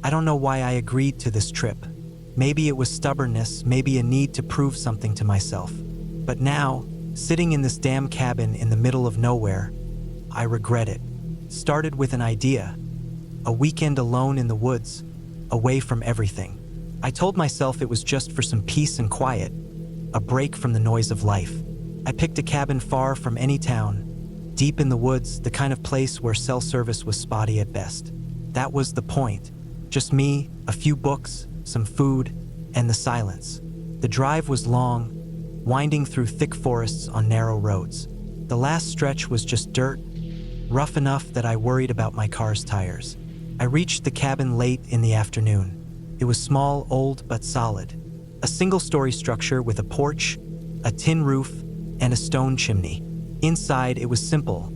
I don't know why I agreed to this trip. Maybe it was stubbornness, maybe a need to prove something to myself. But now, sitting in this damn cabin in the middle of nowhere, I regret it. Started with an idea. A weekend alone in the woods, away from everything. I told myself it was just for some peace and quiet, a break from the noise of life. I picked a cabin far from any town, deep in the woods, the kind of place where cell service was spotty at best. That was the point. Just me, a few books, some food, and the silence. The drive was long, winding through thick forests on narrow roads. The last stretch was just dirt, rough enough that I worried about my car's tires. I reached the cabin late in the afternoon. It was small, old, but solid. A single-story structure with a porch, a tin roof, and a stone chimney. Inside, it was simple.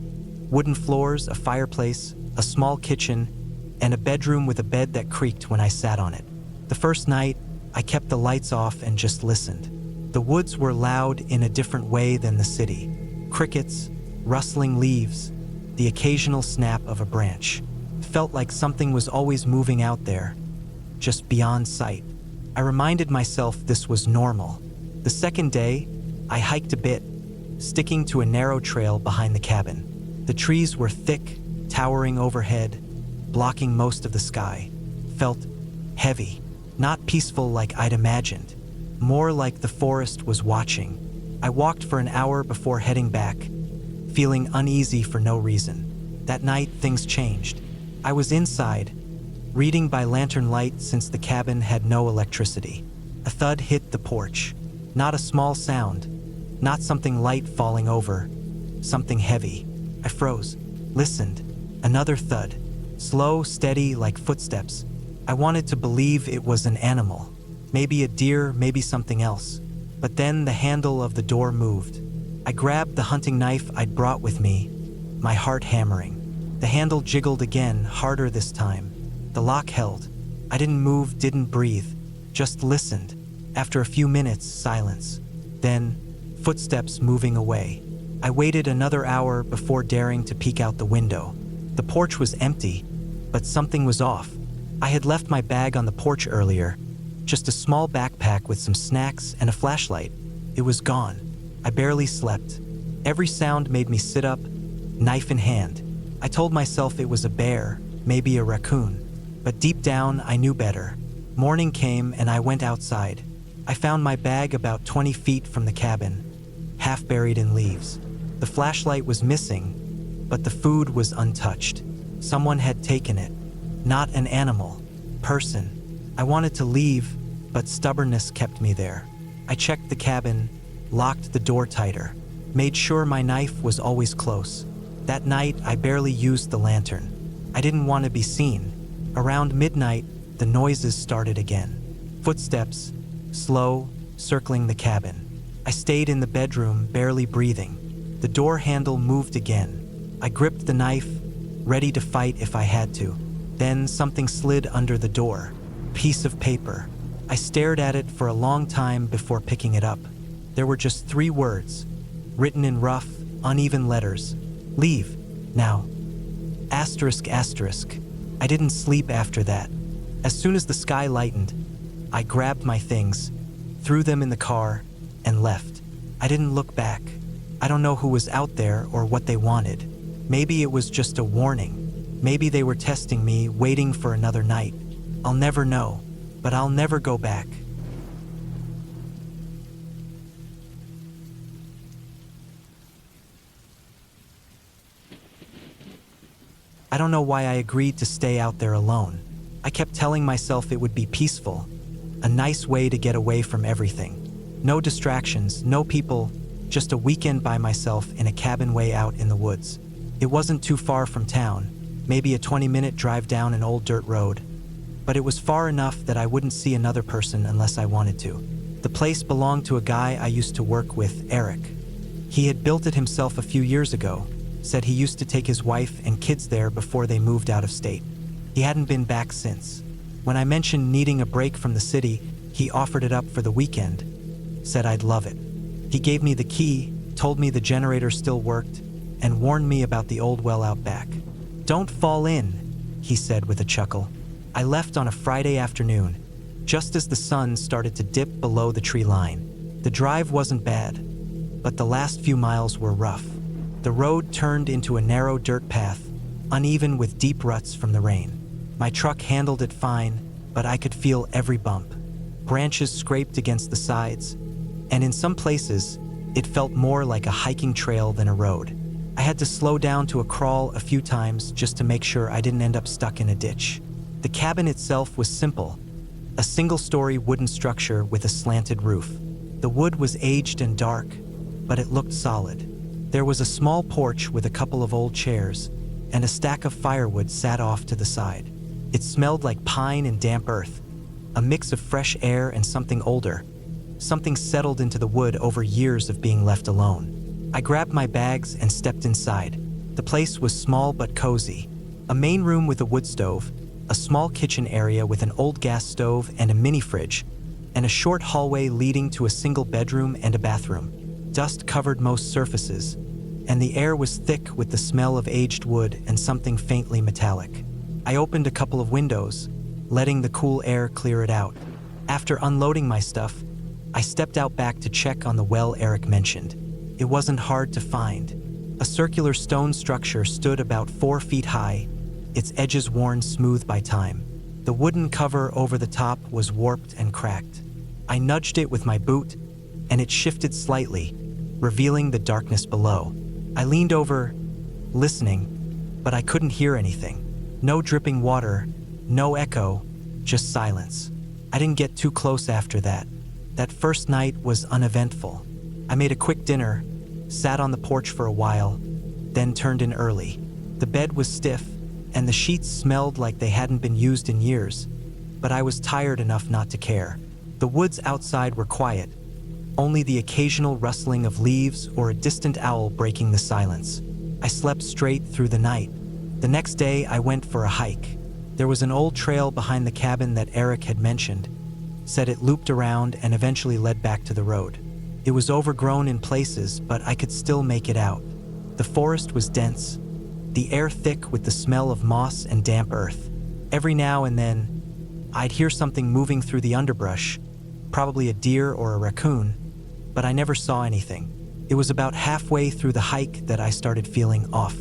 Wooden floors, a fireplace, a small kitchen, and a bedroom with a bed that creaked when I sat on it. The first night, I kept the lights off and just listened. The woods were loud in a different way than the city. Crickets, rustling leaves, the occasional snap of a branch. Felt like something was always moving out there, just beyond sight. I reminded myself this was normal. The second day, I hiked a bit, sticking to a narrow trail behind the cabin. The trees were thick, towering overhead, blocking most of the sky. Felt heavy, not peaceful like I'd imagined, more like the forest was watching. I walked for an hour before heading back, feeling uneasy for no reason. That night, things changed. I was inside, reading by lantern light since the cabin had no electricity. A thud hit the porch. Not a small sound, not something light falling over, something heavy. I froze, listened. Another thud, slow, steady, like footsteps. I wanted to believe it was an animal, maybe a deer, maybe something else. But then the handle of the door moved. I grabbed the hunting knife I'd brought with me, my heart hammering. The handle jiggled again, harder this time. The lock held. I didn't move, didn't breathe, just listened. After a few minutes, silence. Then, footsteps moving away. I waited another hour before daring to peek out the window. The porch was empty, but something was off. I had left my bag on the porch earlier, just a small backpack with some snacks and a flashlight. It was gone. I barely slept. Every sound made me sit up, knife in hand. I told myself it was a bear, maybe a raccoon. But deep down, I knew better. Morning came and I went outside. I found my bag about 20 feet from the cabin, half buried in leaves. The flashlight was missing, but the food was untouched. Someone had taken it. Not an animal, person. I wanted to leave, but stubbornness kept me there. I checked the cabin, locked the door tighter, made sure my knife was always close. That night, I barely used the lantern. I didn't want to be seen. Around midnight, the noises started again. Footsteps, slow, circling the cabin. I stayed in the bedroom, barely breathing. The door handle moved again. I gripped the knife, ready to fight if I had to. Then something slid under the door. Piece of paper. I stared at it for a long time before picking it up. There were just 3 words, written in rough, uneven letters. Leave, now. Asterisk, asterisk. I didn't sleep after that. As soon as the sky lightened, I grabbed my things, threw them in the car, and left. I didn't look back. I don't know who was out there or what they wanted. Maybe it was just a warning. Maybe they were testing me, waiting for another night. I'll never know, but I'll never go back. I don't know why I agreed to stay out there alone. I kept telling myself it would be peaceful, a nice way to get away from everything. No distractions, no people, just a weekend by myself in a cabin way out in the woods. It wasn't too far from town, maybe a 20-minute drive down an old dirt road, but it was far enough that I wouldn't see another person unless I wanted to. The place belonged to a guy I used to work with, Eric. He had built it himself a few years ago, said he used to take his wife and kids there before they moved out of state. He hadn't been back since. When I mentioned needing a break from the city, he offered it up for the weekend, said I'd love it. He gave me the key, told me the generator still worked, and warned me about the old well out back. Don't fall in, he said with a chuckle. I left on a Friday afternoon, just as the sun started to dip below the tree line. The drive wasn't bad, but the last few miles were rough. The road turned into a narrow dirt path, uneven with deep ruts from the rain. My truck handled it fine, but I could feel every bump. Branches scraped against the sides, and in some places, it felt more like a hiking trail than a road. I had to slow down to a crawl a few times just to make sure I didn't end up stuck in a ditch. The cabin itself was simple, a single-story wooden structure with a slanted roof. The wood was aged and dark, but it looked solid. There was a small porch with a couple of old chairs, and a stack of firewood sat off to the side. It smelled like pine and damp earth, a mix of fresh air and something older. Something settled into the wood over years of being left alone. I grabbed my bags and stepped inside. The place was small but cozy. A main room with a wood stove, a small kitchen area with an old gas stove and a mini fridge, and a short hallway leading to a single bedroom and a bathroom. Dust covered most surfaces, and the air was thick with the smell of aged wood and something faintly metallic. I opened a couple of windows, letting the cool air clear it out. After unloading my stuff, I stepped out back to check on the well Eric mentioned. It wasn't hard to find. A circular stone structure stood about 4 feet high, its edges worn smooth by time. The wooden cover over the top was warped and cracked. I nudged it with my boot, and it shifted slightly, revealing the darkness below. I leaned over, listening, but I couldn't hear anything. No dripping water, no echo, just silence. I didn't get too close after that. That first night was uneventful. I made a quick dinner, sat on the porch for a while, then turned in early. The bed was stiff, and the sheets smelled like they hadn't been used in years, but I was tired enough not to care. The woods outside were quiet, only the occasional rustling of leaves or a distant owl breaking the silence. I slept straight through the night. The next day, I went for a hike. There was an old trail behind the cabin that Eric had mentioned, said it looped around and eventually led back to the road. It was overgrown in places, but I could still make it out. The forest was dense, the air thick with the smell of moss and damp earth. Every now and then, I'd hear something moving through the underbrush, probably a deer or a raccoon, but I never saw anything. It was about halfway through the hike that I started feeling off.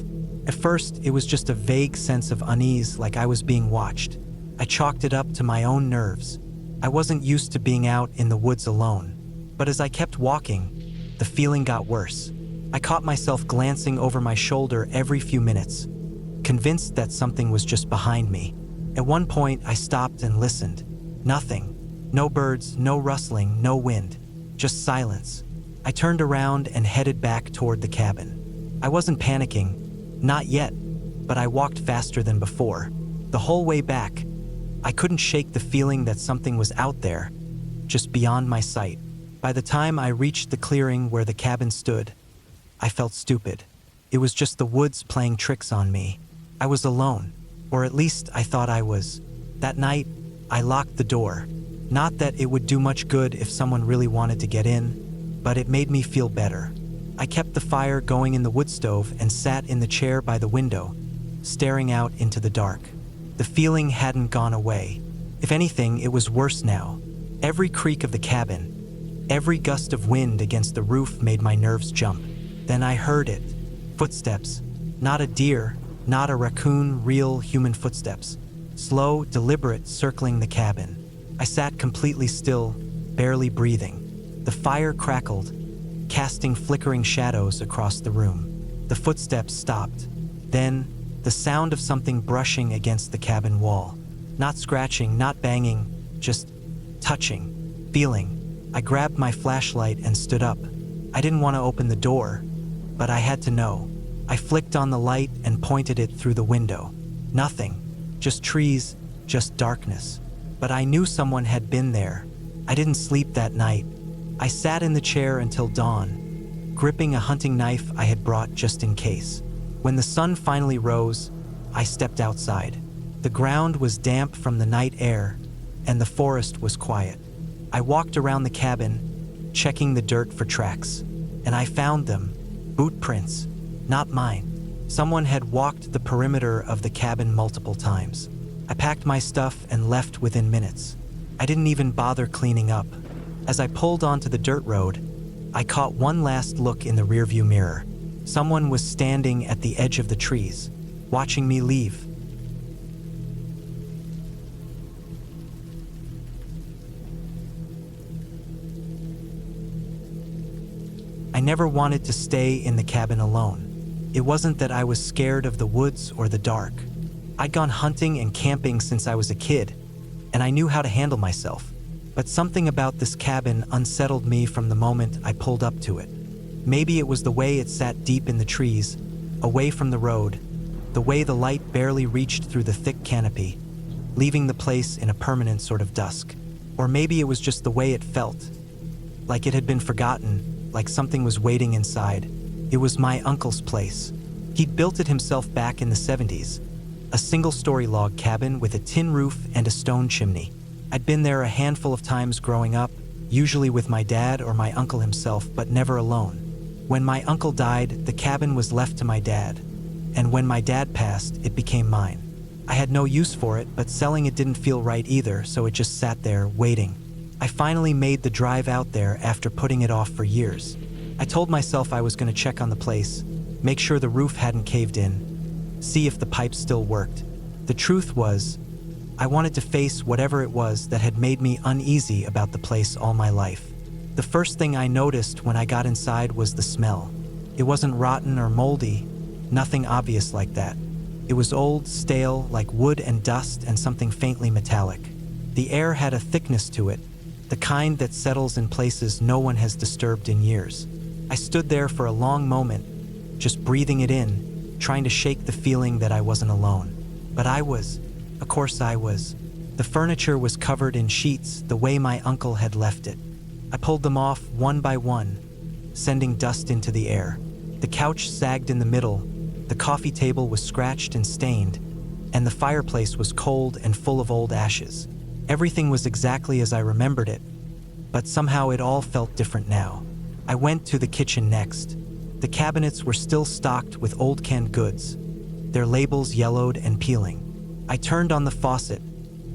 At first, it was just a vague sense of unease, like I was being watched. I chalked it up to my own nerves. I wasn't used to being out in the woods alone. But as I kept walking, the feeling got worse. I caught myself glancing over my shoulder every few minutes, convinced that something was just behind me. At one point, I stopped and listened. Nothing. No birds, no rustling, no wind. Just silence. I turned around and headed back toward the cabin. I wasn't panicking. Not yet, but I walked faster than before. The whole way back, I couldn't shake the feeling that something was out there, just beyond my sight. By the time I reached the clearing where the cabin stood, I felt stupid. It was just the woods playing tricks on me. I was alone, or at least I thought I was. That night, I locked the door. Not that it would do much good if someone really wanted to get in, but it made me feel better. I kept the fire going in the wood stove and sat in the chair by the window, staring out into the dark. The feeling hadn't gone away. If anything, it was worse now. Every creak of the cabin, every gust of wind against the roof made my nerves jump. Then I heard it. Footsteps. Not a deer, not a raccoon, real human footsteps. Slow, deliberate, circling the cabin. I sat completely still, barely breathing. The fire crackled, casting flickering shadows across the room. The footsteps stopped. Then, the sound of something brushing against the cabin wall. Not scratching, not banging, just touching, feeling. I grabbed my flashlight and stood up. I didn't want to open the door, but I had to know. I flicked on the light and pointed it through the window. Nothing. Just trees, just darkness. But I knew someone had been there. I didn't sleep that night. I sat in the chair until dawn, gripping a hunting knife I had brought just in case. When the sun finally rose, I stepped outside. The ground was damp from the night air, and the forest was quiet. I walked around the cabin, checking the dirt for tracks, and I found them. Boot prints. Not mine. Someone had walked the perimeter of the cabin multiple times. I packed my stuff and left within minutes. I didn't even bother cleaning up. As I pulled onto the dirt road, I caught one last look in the rearview mirror. Someone was standing at the edge of the trees, watching me leave. I never wanted to stay in the cabin alone. It wasn't that I was scared of the woods or the dark. I'd gone hunting and camping since I was a kid, and I knew how to handle myself. But something about this cabin unsettled me from the moment I pulled up to it. Maybe it was the way it sat deep in the trees, away from the road, the way the light barely reached through the thick canopy, leaving the place in a permanent sort of dusk. Or maybe it was just the way it felt, like it had been forgotten, like something was waiting inside. It was my uncle's place. He'd built it himself back in the 70s, a single-story log cabin with a tin roof and a stone chimney. I'd been there a handful of times growing up, usually with my dad or my uncle himself, but never alone. When my uncle died, the cabin was left to my dad, and when my dad passed, it became mine. I had no use for it, but selling it didn't feel right either, so it just sat there, waiting. I finally made the drive out there after putting it off for years. I told myself I was going to check on the place, make sure the roof hadn't caved in, see if the pipes still worked. The truth was, I wanted to face whatever it was that had made me uneasy about the place all my life. The first thing I noticed when I got inside was the smell. It wasn't rotten or moldy, nothing obvious like that. It was old, stale, like wood and dust and something faintly metallic. The air had a thickness to it, the kind that settles in places no one has disturbed in years. I stood there for a long moment, just breathing it in, trying to shake the feeling that I wasn't alone. But I was. Of course I was. The furniture was covered in sheets the way my uncle had left it. I pulled them off one by one, sending dust into the air. The couch sagged in the middle, the coffee table was scratched and stained, and the fireplace was cold and full of old ashes. Everything was exactly as I remembered it, but somehow it all felt different now. I went to the kitchen next. The cabinets were still stocked with old canned goods, their labels yellowed and peeling. I turned on the faucet,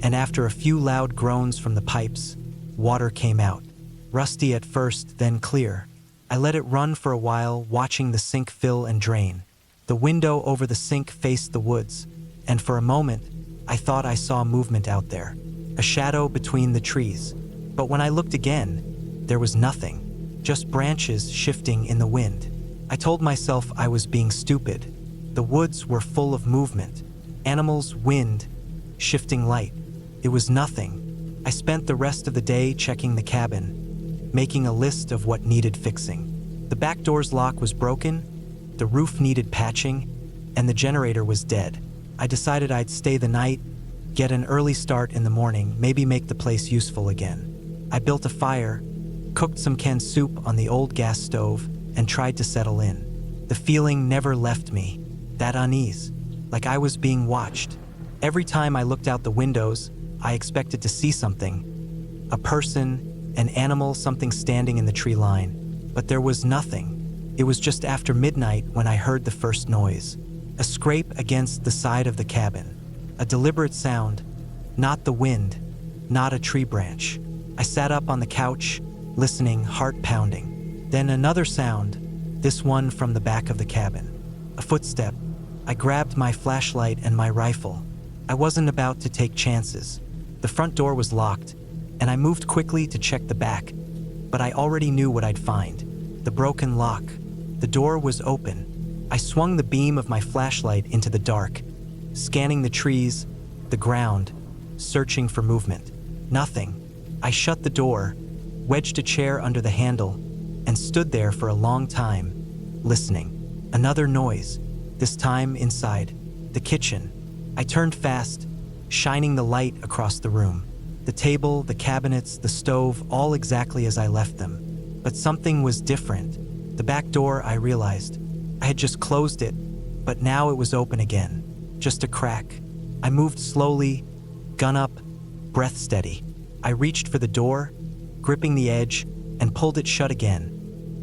and after a few loud groans from the pipes, water came out. Rusty at first, then clear. I let it run for a while, watching the sink fill and drain. The window over the sink faced the woods, and for a moment, I thought I saw movement out there, a shadow between the trees. But when I looked again, there was nothing, just branches shifting in the wind. I told myself I was being stupid. The woods were full of movement, animals, wind, shifting light. It was nothing. I spent the rest of the day checking the cabin, making a list of what needed fixing. The back door's lock was broken, the roof needed patching, and the generator was dead. I decided I'd stay the night, get an early start in the morning, maybe make the place useful again. I built a fire, cooked some canned soup on the old gas stove, and tried to settle in. The feeling never left me, that unease, like I was being watched. Every time I looked out the windows, I expected to see something. A person, an animal, something standing in the tree line. But there was nothing. It was just after midnight when I heard the first noise. A scrape against the side of the cabin. A deliberate sound, not the wind, not a tree branch. I sat up on the couch, listening, heart pounding. Then another sound, this one from the back of the cabin. A footstep. I grabbed my flashlight and my rifle. I wasn't about to take chances. The front door was locked, and I moved quickly to check the back, but I already knew what I'd find. The broken lock. The door was open. I swung the beam of my flashlight into the dark, scanning the trees, the ground, searching for movement. Nothing. I shut the door, wedged a chair under the handle, and stood there for a long time, listening. Another noise, this time inside, the kitchen. I turned fast, shining the light across the room. The table, the cabinets, the stove, all exactly as I left them. But something was different. The back door, I realized. I had just closed it, but now it was open again. Just a crack. I moved slowly, gun up, breath steady. I reached for the door, gripping the edge, and pulled it shut again,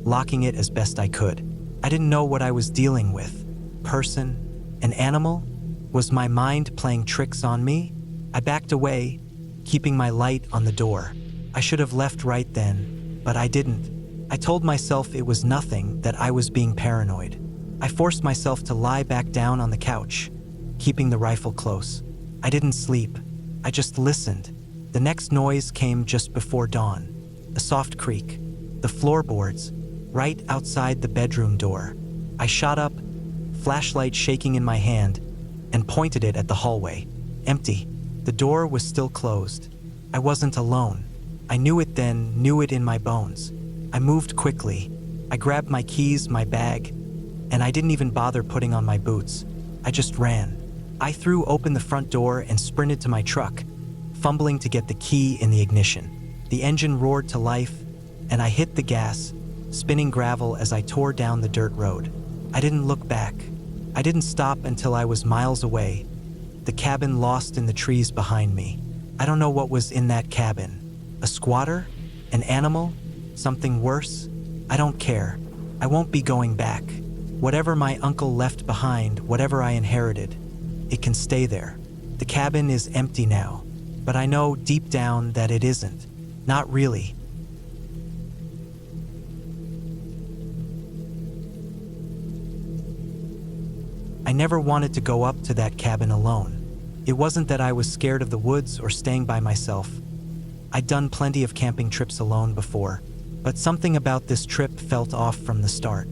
locking it as best I could. I didn't know what I was dealing with. Person? An animal? Was my mind playing tricks on me? I backed away, keeping my light on the door. I should have left right then, but I didn't. I told myself it was nothing, that I was being paranoid. I forced myself to lie back down on the couch, keeping the rifle close. I didn't sleep. I just listened. The next noise came just before dawn. A soft creak. The floorboards, right outside the bedroom door. I shot up, flashlight shaking in my hand, and pointed it at the hallway. Empty. The door was still closed. I wasn't alone. I knew it then, knew it in my bones. I moved quickly. I grabbed my keys, my bag, and I didn't even bother putting on my boots. I just ran. I threw open the front door and sprinted to my truck, fumbling to get the key in the ignition. The engine roared to life, and I hit the gas, spinning gravel as I tore down the dirt road. I didn't look back. I didn't stop until I was miles away, the cabin lost in the trees behind me. I don't know what was in that cabin. A squatter? An animal? Something worse? I don't care. I won't be going back. Whatever my uncle left behind, whatever I inherited, it can stay there. The cabin is empty now, but I know deep down that it isn't. Not really. I never wanted to go up to that cabin alone. It wasn't that I was scared of the woods or staying by myself. I'd done plenty of camping trips alone before, but something about this trip felt off from the start.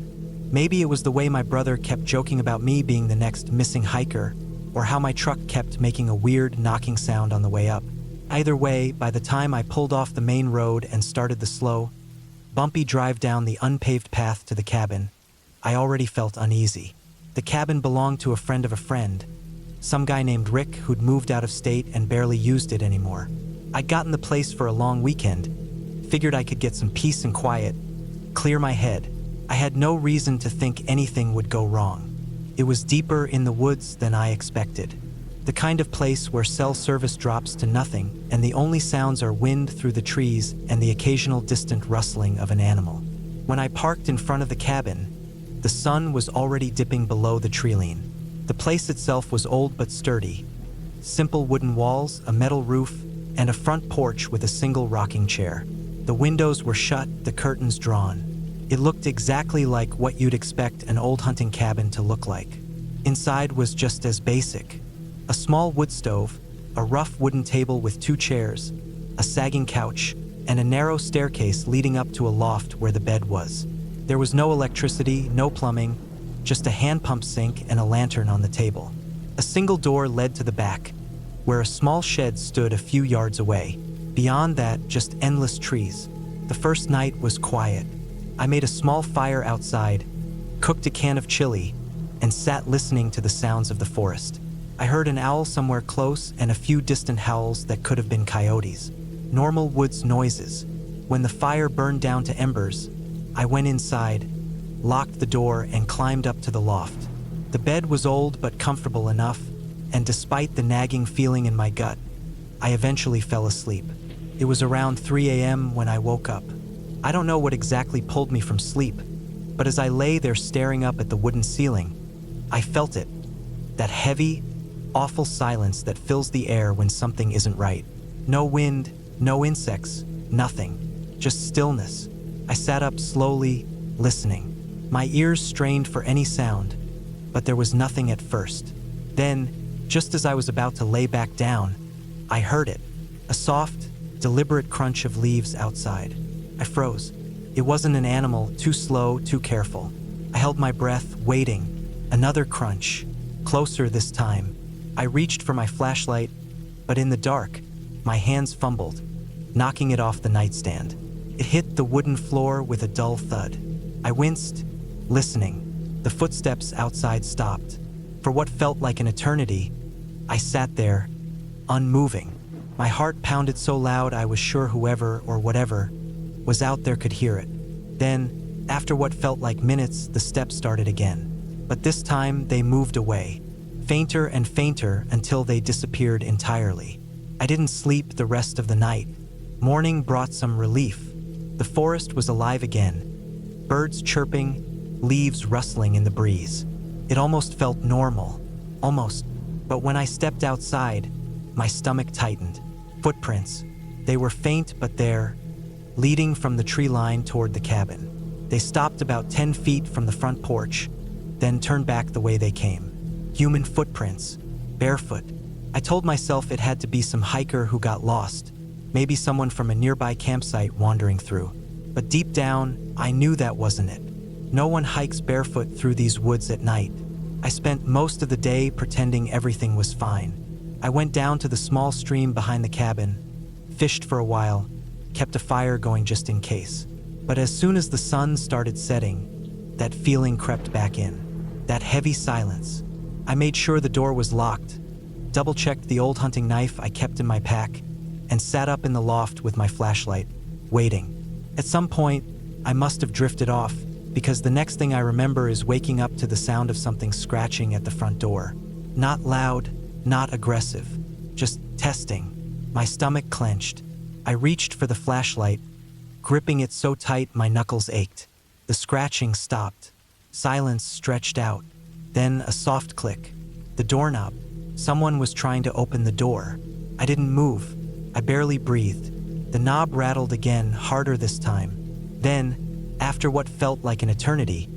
Maybe it was the way my brother kept joking about me being the next missing hiker, or how my truck kept making a weird knocking sound on the way up. Either way, by the time I pulled off the main road and started the slow, bumpy drive down the unpaved path to the cabin, I already felt uneasy. The cabin belonged to a friend of a friend, some guy named Rick who'd moved out of state and barely used it anymore. I'd gotten the place for a long weekend, figured I could get some peace and quiet, clear my head. I had no reason to think anything would go wrong. It was deeper in the woods than I expected. The kind of place where cell service drops to nothing and the only sounds are wind through the trees and the occasional distant rustling of an animal. When I parked in front of the cabin, the sun was already dipping below the treeline. The place itself was old but sturdy. Simple wooden walls, a metal roof, and a front porch with a single rocking chair. The windows were shut, the curtains drawn. It looked exactly like what you'd expect an old hunting cabin to look like. Inside was just as basic. A small wood stove, a rough wooden table with 2 chairs, a sagging couch, and a narrow staircase leading up to a loft where the bed was. There was no electricity, no plumbing, just a hand pump sink and a lantern on the table. A single door led to the back, where a small shed stood a few yards away. Beyond that, just endless trees. The first night was quiet. I made a small fire outside, cooked a can of chili, and sat listening to the sounds of the forest. I heard an owl somewhere close and a few distant howls that could have been coyotes. Normal woods noises. When the fire burned down to embers, I went inside, locked the door, and climbed up to the loft. The bed was old but comfortable enough, and despite the nagging feeling in my gut, I eventually fell asleep. It was around 3 a.m. when I woke up. I don't know what exactly pulled me from sleep, but as I lay there staring up at the wooden ceiling, I felt it. That heavy, awful silence that fills the air when something isn't right. No wind, no insects, nothing. Just stillness. I sat up slowly, listening. My ears strained for any sound, but there was nothing at first. Then, just as I was about to lay back down, I heard it. A soft, deliberate crunch of leaves outside. I froze. It wasn't an animal, too slow, too careful. I held my breath, waiting. Another crunch. Closer this time. I reached for my flashlight, but in the dark, my hands fumbled, knocking it off the nightstand. It hit the wooden floor with a dull thud. I winced, listening. The footsteps outside stopped. For what felt like an eternity, I sat there, unmoving. My heart pounded so loud I was sure whoever or whatever was out there could hear it. Then, after what felt like minutes, the steps started again. But this time, they moved away, fainter and fainter until they disappeared entirely. I didn't sleep the rest of the night. Morning brought some relief. The forest was alive again, birds chirping, leaves rustling in the breeze. It almost felt normal, almost. But when I stepped outside, My stomach tightened. Footprints. They were faint but there, leading from the tree line toward the cabin. They stopped about 10 feet from the front porch, then turned back the way they came. Human footprints, barefoot. I told myself it had to be some hiker who got lost, maybe someone from a nearby campsite wandering through. But deep down, I knew that wasn't it. No one hikes barefoot through these woods at night. I spent most of the day pretending everything was fine. I went down to the small stream behind the cabin, fished for a while, kept a fire going just in case. But as soon as the sun started setting, that feeling crept back in. That heavy silence. I made sure the door was locked, double-checked the old hunting knife I kept in my pack, and sat up in the loft with my flashlight, waiting. At some point, I must have drifted off, because the next thing I remember is waking up to the sound of something scratching at the front door. Not loud, not aggressive, just testing. My stomach clenched. I reached for the flashlight, gripping it so tight my knuckles ached. The scratching stopped. Silence stretched out. Then a soft click. The doorknob. Someone was trying to open the door. I didn't move. I barely breathed. The knob rattled again, harder this time. Then, after what felt like an eternity,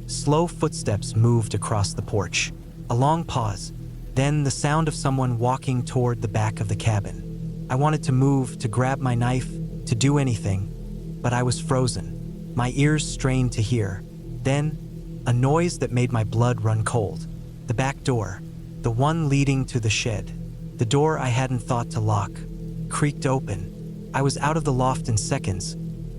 slow footsteps moved across the porch. A long pause. Then the sound of someone walking toward the back of the cabin. I wanted to move, to grab my knife, to do anything, but I was frozen. My ears strained to hear. Then, a noise that made my blood run cold. The back door, the one leading to the shed. The door I hadn't thought to lock, creaked open. I was out of the loft in seconds,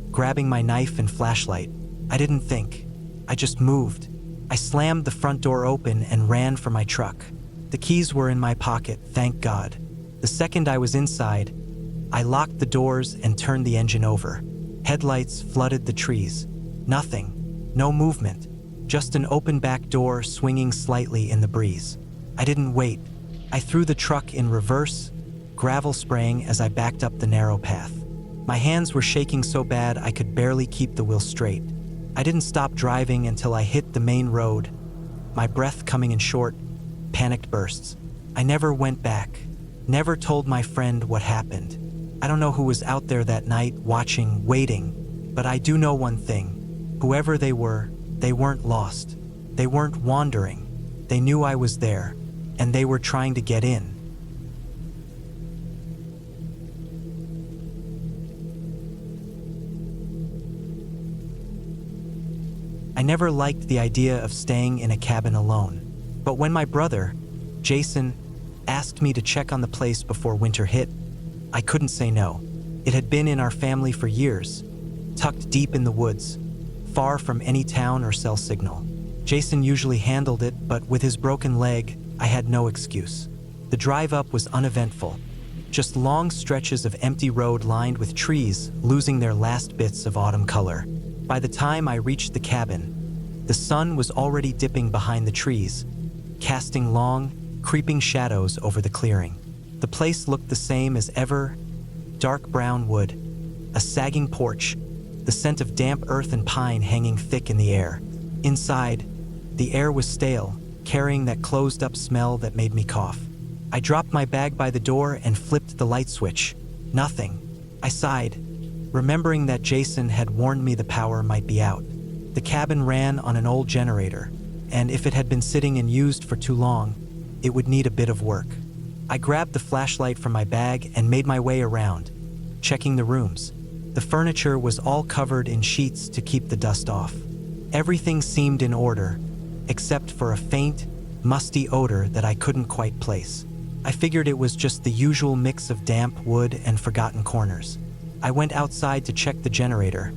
grabbing my knife and flashlight. I didn't think. I just moved. I slammed the front door open and ran for my truck. The keys were in my pocket, thank God. The second I was inside, I locked the doors and turned the engine over. Headlights flooded the trees. Nothing. No movement. Just an open back door swinging slightly in the breeze. I didn't wait. I threw the truck in reverse, gravel spraying as I backed up the narrow path. My hands were shaking so bad I could barely keep the wheel straight. I didn't stop driving until I hit the main road, my breath coming in short, panicked bursts. I never went back, never told my friend what happened. I don't know who was out there that night, watching, waiting, but I do know one thing. Whoever they were, they weren't lost. They weren't wandering. They knew I was there, and they were trying to get in. I never liked the idea of staying in a cabin alone. But when my brother, Jason, asked me to check on the place before winter hit, I couldn't say no. It had been in our family for years, tucked deep in the woods, far from any town or cell signal. Jason usually handled it, but with his broken leg, I had no excuse. The drive up was uneventful, just long stretches of empty road lined with trees losing their last bits of autumn color. By the time I reached the cabin, the sun was already dipping behind the trees, casting long, creeping shadows over the clearing. The place looked the same as ever, dark brown wood, a sagging porch, the scent of damp earth and pine hanging thick in the air. Inside, the air was stale, carrying that closed-up smell that made me cough. I dropped my bag by the door and flipped the light switch. Nothing. I sighed, remembering that Jason had warned me the power might be out. The cabin ran on an old generator, and if it had been sitting and used for too long, it would need a bit of work. I grabbed the flashlight from my bag and made my way around, checking the rooms. The furniture was all covered in sheets to keep the dust off. Everything seemed in order, except for a faint, musty odor that I couldn't quite place. I figured it was just the usual mix of damp wood and forgotten corners. I went outside to check the generator,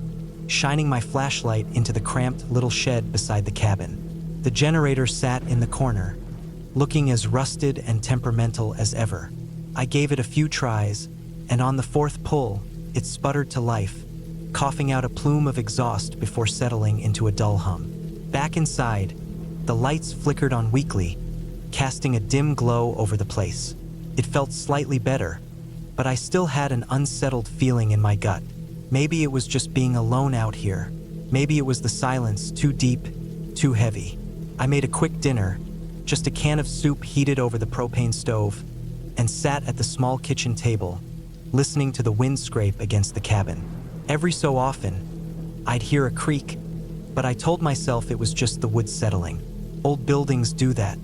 shining my flashlight into the cramped little shed beside the cabin. The generator sat in the corner, looking as rusted and temperamental as ever. I gave it a few tries, and on the fourth pull, it sputtered to life, coughing out a plume of exhaust before settling into a dull hum. Back inside, the lights flickered on weakly, casting a dim glow over the place. It felt slightly better, but I still had an unsettled feeling in my gut. Maybe it was just being alone out here. Maybe it was the silence, too deep, too heavy. I made a quick dinner, just a can of soup heated over the propane stove, and sat at the small kitchen table, listening to the wind scrape against the cabin. Every so often, I'd hear a creak, but I told myself it was just the wood settling. Old buildings do that.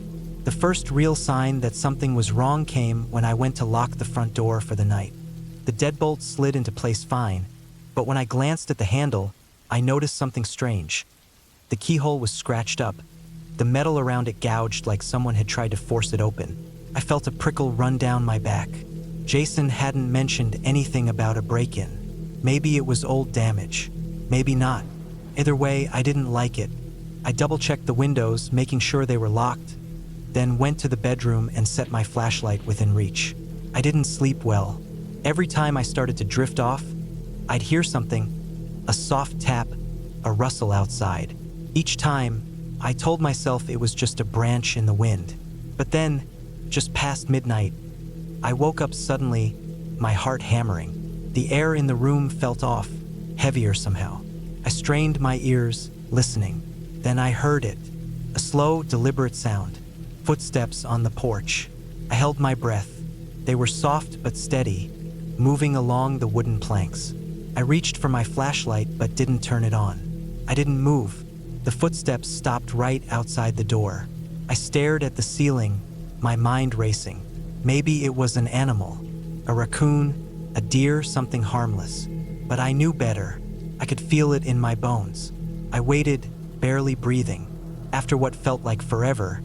The first real sign that something was wrong came when I went to lock the front door for the night. The deadbolt slid into place fine, but when I glanced at the handle, I noticed something strange. The keyhole was scratched up, the metal around it gouged like someone had tried to force it open. I felt a prickle run down my back. Jason hadn't mentioned anything about a break-in. Maybe it was old damage, maybe not. Either way, I didn't like it. I double-checked the windows, making sure they were locked, then went to the bedroom and set my flashlight within reach. I didn't sleep well. Every time I started to drift off, I'd hear something, a soft tap, a rustle outside. Each time, I told myself it was just a branch in the wind. But then, just past midnight, I woke up suddenly, my heart hammering. The air in the room felt off, heavier somehow. I strained my ears, listening. Then I heard it, a slow, deliberate sound. Footsteps on the porch. I held my breath. They were soft but steady, moving along the wooden planks. I reached for my flashlight but didn't turn it on. I didn't move. The footsteps stopped right outside the door. I stared at the ceiling, my mind racing. Maybe it was an animal, a raccoon, a deer, something harmless. But I knew better. I could feel it in my bones. I waited, barely breathing. After what felt like forever,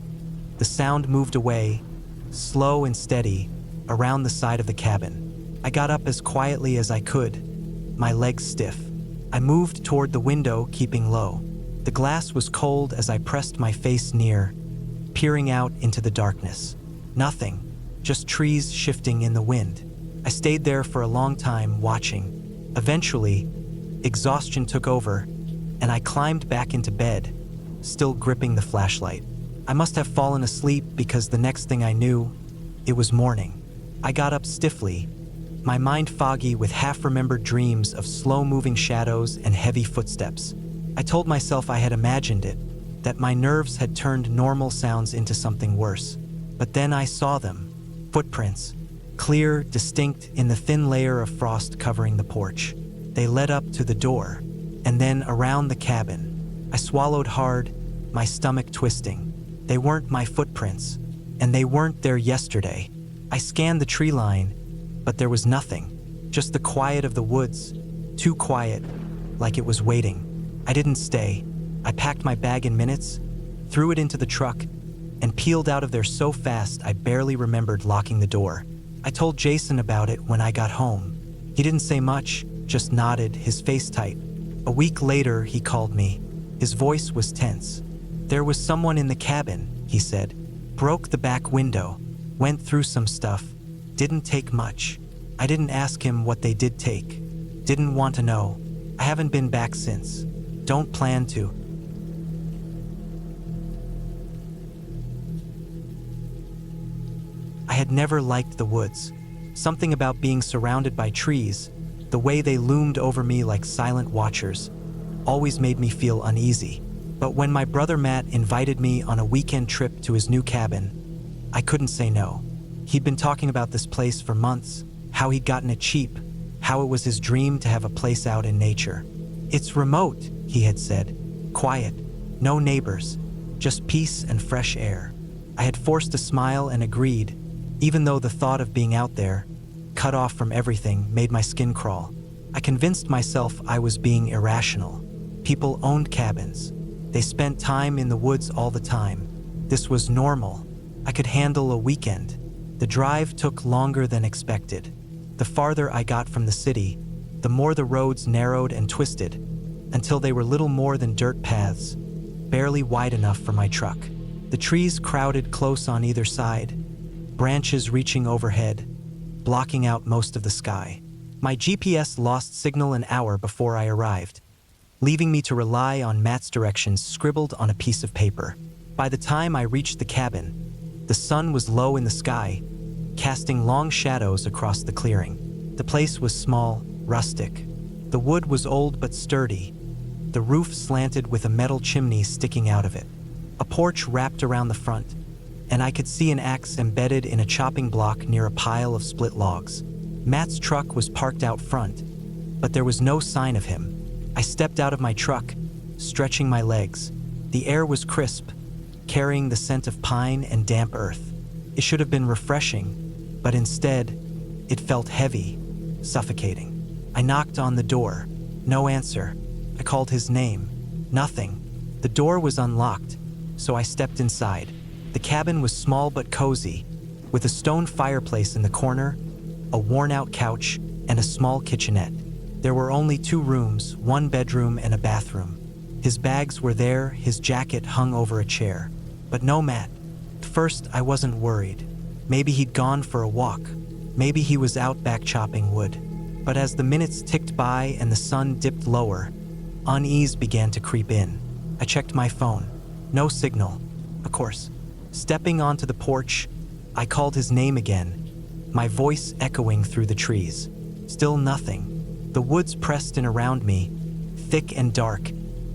the sound moved away, slow and steady, around the side of the cabin. I got up as quietly as I could, my legs stiff. I moved toward the window, keeping low. The glass was cold as I pressed my face near, peering out into the darkness. Nothing, just trees shifting in the wind. I stayed there for a long time, watching. Eventually, exhaustion took over, and I climbed back into bed, still gripping the flashlight. I must have fallen asleep because the next thing I knew, it was morning. I got up stiffly, my mind foggy with half-remembered dreams of slow-moving shadows and heavy footsteps. I told myself I had imagined it, that my nerves had turned normal sounds into something worse. But then I saw them, footprints, clear, distinct in the thin layer of frost covering the porch. They led up to the door, and then around the cabin. I swallowed hard, my stomach twisting. They weren't my footprints, and they weren't there yesterday. I scanned the tree line, but there was nothing, just the quiet of the woods, too quiet, like it was waiting. I didn't stay. I packed my bag in minutes, threw it into the truck, and peeled out of there so fast I barely remembered locking the door. I told Jason about it when I got home. He didn't say much, just nodded, his face tight. A week later, he called me. His voice was tense. There was someone in the cabin, he said. Broke the back window, went through some stuff. Didn't take much. I didn't ask him what they did take. Didn't want to know. I haven't been back since. Don't plan to. I had never liked the woods. Something about being surrounded by trees, the way they loomed over me like silent watchers, always made me feel uneasy. But when my brother Matt invited me on a weekend trip to his new cabin, I couldn't say no. He'd been talking about this place for months, how he'd gotten it cheap, how it was his dream to have a place out in nature. It's remote, he had said. Quiet, no neighbors, just peace and fresh air. I had forced a smile and agreed, even though the thought of being out there, cut off from everything, made my skin crawl. I convinced myself I was being irrational. People owned cabins. They spent time in the woods all the time. This was normal. I could handle a weekend. The drive took longer than expected. The farther I got from the city, the more the roads narrowed and twisted, until they were little more than dirt paths, barely wide enough for my truck. The trees crowded close on either side, branches reaching overhead, blocking out most of the sky. My GPS lost signal an hour before I arrived, leaving me to rely on Matt's directions scribbled on a piece of paper. By the time I reached the cabin, the sun was low in the sky, casting long shadows across the clearing. The place was small, rustic. The wood was old but sturdy, the roof slanted with a metal chimney sticking out of it. A porch wrapped around the front, and I could see an axe embedded in a chopping block near a pile of split logs. Matt's truck was parked out front, but there was no sign of him. I stepped out of my truck, stretching my legs. The air was crisp, carrying the scent of pine and damp earth. It should have been refreshing, but instead, it felt heavy, suffocating. I knocked on the door. No answer. I called his name. Nothing. The door was unlocked, so I stepped inside. The cabin was small but cozy, with a stone fireplace in the corner, a worn-out couch, and a small kitchenette. There were only 2 rooms, 1 bedroom and a bathroom. His bags were there, his jacket hung over a chair. But no Matt. At first, I wasn't worried. Maybe he'd gone for a walk. Maybe he was out back chopping wood. But as the minutes ticked by and the sun dipped lower, unease began to creep in. I checked my phone. No signal. Of course. Stepping onto the porch, I called his name again, my voice echoing through the trees. Still nothing. The woods pressed in around me, thick and dark,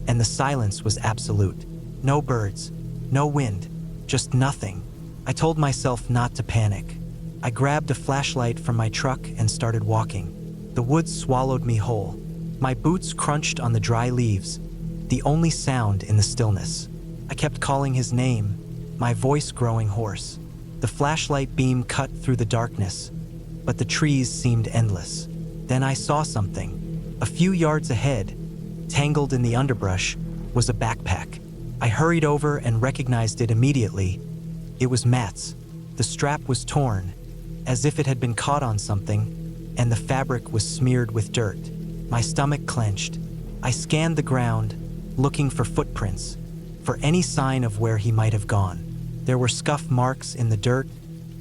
and the silence was absolute. No birds, no wind, just nothing. I told myself not to panic. I grabbed a flashlight from my truck and started walking. The woods swallowed me whole. My boots crunched on the dry leaves, the only sound in the stillness. I kept calling his name, my voice growing hoarse. The flashlight beam cut through the darkness, but the trees seemed endless. Then I saw something. A few yards ahead, tangled in the underbrush, was a backpack. I hurried over and recognized it immediately. It was Matt's. The strap was torn, as if it had been caught on something, and the fabric was smeared with dirt. My stomach clenched. I scanned the ground, looking for footprints, for any sign of where he might have gone. There were scuff marks in the dirt,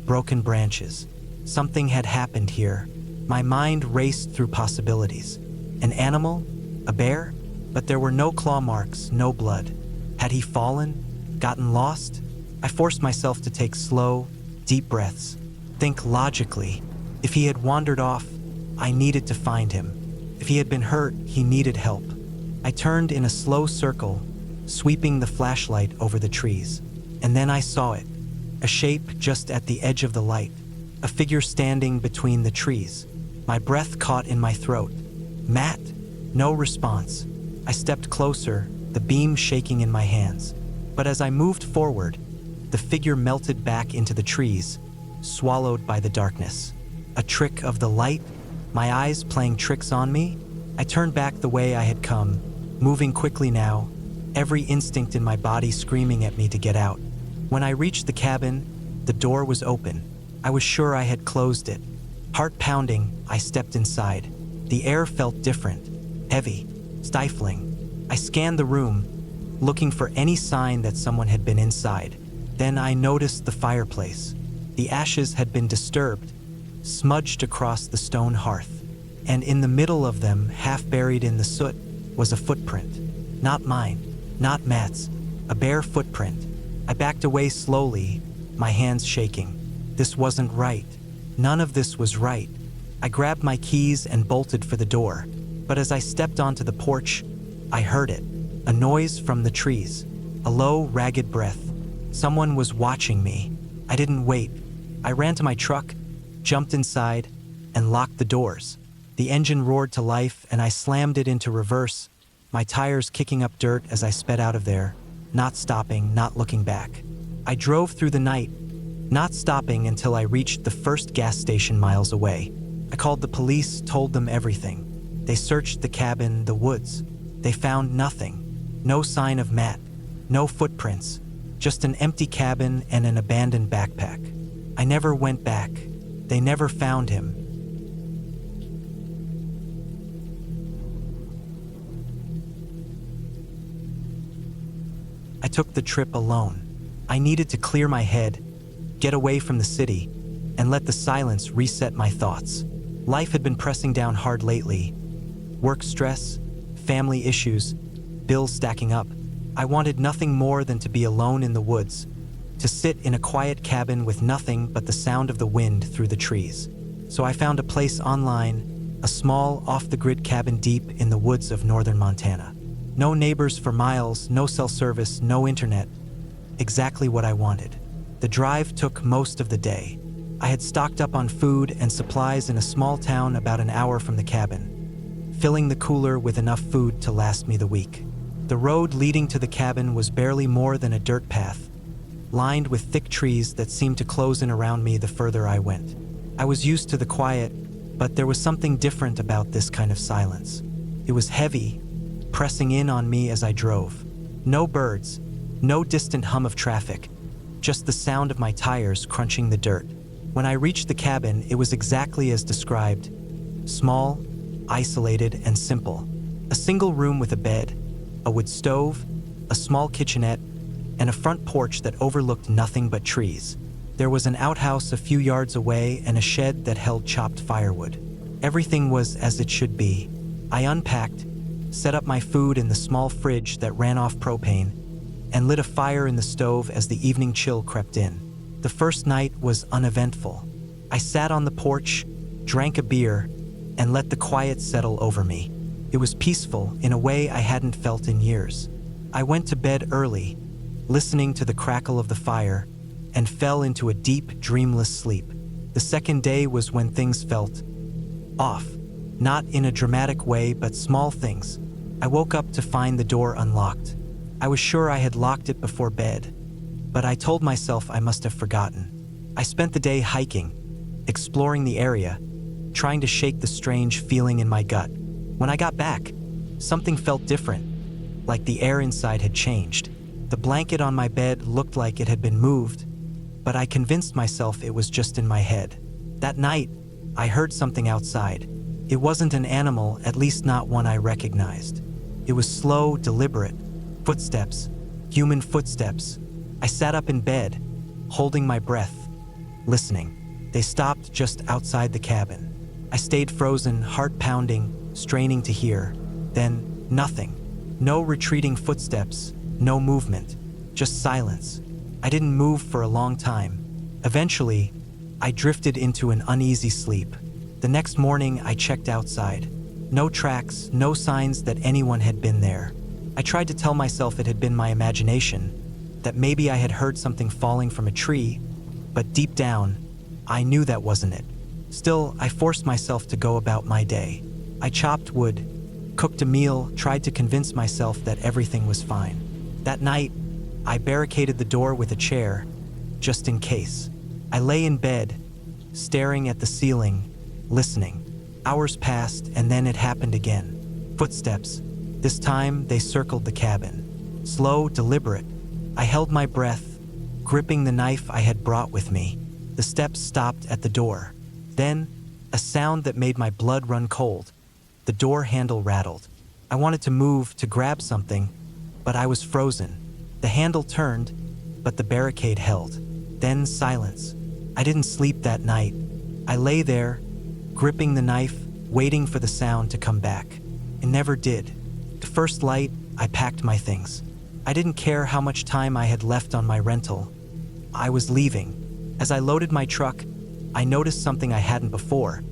broken branches. Something had happened here. My mind raced through possibilities. An animal? A bear? But there were no claw marks, no blood. Had he fallen? Gotten lost? I forced myself to take slow, deep breaths. Think logically. If he had wandered off, I needed to find him. If he had been hurt, he needed help. I turned in a slow circle, sweeping the flashlight over the trees. And then I saw it. A shape just at the edge of the light. A figure standing between the trees. My breath caught in my throat. Matt? No response. I stepped closer, the beam shaking in my hands. But as I moved forward, the figure melted back into the trees, swallowed by the darkness. A trick of the light? My eyes playing tricks on me? I turned back the way I had come, moving quickly now, every instinct in my body screaming at me to get out. When I reached the cabin, the door was open. I was sure I had closed it. Heart pounding, I stepped inside. The air felt different, heavy, stifling. I scanned the room, looking for any sign that someone had been inside. Then I noticed the fireplace. The ashes had been disturbed, smudged across the stone hearth. And in the middle of them, half buried in the soot, was a footprint. Not mine, not Matt's, a bare footprint. I backed away slowly, my hands shaking. This wasn't right. None of this was right. I grabbed my keys and bolted for the door. But as I stepped onto the porch, I heard it. A noise from the trees. A low, ragged breath. Someone was watching me. I didn't wait. I ran to my truck, jumped inside, and locked the doors. The engine roared to life and I slammed it into reverse, my tires kicking up dirt as I sped out of there, not stopping, not looking back. I drove through the night, not stopping until I reached the first gas station miles away. I called the police, told them everything. They searched the cabin, the woods. They found nothing. No sign of Matt. No footprints. Just an empty cabin and an abandoned backpack. I never went back. They never found him. I took the trip alone. I needed to clear my head, get away from the city, and let the silence reset my thoughts. Life had been pressing down hard lately. Work stress, family issues, bills stacking up. I wanted nothing more than to be alone in the woods, to sit in a quiet cabin with nothing but the sound of the wind through the trees. So I found a place online, a small, off-the-grid cabin deep in the woods of northern Montana. No neighbors for miles, no cell service, no internet. Exactly what I wanted. The drive took most of the day. I had stocked up on food and supplies in a small town about an hour from the cabin, filling the cooler with enough food to last me the week. The road leading to the cabin was barely more than a dirt path, lined with thick trees that seemed to close in around me the further I went. I was used to the quiet, but there was something different about this kind of silence. It was heavy, pressing in on me as I drove. No birds, no distant hum of traffic, just the sound of my tires crunching the dirt. When I reached the cabin, it was exactly as described. Small, isolated, and simple. A single room with a bed, a wood stove, a small kitchenette, and a front porch that overlooked nothing but trees. There was an outhouse a few yards away and a shed that held chopped firewood. Everything was as it should be. I unpacked, set up my food in the small fridge that ran off propane, and lit a fire in the stove as the evening chill crept in. The first night was uneventful. I sat on the porch, drank a beer, and let the quiet settle over me. It was peaceful in a way I hadn't felt in years. I went to bed early, listening to the crackle of the fire, and fell into a deep, dreamless sleep. The second day was when things felt off. Not in a dramatic way, but small things. I woke up to find the door unlocked. I was sure I had locked it before bed, but I told myself I must have forgotten. I spent the day hiking, exploring the area, trying to shake the strange feeling in my gut. When I got back, something felt different, like the air inside had changed. The blanket on my bed looked like it had been moved, but I convinced myself it was just in my head. That night, I heard something outside. It wasn't an animal, at least not one I recognized. It was slow, deliberate. Footsteps, human footsteps. I sat up in bed, holding my breath, listening. They stopped just outside the cabin. I stayed frozen, heart pounding, straining to hear. Then, nothing. No retreating footsteps, no movement, just silence. I didn't move for a long time. Eventually, I drifted into an uneasy sleep. The next morning, I checked outside. No tracks, no signs that anyone had been there. I tried to tell myself it had been my imagination, that maybe I had heard something falling from a tree, but deep down, I knew that wasn't it. Still, I forced myself to go about my day. I chopped wood, cooked a meal, tried to convince myself that everything was fine. That night, I barricaded the door with a chair, just in case. I lay in bed, staring at the ceiling, listening. Hours passed, and then it happened again. Footsteps. This time, they circled the cabin. Slow, deliberate. I held my breath, gripping the knife I had brought with me. The steps stopped at the door. Then, a sound that made my blood run cold. The door handle rattled. I wanted to move, to grab something, but I was frozen. The handle turned, but the barricade held. Then silence. I didn't sleep that night. I lay there, gripping the knife, waiting for the sound to come back. It never did. The first light, I packed my things. I didn't care how much time I had left on my rental. I was leaving. As I loaded my truck, I noticed something I hadn't before.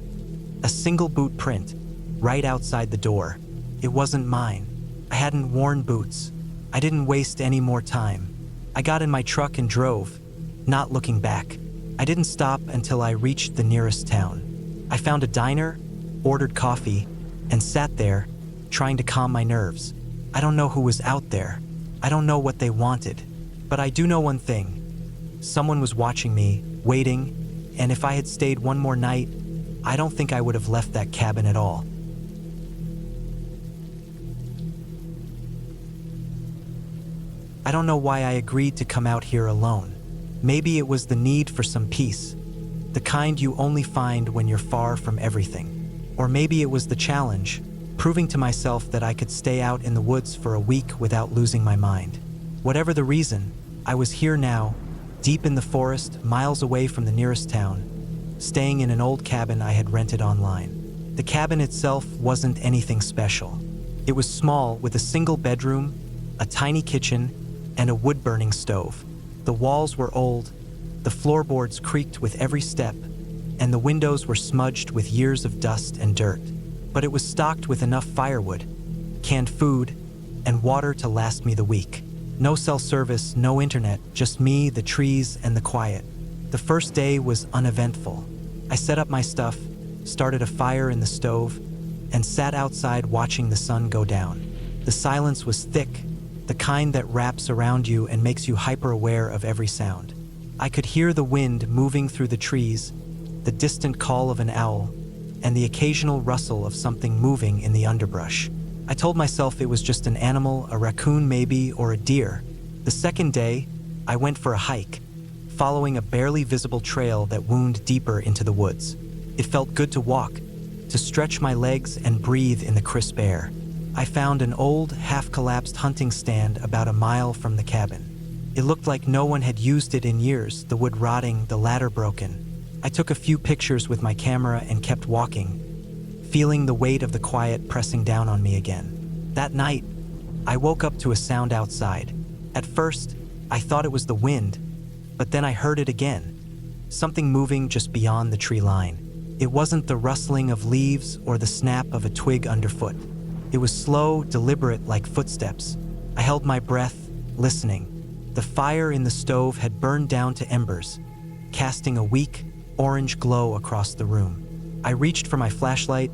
A single boot print, right outside the door. It wasn't mine. I hadn't worn boots. I didn't waste any more time. I got in my truck and drove, not looking back. I didn't stop until I reached the nearest town. I found a diner, ordered coffee, and sat there, trying to calm my nerves. I don't know who was out there. I don't know what they wanted. But I do know one thing. Someone was watching me, waiting, and if I had stayed one more night, I don't think I would have left that cabin at all. I don't know why I agreed to come out here alone. Maybe it was the need for some peace, the kind you only find when you're far from everything. Or maybe it was the challenge, proving to myself that I could stay out in the woods for a week without losing my mind. Whatever the reason, I was here now, deep in the forest, miles away from the nearest town, staying in an old cabin I had rented online. The cabin itself wasn't anything special. It was small, with a single bedroom, a tiny kitchen, and a wood-burning stove. The walls were old, the floorboards creaked with every step, and the windows were smudged with years of dust and dirt. But it was stocked with enough firewood, canned food, and water to last me the week. No cell service, no internet, just me, the trees, and the quiet. The first day was uneventful. I set up my stuff, started a fire in the stove, and sat outside watching the sun go down. The silence was thick, the kind that wraps around you and makes you hyper-aware of every sound. I could hear the wind moving through the trees, the distant call of an owl, and the occasional rustle of something moving in the underbrush. I told myself it was just an animal, a raccoon maybe, or a deer. The second day, I went for a hike, following a barely visible trail that wound deeper into the woods. It felt good to walk, to stretch my legs and breathe in the crisp air. I found an old, half-collapsed hunting stand about a mile from the cabin. It looked like no one had used it in years, the wood rotting, the ladder broken. I took a few pictures with my camera and kept walking, feeling the weight of the quiet pressing down on me again. That night, I woke up to a sound outside. At first, I thought it was the wind, but then I heard it again. Something moving just beyond the tree line. It wasn't the rustling of leaves or the snap of a twig underfoot. It was slow, deliberate, like footsteps. I held my breath, listening. The fire in the stove had burned down to embers, casting a weak, orange glow across the room. I reached for my flashlight,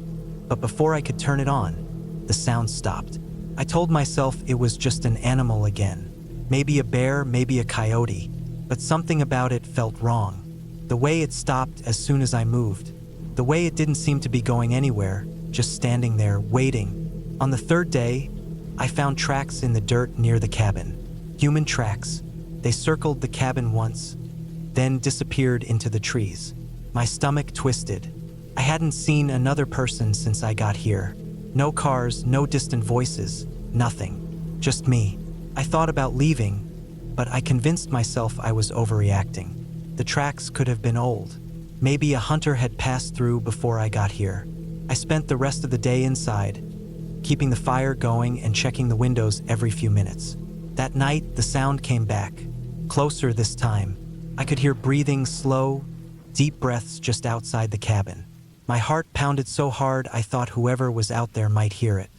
but before I could turn it on, the sound stopped. I told myself it was just an animal again. Maybe a bear, maybe a coyote, but something about it felt wrong. The way it stopped as soon as I moved. The way it didn't seem to be going anywhere, just standing there, waiting. On the third day, I found tracks in the dirt near the cabin. Human tracks. They circled the cabin once, then disappeared into the trees. My stomach twisted. I hadn't seen another person since I got here. No cars, no distant voices, nothing. Just me. I thought about leaving, but I convinced myself I was overreacting. The tracks could have been old. Maybe a hunter had passed through before I got here. I spent the rest of the day inside, keeping the fire going and checking the windows every few minutes. That night, the sound came back, closer this time. I could hear breathing, slow, deep breaths just outside the cabin. My heart pounded so hard I thought whoever was out there might hear it.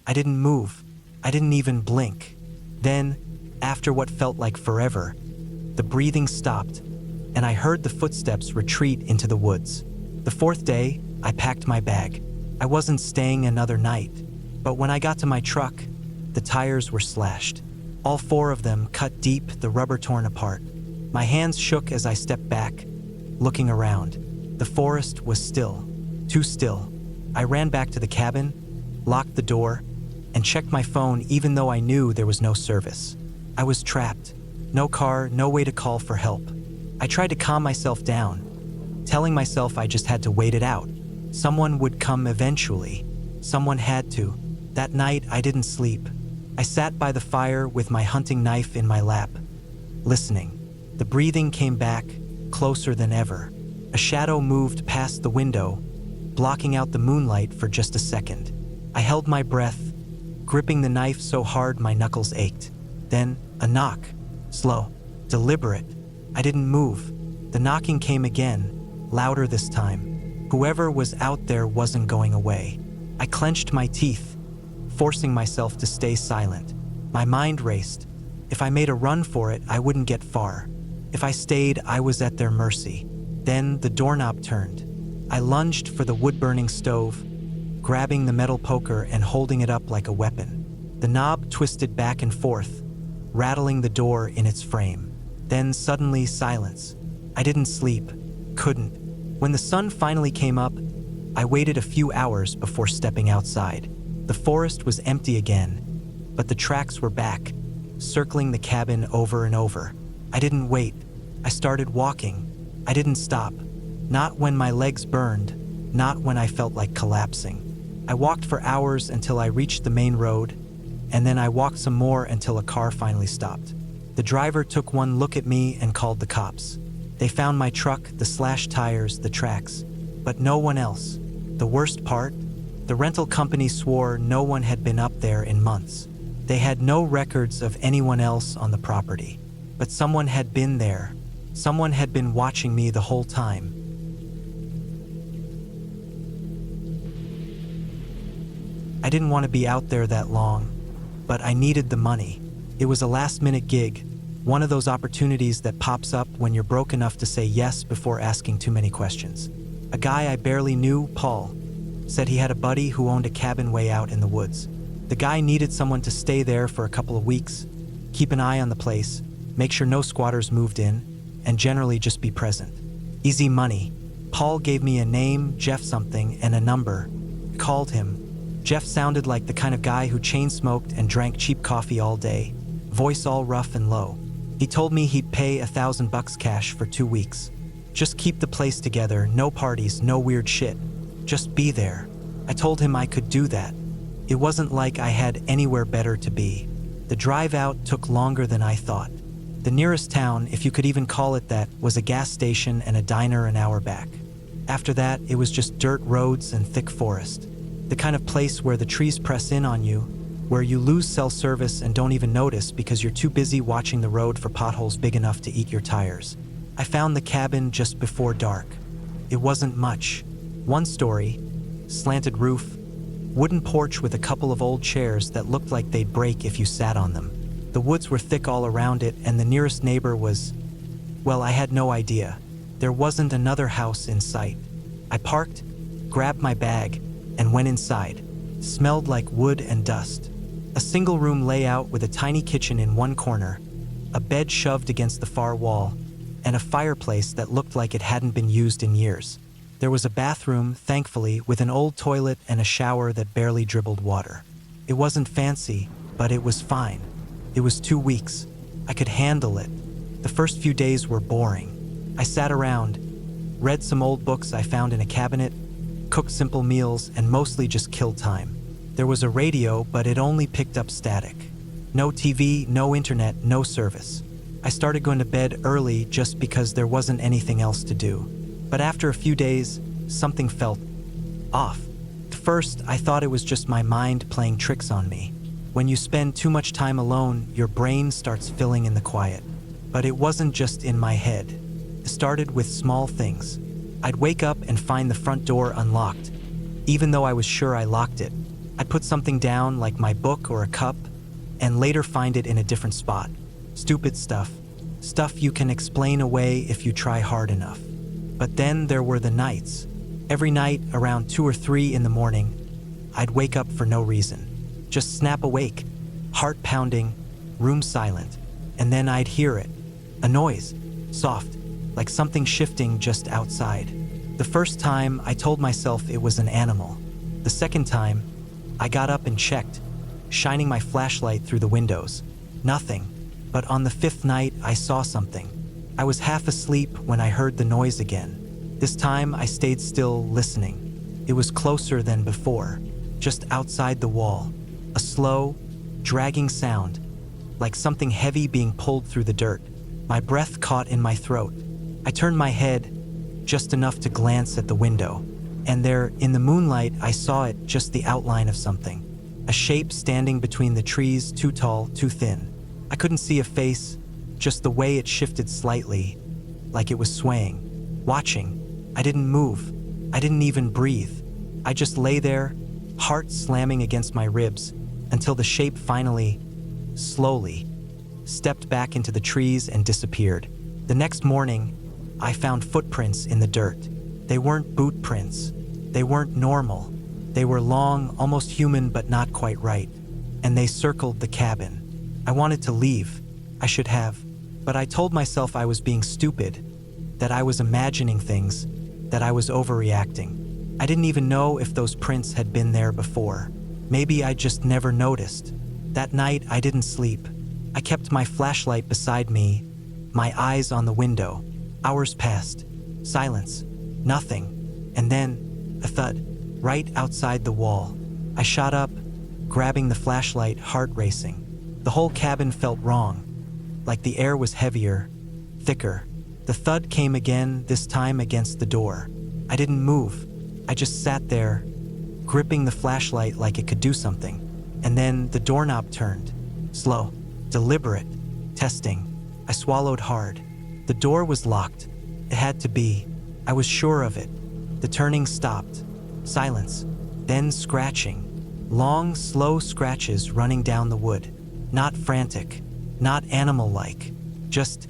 I didn't move. I didn't even blink. Then, after what felt like forever, the breathing stopped, and I heard the footsteps retreat into the woods. The fourth day, I packed my bag. I wasn't staying another night, but when I got to my truck, the tires were slashed. All four of them cut deep, the rubber torn apart. My hands shook as I stepped back, looking around. The forest was still. Too still. I ran back to the cabin, locked the door, and checked my phone even though I knew there was no service. I was trapped. No car, no way to call for help. I tried to calm myself down, telling myself I just had to wait it out. Someone would come eventually. Someone had to. That night, I didn't sleep. I sat by the fire with my hunting knife in my lap, listening. The breathing came back, closer than ever. A shadow moved past the window, blocking out the moonlight for just a second. I held my breath, gripping the knife so hard my knuckles ached. Then, a knock. Slow, deliberate. I didn't move. The knocking came again, louder this time. Whoever was out there wasn't going away. I clenched my teeth, forcing myself to stay silent. My mind raced. If I made a run for it, I wouldn't get far. If I stayed, I was at their mercy. Then the doorknob turned. I lunged for the wood-burning stove, grabbing the metal poker and holding it up like a weapon. The knob twisted back and forth, rattling the door in its frame. Then suddenly silence. I didn't sleep. Couldn't. When the sun finally came up, I waited a few hours before stepping outside. The forest was empty again, but the tracks were back, circling the cabin over and over. I didn't wait. I started walking. I didn't stop. Not when my legs burned, not when I felt like collapsing. I walked for hours until I reached the main road, and then I walked some more until a car finally stopped. The driver took one look at me and called the cops. They found my truck, the slashed tires, the tracks, but no one else. The worst part? The rental company swore no one had been up there in months. They had no records of anyone else on the property. But someone had been there. Someone had been watching me the whole time. I didn't want to be out there that long, but I needed the money. It was a last-minute gig, one of those opportunities that pops up when you're broke enough to say yes before asking too many questions. A guy I barely knew, Paul, said he had a buddy who owned a cabin way out in the woods. The guy needed someone to stay there for a couple of weeks, keep an eye on the place, make sure no squatters moved in, and generally just be present. Easy money. Paul gave me a name, Jeff something, and a number. Called him. Jeff sounded like the kind of guy who chain-smoked and drank cheap coffee all day, voice all rough and low. He told me he'd pay $1,000 cash for 2 weeks. Just keep the place together, no parties, no weird shit. Just be there. I told him I could do that. It wasn't like I had anywhere better to be. The drive out took longer than I thought. The nearest town, if you could even call it that, was a gas station and a diner an hour back. After that, it was just dirt roads and thick forest. The kind of place where the trees press in on you, where you lose cell service and don't even notice because you're too busy watching the road for potholes big enough to eat your tires. I found the cabin just before dark. It wasn't much. One story, slanted roof, wooden porch with a couple of old chairs that looked like they'd break if you sat on them. The woods were thick all around it, and the nearest neighbor was, well, I had no idea. There wasn't another house in sight. I parked, grabbed my bag, and went inside. Smelled like wood and dust. A single-room layout with a tiny kitchen in one corner, a bed shoved against the far wall, and a fireplace that looked like it hadn't been used in years. There was a bathroom, thankfully, with an old toilet and a shower that barely dribbled water. It wasn't fancy, but it was fine. It was 2 weeks. I could handle it. The first few days were boring. I sat around, read some old books I found in a cabinet, cooked simple meals, and mostly just killed time. There was a radio, but it only picked up static. No TV, no internet, no service. I started going to bed early just because there wasn't anything else to do. But after a few days, something felt off. At first, I thought it was just my mind playing tricks on me. When you spend too much time alone, your brain starts filling in the quiet. But it wasn't just in my head. It started with small things. I'd wake up and find the front door unlocked, even though I was sure I locked it. I'd put something down, like my book or a cup, and later find it in a different spot. Stupid stuff. Stuff you can explain away if you try hard enough. But then there were the nights. Every night, around 2 or 3 in the morning, I'd wake up for no reason. Just snap awake, heart pounding, room silent, and then I'd hear it. A noise, soft, like something shifting just outside. The first time, I told myself it was an animal. The second time, I got up and checked, shining my flashlight through the windows. Nothing. But on the 5th night, I saw something. I was half asleep when I heard the noise again. This time, I stayed still, listening. It was closer than before, just outside the wall. A slow, dragging sound, like something heavy being pulled through the dirt. My breath caught in my throat. I turned my head, just enough to glance at the window. And there, in the moonlight, I saw it, just the outline of something. A shape standing between the trees, too tall, too thin. I couldn't see a face, just the way it shifted slightly, like it was swaying. Watching. I didn't move. I didn't even breathe. I just lay there, heart slamming against my ribs, until the shape finally, slowly, stepped back into the trees and disappeared. The next morning, I found footprints in the dirt. They weren't boot prints. They weren't normal. They were long, almost human, but not quite right. And they circled the cabin. I wanted to leave. I should have. But I told myself I was being stupid, that I was imagining things, that I was overreacting. I didn't even know if those prints had been there before. Maybe I just never noticed. That night, I didn't sleep. I kept my flashlight beside me, my eyes on the window. Hours passed. Silence. Nothing. And then, a thud, right outside the wall. I shot up, grabbing the flashlight, heart racing. The whole cabin felt wrong, like the air was heavier, thicker. The thud came again, this time against the door. I didn't move. I just sat there, gripping the flashlight like it could do something. And then the doorknob turned. Slow, deliberate, testing. I swallowed hard. The door was locked. It had to be. I was sure of it. The turning stopped. Silence. Then scratching. Long, slow scratches running down the wood. Not frantic. Not animal-like, just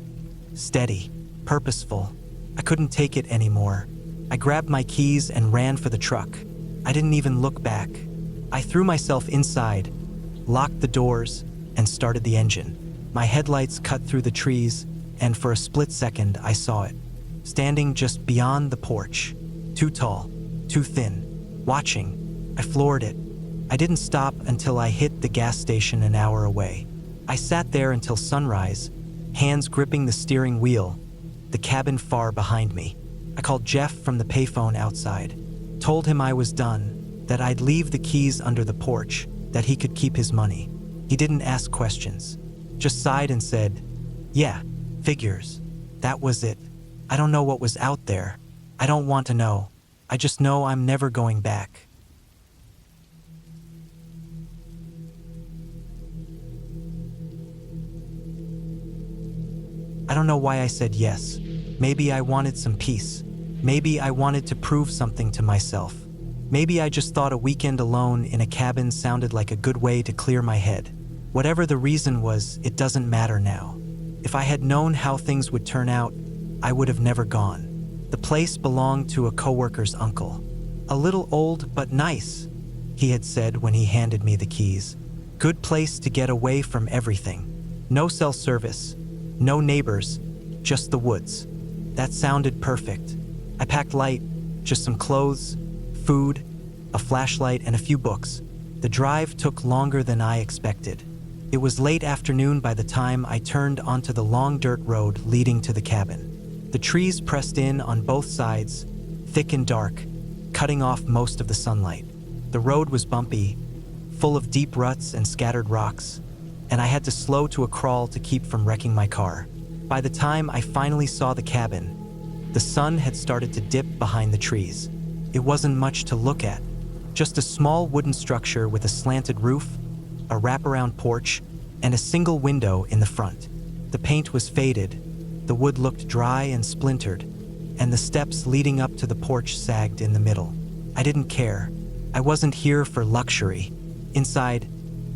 steady, purposeful. I couldn't take it anymore. I grabbed my keys and ran for the truck. I didn't even look back. I threw myself inside, locked the doors, and started the engine. My headlights cut through the trees, and for a split second I saw it, standing just beyond the porch. Too tall, too thin, watching. I floored it. I didn't stop until I hit the gas station an hour away. I sat there until sunrise, hands gripping the steering wheel, the cabin far behind me. I called Jeff from the payphone outside, told him I was done, that I'd leave the keys under the porch, that he could keep his money. He didn't ask questions, just sighed and said, "Yeah, figures." That was it. I don't know what was out there. I don't want to know. I just know I'm never going back. I don't know why I said yes. Maybe I wanted some peace. Maybe I wanted to prove something to myself. Maybe I just thought a weekend alone in a cabin sounded like a good way to clear my head. Whatever the reason was, it doesn't matter now. If I had known how things would turn out, I would have never gone. The place belonged to a coworker's uncle. "A little old but nice," he had said when he handed me the keys. "Good place to get away from everything. No cell service, no neighbors, just the woods." That sounded perfect. I packed light, just some clothes, food, a flashlight, and a few books. The drive took longer than I expected. It was late afternoon by the time I turned onto the long dirt road leading to the cabin. The trees pressed in on both sides, thick and dark, cutting off most of the sunlight. The road was bumpy, full of deep ruts and scattered rocks, and I had to slow to a crawl to keep from wrecking my car. By the time I finally saw the cabin, the sun had started to dip behind the trees. It wasn't much to look at, just a small wooden structure with a slanted roof, a wraparound porch, and a single window in the front. The paint was faded, the wood looked dry and splintered, and the steps leading up to the porch sagged in the middle. I didn't care. I wasn't here for luxury. Inside,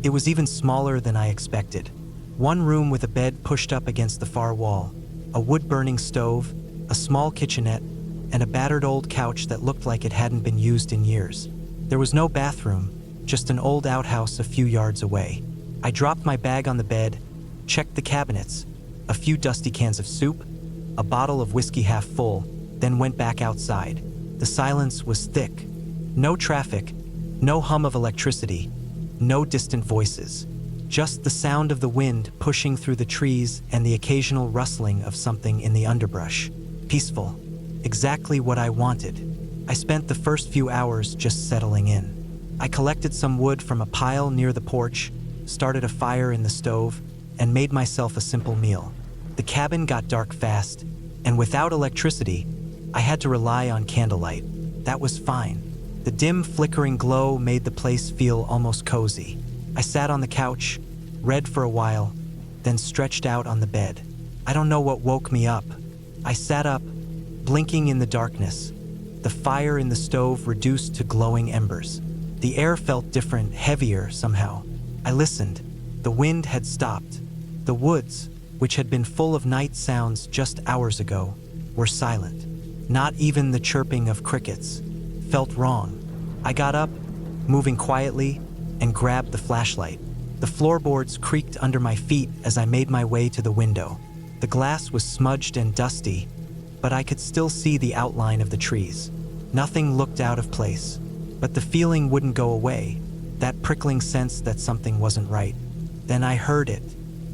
it was even smaller than I expected. One room with a bed pushed up against the far wall, a wood-burning stove, a small kitchenette, and a battered old couch that looked like it hadn't been used in years. There was no bathroom, just an old outhouse a few yards away. I dropped my bag on the bed, checked the cabinets, a few dusty cans of soup, a bottle of whiskey half full, then went back outside. The silence was thick. No traffic, no hum of electricity, no distant voices. Just the sound of the wind pushing through the trees and the occasional rustling of something in the underbrush. Peaceful. Exactly what I wanted. I spent the first few hours just settling in. I collected some wood from a pile near the porch, started a fire in the stove, and made myself a simple meal. The cabin got dark fast, and without electricity, I had to rely on candlelight. That was fine. The dim, flickering glow made the place feel almost cozy. I sat on the couch, read for a while, then stretched out on the bed. I don't know what woke me up. I sat up, blinking in the darkness. The fire in the stove reduced to glowing embers. The air felt different, heavier somehow. I listened. The wind had stopped. The woods, which had been full of night sounds just hours ago, were silent. Not even the chirping of crickets. Felt wrong. I got up, moving quietly, and grabbed the flashlight. The floorboards creaked under my feet as I made my way to the window. The glass was smudged and dusty, but I could still see the outline of the trees. Nothing looked out of place, but the feeling wouldn't go away, that prickling sense that something wasn't right. Then I heard it,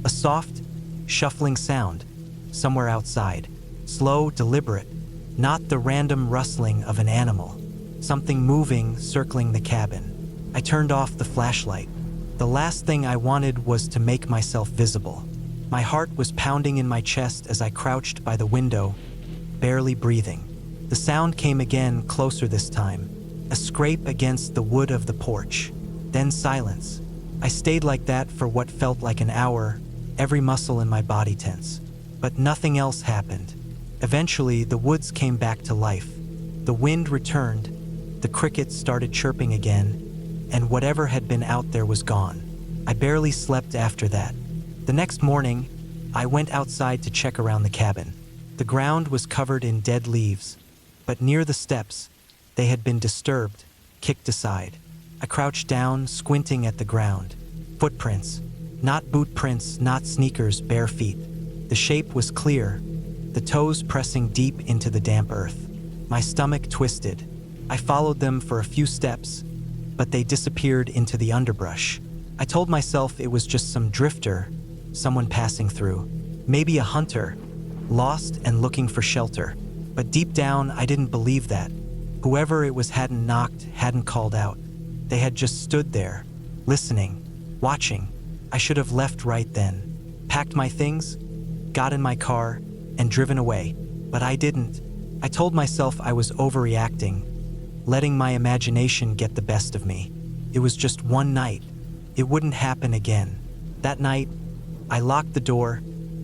a soft, shuffling sound, somewhere outside. Slow, deliberate, not the random rustling of an animal. Something moving, circling the cabin. I turned off the flashlight. The last thing I wanted was to make myself visible. My heart was pounding in my chest as I crouched by the window, barely breathing. The sound came again, closer this time, a scrape against the wood of the porch. Then silence. I stayed like that for what felt like an hour, every muscle in my body tense. But nothing else happened. Eventually, the woods came back to life. The wind returned, the crickets started chirping again, and whatever had been out there was gone. I barely slept after that. The next morning, I went outside to check around the cabin. The ground was covered in dead leaves, but near the steps, they had been disturbed, kicked aside. I crouched down, squinting at the ground. Footprints. Not boot prints, not sneakers, bare feet. The shape was clear, the toes pressing deep into the damp earth. My stomach twisted. I followed them for a few steps, but they disappeared into the underbrush. I told myself it was just some drifter, someone passing through. Maybe a hunter, lost and looking for shelter. But deep down, I didn't believe that. Whoever it was hadn't knocked, hadn't called out. They had just stood there, listening, watching. I should have left right then, packed my things, got in my car, and driven away. But I didn't. I told myself I was overreacting, letting my imagination get the best of me. It was just one night. It wouldn't happen again. That night, I locked the door,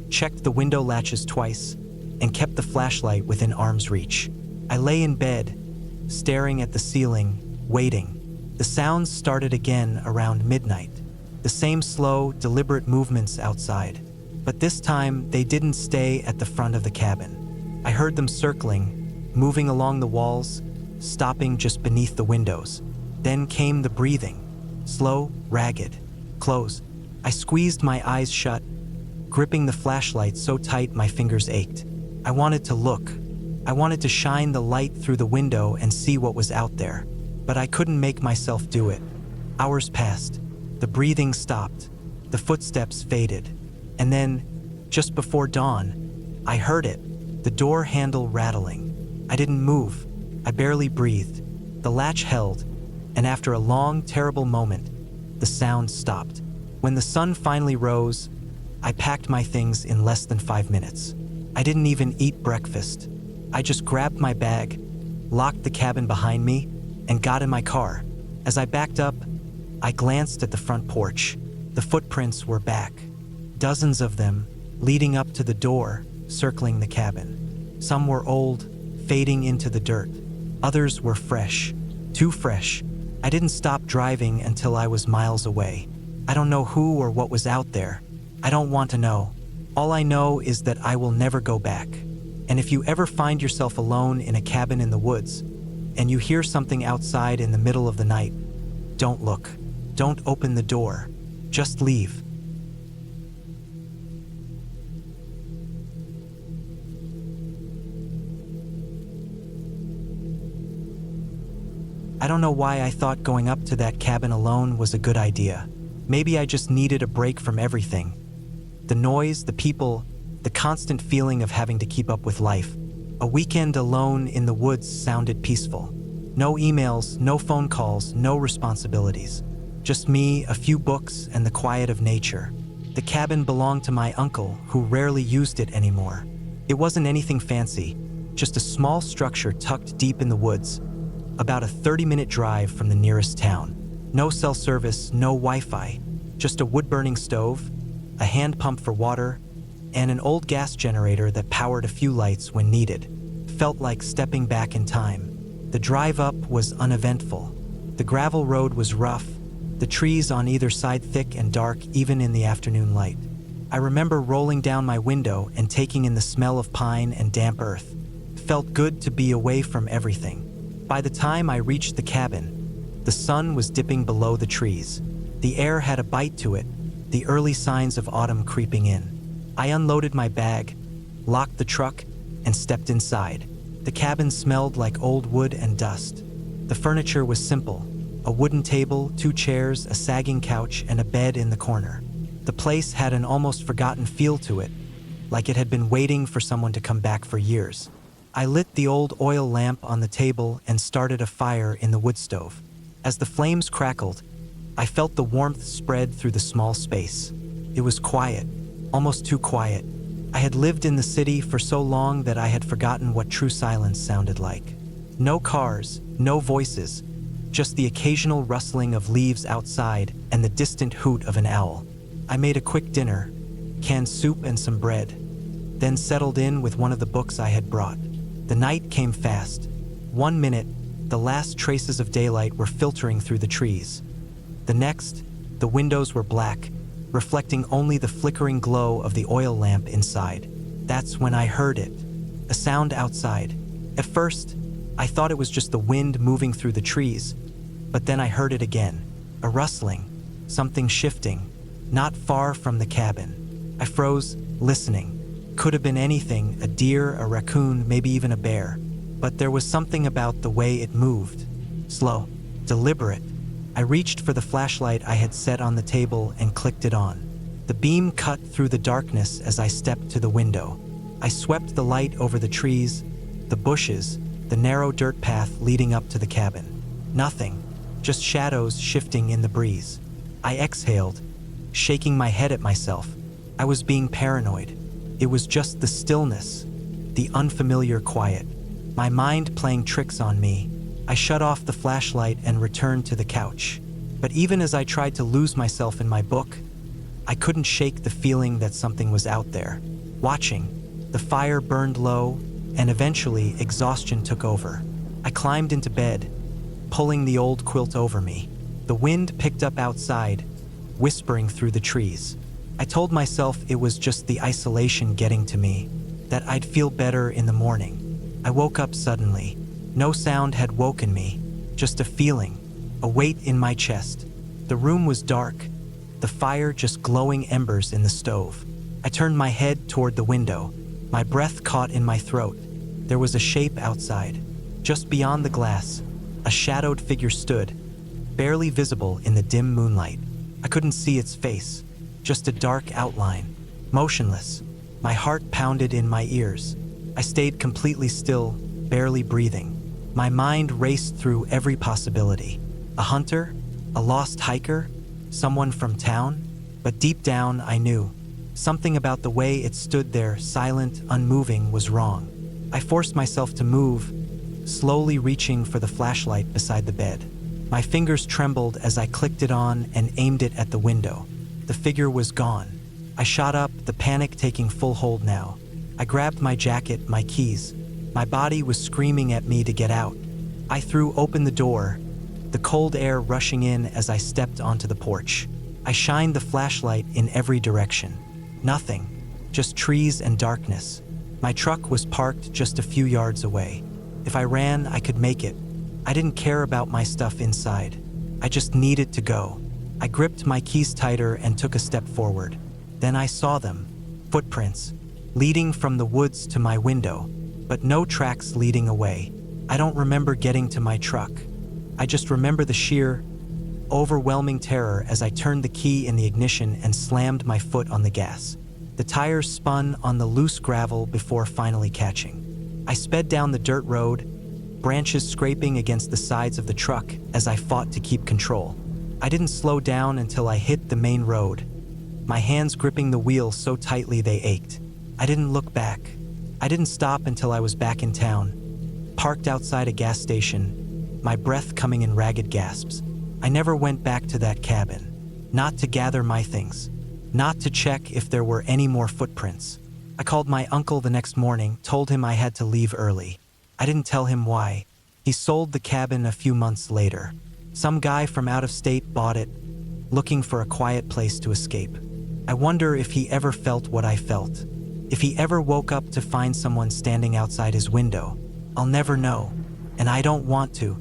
checked the window latches twice, and kept the flashlight within arm's reach. I lay in bed, staring at the ceiling, waiting. The sounds started again around midnight. The same slow, deliberate movements outside. But this time, they didn't stay at the front of the cabin. I heard them circling, moving along the walls, stopping just beneath the windows. Then came the breathing. Slow, ragged, close. I squeezed my eyes shut, gripping the flashlight so tight my fingers ached. I wanted to look. I wanted to shine the light through the window and see what was out there. But I couldn't make myself do it. Hours passed. The breathing stopped. The footsteps faded. And then, just before dawn, I heard it, the door handle rattling. I didn't move. I barely breathed. The latch held, and after a long, terrible moment, the sound stopped. When the sun finally rose, I packed my things in less than 5 minutes. I didn't even eat breakfast. I just grabbed my bag, locked the cabin behind me, and got in my car. As I backed up, I glanced at the front porch. The footprints were back. Dozens of them, leading up to the door, circling the cabin. Some were old, fading into the dirt. Others were fresh, too fresh. I didn't stop driving until I was miles away. I don't know who or what was out there. I don't want to know. All I know is that I will never go back. And if you ever find yourself alone in a cabin in the woods, and you hear something outside in the middle of the night, don't look. Don't open the door. Just leave. I don't know why I thought going up to that cabin alone was a good idea. Maybe I just needed a break from everything. The noise, the people, the constant feeling of having to keep up with life. A weekend alone in the woods sounded peaceful. No emails, no phone calls, no responsibilities. Just me, a few books, and the quiet of nature. The cabin belonged to my uncle, who rarely used it anymore. It wasn't anything fancy, just a small structure tucked deep in the woods, about a 30-minute drive from the nearest town. No cell service, no Wi-Fi, just a wood-burning stove, a hand pump for water, and an old gas generator that powered a few lights when needed. Felt like stepping back in time. The drive up was uneventful. The gravel road was rough, the trees on either side thick and dark even in the afternoon light. I remember rolling down my window and taking in the smell of pine and damp earth. It felt good to be away from everything. By the time I reached the cabin, the sun was dipping below the trees. The air had a bite to it, the early signs of autumn creeping in. I unloaded my bag, locked the truck, and stepped inside. The cabin smelled like old wood and dust. The furniture was simple: a wooden table, 2 chairs, a sagging couch, and a bed in the corner. The place had an almost forgotten feel to it, like it had been waiting for someone to come back for years. I lit the old oil lamp on the table and started a fire in the wood stove. As the flames crackled, I felt the warmth spread through the small space. It was quiet, almost too quiet. I had lived in the city for so long that I had forgotten what true silence sounded like. No cars, no voices, just the occasional rustling of leaves outside and the distant hoot of an owl. I made a quick dinner, canned soup and some bread, then settled in with one of the books I had brought. The night came fast. 1 minute, the last traces of daylight were filtering through the trees. The next, the windows were black, reflecting only the flickering glow of the oil lamp inside. That's when I heard it, a sound outside. At first, I thought it was just the wind moving through the trees, but then I heard it again, a rustling, something shifting, not far from the cabin. I froze, listening. Could have been anything, a deer, a raccoon, maybe even a bear. But there was something about the way it moved. Slow, deliberate. I reached for the flashlight I had set on the table and clicked it on. The beam cut through the darkness as I stepped to the window. I swept the light over the trees, the bushes, the narrow dirt path leading up to the cabin. Nothing, just shadows shifting in the breeze. I exhaled, shaking my head at myself. I was being paranoid. It was just the stillness, the unfamiliar quiet. My mind playing tricks on me. I shut off the flashlight and returned to the couch. But even as I tried to lose myself in my book, I couldn't shake the feeling that something was out there, watching. The fire burned low, and eventually exhaustion took over. I climbed into bed, pulling the old quilt over me. The wind picked up outside, whispering through the trees. I told myself it was just the isolation getting to me, that I'd feel better in the morning. I woke up suddenly. No sound had woken me, just a feeling, a weight in my chest. The room was dark, the fire just glowing embers in the stove. I turned my head toward the window. My breath caught in my throat. There was a shape outside. Just beyond the glass, a shadowed figure stood, barely visible in the dim moonlight. I couldn't see its face, just a dark outline, motionless. My heart pounded in my ears. I stayed completely still, barely breathing. My mind raced through every possibility. A hunter? A lost hiker? Someone from town? But deep down, I knew. Something about the way it stood there, silent, unmoving, was wrong. I forced myself to move, slowly reaching for the flashlight beside the bed. My fingers trembled as I clicked it on and aimed it at the window. The figure was gone. I shot up, the panic taking full hold now. I grabbed my jacket, my keys. My body was screaming at me to get out. I threw open the door, the cold air rushing in as I stepped onto the porch. I shined the flashlight in every direction. Nothing, just trees and darkness. My truck was parked just a few yards away. If I ran, I could make it. I didn't care about my stuff inside. I just needed to go. I gripped my keys tighter and took a step forward. Then I saw them, footprints, leading from the woods to my window, but no tracks leading away. I don't remember getting to my truck. I just remember the sheer, overwhelming terror as I turned the key in the ignition and slammed my foot on the gas. The tires spun on the loose gravel before finally catching. I sped down the dirt road, branches scraping against the sides of the truck as I fought to keep control. I didn't slow down until I hit the main road, my hands gripping the wheel so tightly they ached. I didn't look back. I didn't stop until I was back in town, parked outside a gas station, my breath coming in ragged gasps. I never went back to that cabin, not to gather my things, not to check if there were any more footprints. I called my uncle the next morning, told him I had to leave early. I didn't tell him why. He sold the cabin a few months later. Some guy from out of state bought it, looking for a quiet place to escape. I wonder if he ever felt what I felt. If he ever woke up to find someone standing outside his window. I'll never know, and I don't want to.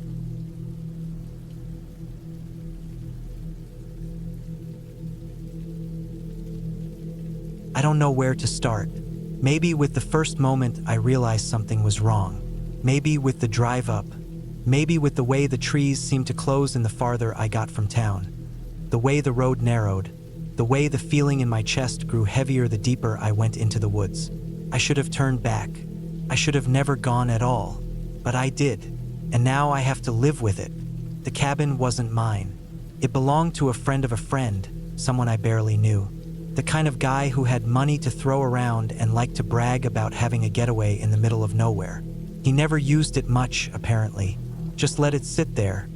I don't know where to start. Maybe with the first moment I realized something was wrong. Maybe with the drive up. Maybe with the way the trees seemed to close in the farther I got from town. The way the road narrowed. The way the feeling in my chest grew heavier the deeper I went into the woods. I should have turned back. I should have never gone at all. But I did. And now I have to live with it. The cabin wasn't mine. It belonged to a friend of a friend, someone I barely knew. The kind of guy who had money to throw around and liked to brag about having a getaway in the middle of nowhere. He never used it much, apparently. Just let it sit there,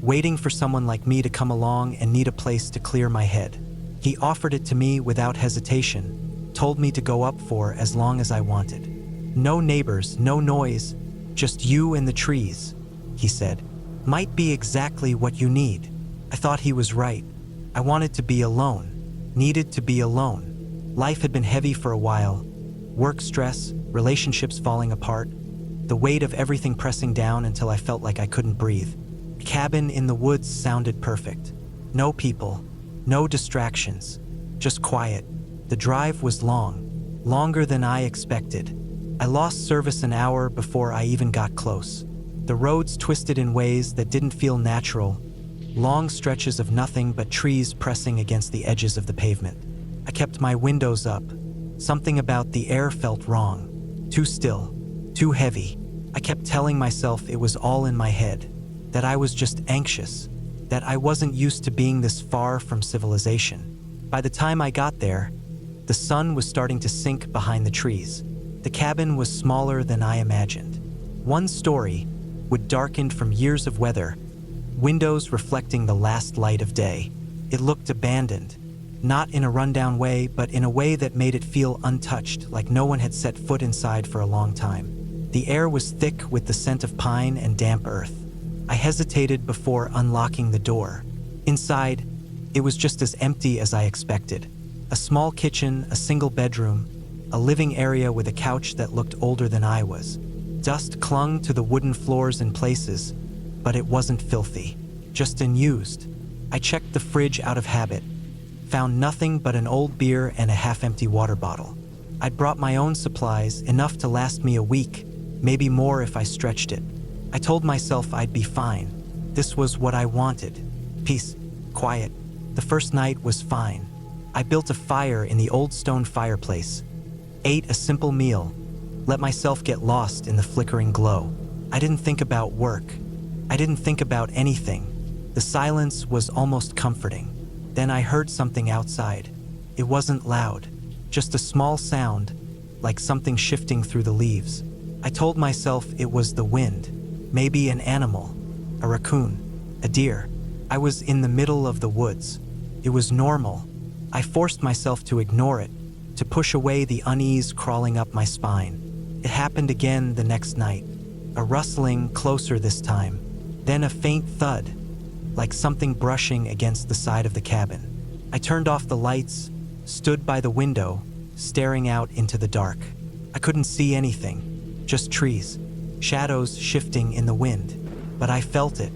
waiting for someone like me to come along and need a place to clear my head. He offered it to me without hesitation, told me to go up for as long as I wanted. No neighbors, no noise, just you and the trees, he said. Might be exactly what you need. I thought he was right. I wanted to be alone. needed to be alone. Life had been heavy for a while. Work stress, relationships falling apart, the weight of everything pressing down until I felt like I couldn't breathe. Cabin in the woods sounded perfect. No people, no distractions, just quiet. The drive was long, longer than I expected. I lost service an hour before I even got close. The roads twisted in ways that didn't feel natural, long stretches of nothing but trees pressing against the edges of the pavement. I kept my windows up. Something about the air felt wrong. Too still, too heavy. I kept telling myself it was all in my head, that I was just anxious, that I wasn't used to being this far from civilization. By the time I got there, the sun was starting to sink behind the trees. The cabin was smaller than I imagined. One story, wood darkened from years of weather, windows reflecting the last light of day. It looked abandoned, not in a rundown way, but in a way that made it feel untouched, like no one had set foot inside for a long time. The air was thick with the scent of pine and damp earth. I hesitated before unlocking the door. Inside, it was just as empty as I expected. A small kitchen, a single bedroom, a living area with a couch that looked older than I was. Dust clung to the wooden floors in places, but it wasn't filthy, just unused. I checked the fridge out of habit, found nothing but an old beer and a half-empty water bottle. I'd brought my own supplies, enough to last me a week, maybe more if I stretched it. I told myself I'd be fine. This was what I wanted. Peace, quiet. The first night was fine. I built a fire in the old stone fireplace, ate a simple meal, let myself get lost in the flickering glow. I didn't think about work. I didn't think about anything. The silence was almost comforting. Then I heard something outside. It wasn't loud, just a small sound, like something shifting through the leaves. I told myself it was the wind, maybe an animal, a raccoon, a deer. I was in the middle of the woods. It was normal. I forced myself to ignore it, to push away the unease crawling up my spine. It happened again the next night, a rustling closer this time, then a faint thud, like something brushing against the side of the cabin. I turned off the lights, stood by the window, staring out into the dark. I couldn't see anything, just trees, shadows shifting in the wind, but I felt it,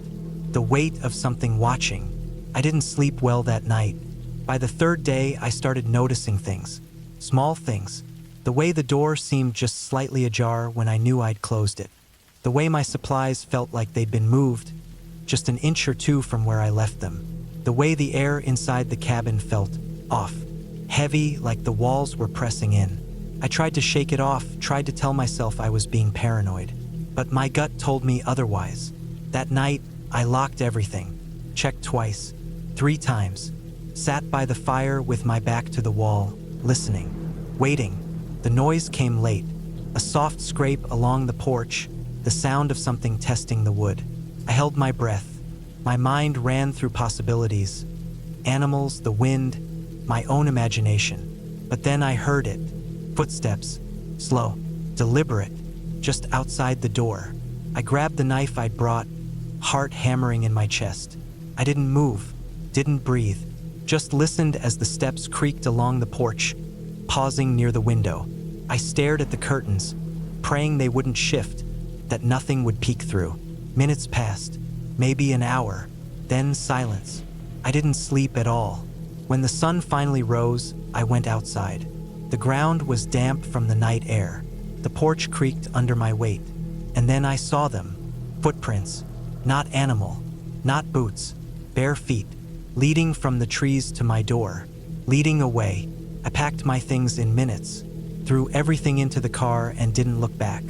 the weight of something watching. I didn't sleep well that night. By the third day, I started noticing things, small things. The way the door seemed just slightly ajar when I knew I'd closed it. The way my supplies felt like they'd been moved, just an inch or two from where I left them. The way the air inside the cabin felt off, heavy, like the walls were pressing in. I tried to shake it off, tried to tell myself I was being paranoid, but my gut told me otherwise. That night, I locked everything, checked twice, 3 times, sat by the fire with my back to the wall, listening, waiting. The noise came late, a soft scrape along the porch, the sound of something testing the wood. I held my breath. My mind ran through possibilities, animals, the wind, my own imagination. But then I heard it, footsteps, slow, deliberate, just outside the door. I grabbed the knife I'd brought, heart hammering in my chest. I didn't move, didn't breathe, just listened as the steps creaked along the porch, pausing near the window. I stared at the curtains, praying they wouldn't shift, that nothing would peek through. Minutes passed, maybe an hour, then silence. I didn't sleep at all. When the sun finally rose, I went outside. The ground was damp from the night air. The porch creaked under my weight. And then I saw them. Footprints. Not animal. Not boots. Bare feet. Leading from the trees to my door. Leading away. I packed my things in minutes, threw everything into the car and didn't look back.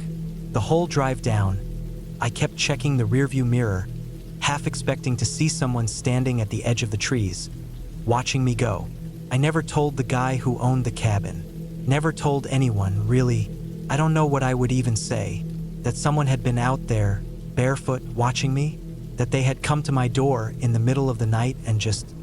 The whole drive down, I kept checking the rearview mirror, half expecting to see someone standing at the edge of the trees, watching me go. I never told the guy who owned the cabin, never told anyone, really. I don't know what I would even say, that someone had been out there, barefoot, watching me, that they had come to my door in the middle of the night and just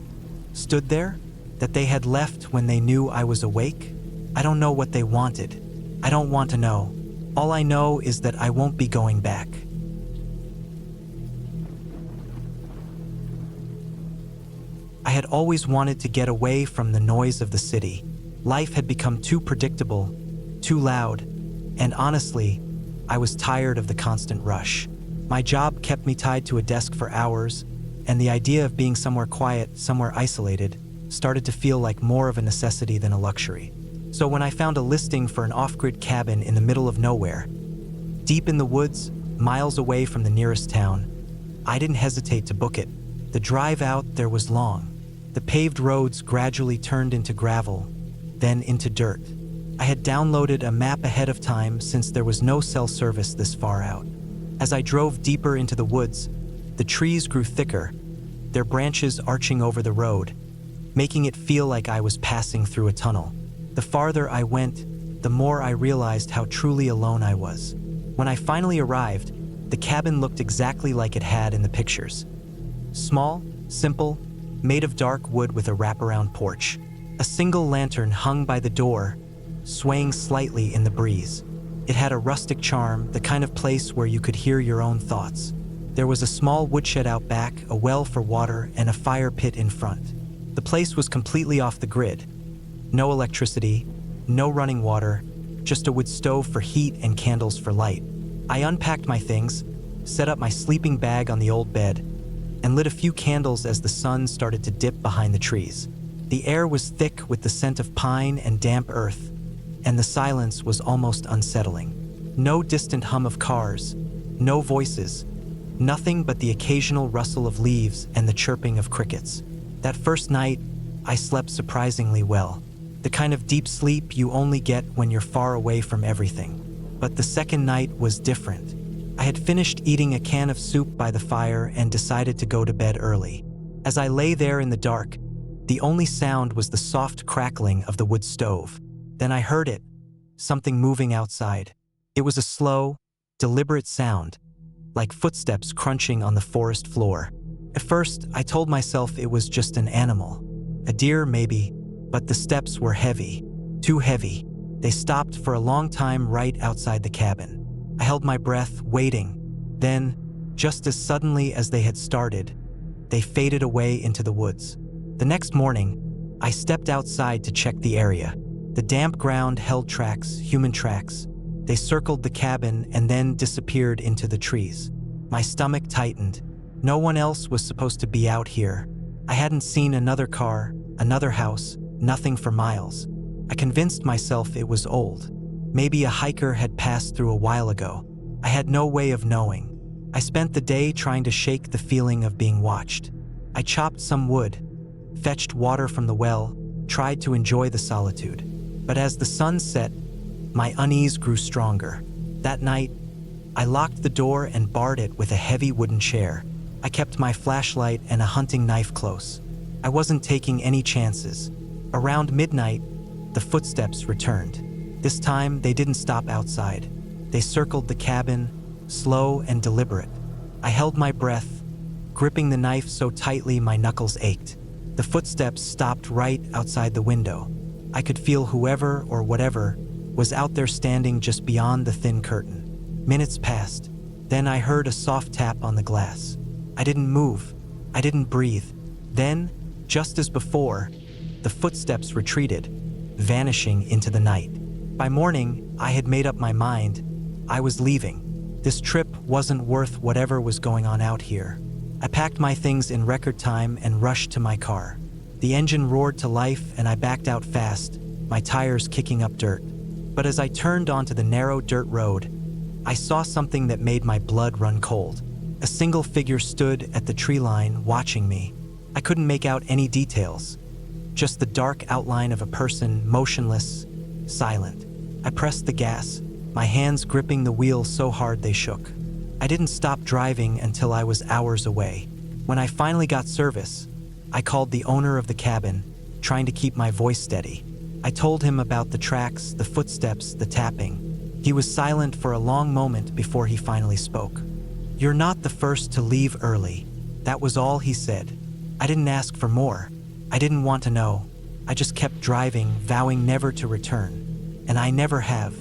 stood there, that they had left when they knew I was awake. I don't know what they wanted. I don't want to know. All I know is that I won't be going back. I had always wanted to get away from the noise of the city. Life had become too predictable, too loud, and honestly, I was tired of the constant rush. My job kept me tied to a desk for hours, and the idea of being somewhere quiet, somewhere isolated, started to feel like more of a necessity than a luxury. So when I found a listing for an off-grid cabin in the middle of nowhere, deep in the woods, miles away from the nearest town, I didn't hesitate to book it. The drive out there was long. The paved roads gradually turned into gravel, then into dirt. I had downloaded a map ahead of time since there was no cell service this far out. As I drove deeper into the woods, the trees grew thicker, their branches arching over the road, making it feel like I was passing through a tunnel. The farther I went, the more I realized how truly alone I was. When I finally arrived, the cabin looked exactly like it had in the pictures. Small, simple, made of dark wood with a wraparound porch. A single lantern hung by the door, swaying slightly in the breeze. It had a rustic charm, the kind of place where you could hear your own thoughts. There was a small woodshed out back, a well for water, and a fire pit in front. The place was completely off the grid. No electricity, no running water, just a wood stove for heat and candles for light. I unpacked my things, set up my sleeping bag on the old bed, and lit a few candles as the sun started to dip behind the trees. The air was thick with the scent of pine and damp earth, and the silence was almost unsettling. No distant hum of cars, no voices, nothing but the occasional rustle of leaves and the chirping of crickets. That first night, I slept surprisingly well. The kind of deep sleep you only get when you're far away from everything. But the second night was different. I had finished eating a can of soup by the fire and decided to go to bed early. As I lay there in the dark, the only sound was the soft crackling of the wood stove. Then I heard it, something moving outside. It was a slow, deliberate sound, like footsteps crunching on the forest floor. At first, I told myself it was just an animal, a deer maybe, but the steps were heavy, too heavy. They stopped for a long time right outside the cabin. I held my breath, waiting. Then, just as suddenly as they had started, they faded away into the woods. The next morning, I stepped outside to check the area. The damp ground held tracks, human tracks. They circled the cabin and then disappeared into the trees. My stomach tightened. No one else was supposed to be out here. I hadn't seen another car, another house, nothing for miles. I convinced myself it was old. Maybe a hiker had passed through a while ago. I had no way of knowing. I spent the day trying to shake the feeling of being watched. I chopped some wood, fetched water from the well, tried to enjoy the solitude. But as the sun set, my unease grew stronger. That night, I locked the door and barred it with a heavy wooden chair. I kept my flashlight and a hunting knife close. I wasn't taking any chances. Around midnight, the footsteps returned. This time, they didn't stop outside. They circled the cabin, slow and deliberate. I held my breath, gripping the knife so tightly my knuckles ached. The footsteps stopped right outside the window. I could feel whoever or whatever was out there standing just beyond the thin curtain. Minutes passed. Then I heard a soft tap on the glass. I didn't move. I didn't breathe. Then, just as before, the footsteps retreated, vanishing into the night. By morning, I had made up my mind. I was leaving. This trip wasn't worth whatever was going on out here. I packed my things in record time and rushed to my car. The engine roared to life and I backed out fast, my tires kicking up dirt. But as I turned onto the narrow dirt road, I saw something that made my blood run cold. A single figure stood at the tree line watching me. I couldn't make out any details, just the dark outline of a person, motionless, silent. I pressed the gas, my hands gripping the wheel so hard they shook. I didn't stop driving until I was hours away. When I finally got service, I called the owner of the cabin, trying to keep my voice steady. I told him about the tracks, the footsteps, the tapping. He was silent for a long moment before he finally spoke. "You're not the first to leave early." That was all he said. I didn't ask for more. I didn't want to know. I just kept driving, vowing never to return. And I never have.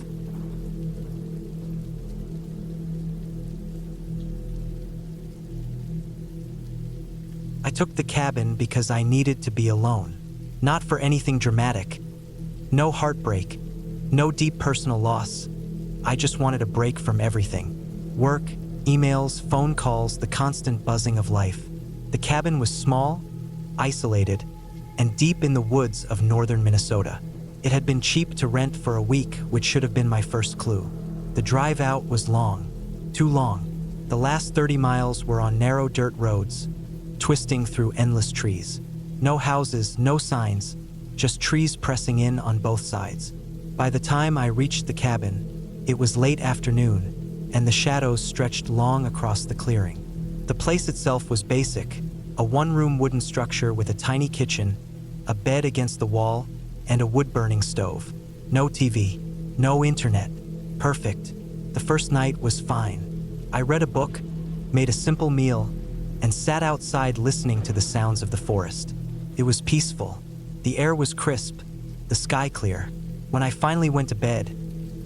I took the cabin because I needed to be alone. Not for anything dramatic. No heartbreak. No deep personal loss. I just wanted a break from everything. Work, emails, phone calls, the constant buzzing of life. The cabin was small, isolated, and deep in the woods of northern Minnesota. It had been cheap to rent for a week, which should have been my first clue. The drive out was long. Too long. The last 30 miles were on narrow dirt roads, twisting through endless trees. No houses, no signs, just trees pressing in on both sides. By the time I reached the cabin, it was late afternoon, and the shadows stretched long across the clearing. The place itself was basic, a one-room wooden structure with a tiny kitchen, a bed against the wall, and a wood-burning stove. No TV, no internet. Perfect. The first night was fine. I read a book, made a simple meal, and sat outside listening to the sounds of the forest. It was peaceful. The air was crisp, the sky clear. When I finally went to bed,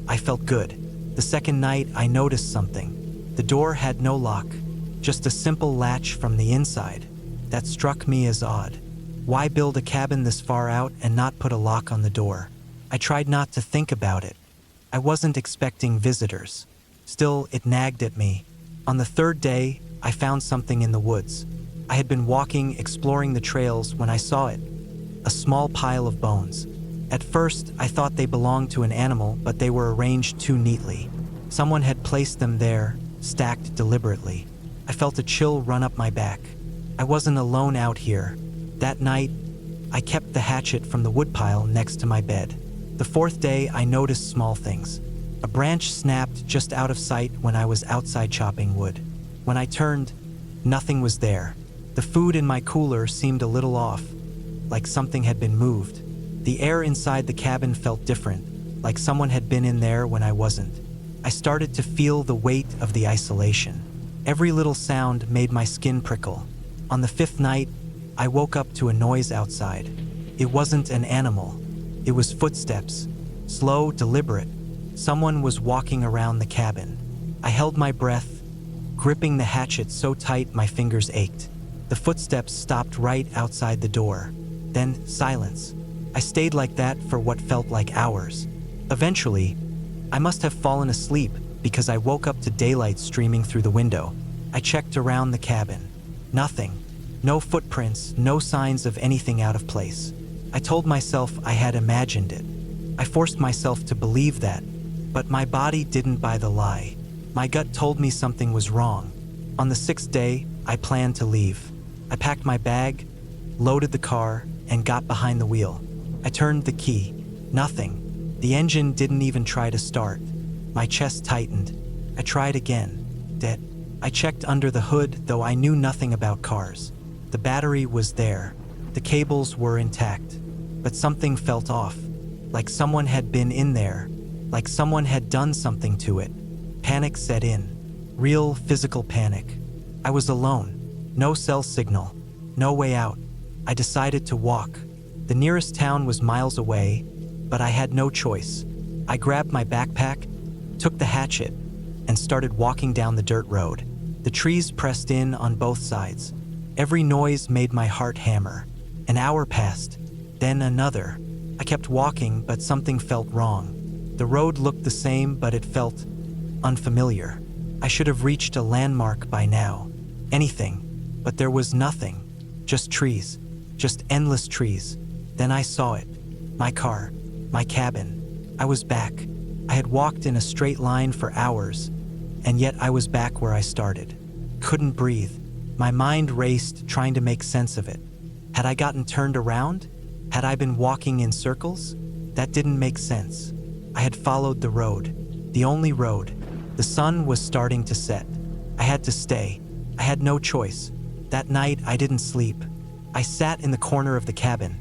I felt good. The second night, I noticed something. The door had no lock, just a simple latch from the inside. That struck me as odd. Why build a cabin this far out and not put a lock on the door? I tried not to think about it. I wasn't expecting visitors. Still, it nagged at me. On the third day, I found something in the woods. I had been walking, exploring the trails when I saw it. A small pile of bones. At first, I thought they belonged to an animal, but they were arranged too neatly. Someone had placed them there, stacked deliberately. I felt a chill run up my back. I wasn't alone out here. That night, I kept the hatchet from the woodpile next to my bed. The fourth day, I noticed small things. A branch snapped just out of sight when I was outside chopping wood. When I turned, nothing was there. The food in my cooler seemed a little off, like something had been moved. The air inside the cabin felt different, like someone had been in there when I wasn't. I started to feel the weight of the isolation. Every little sound made my skin prickle. On the fifth night, I woke up to a noise outside. It wasn't an animal. It was footsteps, slow, deliberate. Someone was walking around the cabin. I held my breath, gripping the hatchet so tight my fingers ached. The footsteps stopped right outside the door. Then silence. I stayed like that for what felt like hours. Eventually, I must have fallen asleep because I woke up to daylight streaming through the window. I checked around the cabin. Nothing. No footprints, no signs of anything out of place. I told myself I had imagined it. I forced myself to believe that, but my body didn't buy the lie. My gut told me something was wrong. On the sixth day, I planned to leave. I packed my bag, loaded the car, and got behind the wheel. I turned the key. Nothing. The engine didn't even try to start. My chest tightened. I tried again. Dead. I checked under the hood, though I knew nothing about cars. The battery was there. The cables were intact. But something felt off. Like someone had been in there. Like someone had done something to it. Panic set in. Real physical panic. I was alone. No cell signal. No way out. I decided to walk. The nearest town was miles away, but I had no choice. I grabbed my backpack, took the hatchet, and started walking down the dirt road. The trees pressed in on both sides. Every noise made my heart hammer. An hour passed, then another. I kept walking, but something felt wrong. The road looked the same, but it felt unfamiliar. I should have reached a landmark by now. Anything, but there was nothing. Just trees, just endless trees. Then I saw it. My car, my cabin. I was back. I had walked in a straight line for hours, and yet I was back where I started. Couldn't breathe. My mind raced, trying to make sense of it. Had I gotten turned around? Had I been walking in circles? That didn't make sense. I had followed the road, the only road. The sun was starting to set. I had to stay. I had no choice. That night, I didn't sleep. I sat in the corner of the cabin,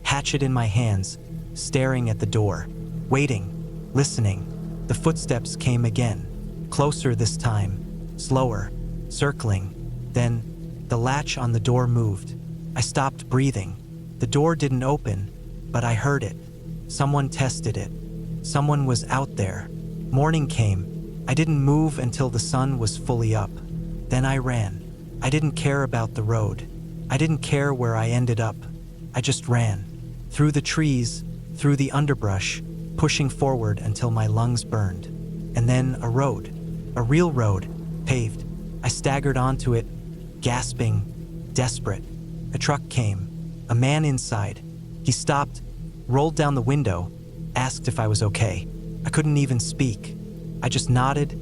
hatchet in my hands, staring at the door, waiting, listening. The footsteps came again, closer this time, slower, circling. Then, the latch on the door moved. I stopped breathing. The door didn't open, but I heard it. Someone tested it. Someone was out there. Morning came. I didn't move until the sun was fully up. Then I ran. I didn't care about the road. I didn't care where I ended up. I just ran. Through the trees, through the underbrush, pushing forward until my lungs burned. And then a road. A real road, paved. I staggered onto it, gasping, desperate. A truck came. A man inside. He stopped, rolled down the window, asked if I was okay. I couldn't even speak. I just nodded,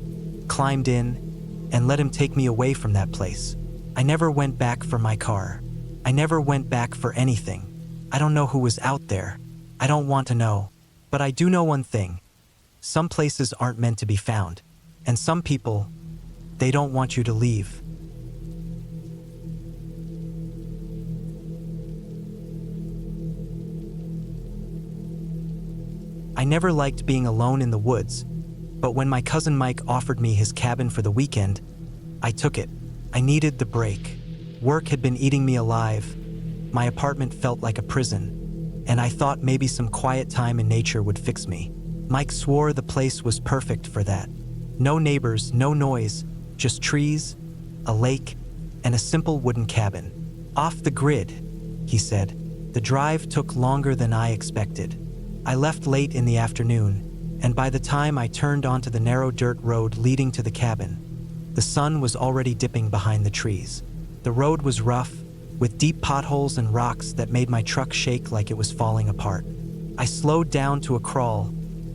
climbed in, and let him take me away from that place. I never went back for my car. I never went back for anything. I don't know who was out there. I don't want to know. But I do know one thing. Some places aren't meant to be found. And some people, they don't want you to leave. I never liked being alone in the woods, but when my cousin Mike offered me his cabin for the weekend, I took it. I needed the break. Work had been eating me alive. My apartment felt like a prison, and I thought maybe some quiet time in nature would fix me. Mike swore the place was perfect for that. No neighbors, no noise, just trees, a lake, and a simple wooden cabin. Off the grid, he said. The drive took longer than I expected. I left late in the afternoon, and by the time I turned onto the narrow dirt road leading to the cabin, the sun was already dipping behind the trees. The road was rough, with deep potholes and rocks that made my truck shake like it was falling apart. I slowed down to a crawl,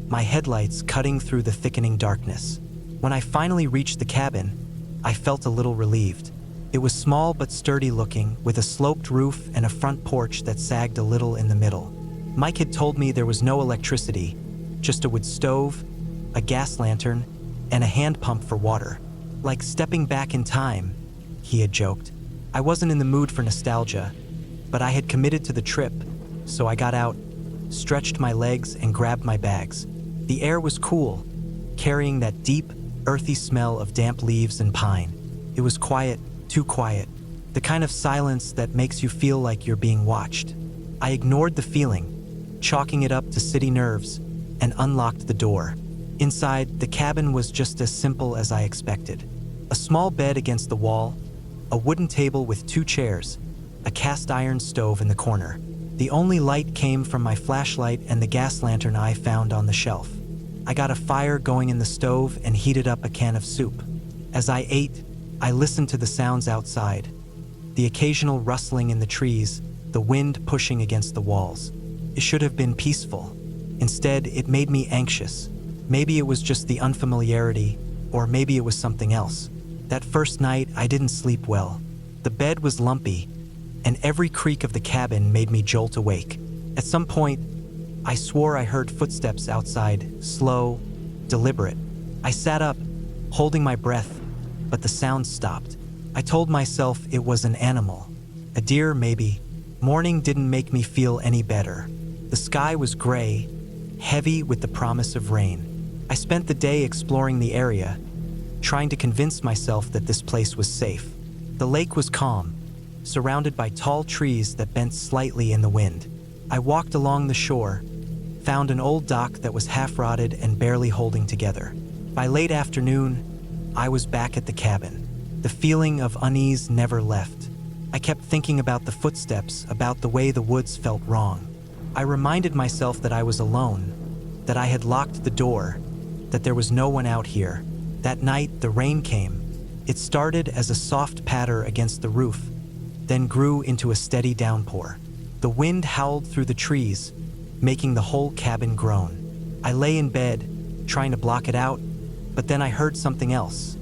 my headlights cutting through the thickening darkness. When I finally reached the cabin, I felt a little relieved. It was small but sturdy looking, with a sloped roof and a front porch that sagged a little in the middle. Mike had told me there was no electricity, just a wood stove, a gas lantern, and a hand pump for water. Like stepping back in time, he had joked. I wasn't in the mood for nostalgia, but I had committed to the trip, so I got out, stretched my legs, and grabbed my bags. The air was cool, carrying that deep, earthy smell of damp leaves and pine. It was quiet, too quiet, the kind of silence that makes you feel like you're being watched. I ignored the feeling, chalking it up to city nerves, and unlocked the door. Inside, the cabin was just as simple as I expected. A small bed against the wall, a wooden table with 2 chairs, a cast iron stove in the corner. The only light came from my flashlight and the gas lantern I found on the shelf. I got a fire going in the stove and heated up a can of soup. As I ate, I listened to the sounds outside, the occasional rustling in the trees, the wind pushing against the walls. It should have been peaceful. Instead, it made me anxious. Maybe it was just the unfamiliarity, or maybe it was something else. That first night, I didn't sleep well. The bed was lumpy, and every creak of the cabin made me jolt awake. At some point, I swore I heard footsteps outside, slow, deliberate. I sat up, holding my breath, but the sound stopped. I told myself it was an animal. A deer, maybe. Morning didn't make me feel any better. The sky was gray, heavy with the promise of rain. I spent the day exploring the area, trying to convince myself that this place was safe. The lake was calm, surrounded by tall trees that bent slightly in the wind. I walked along the shore, found an old dock that was half-rotted and barely holding together. By late afternoon, I was back at the cabin. The feeling of unease never left. I kept thinking about the footsteps, about the way the woods felt wrong. I reminded myself that I was alone, that I had locked the door, that there was no one out here. That night, the rain came. It started as a soft patter against the roof, then grew into a steady downpour. The wind howled through the trees, making the whole cabin groan. I lay in bed, trying to block it out, but then I heard something else.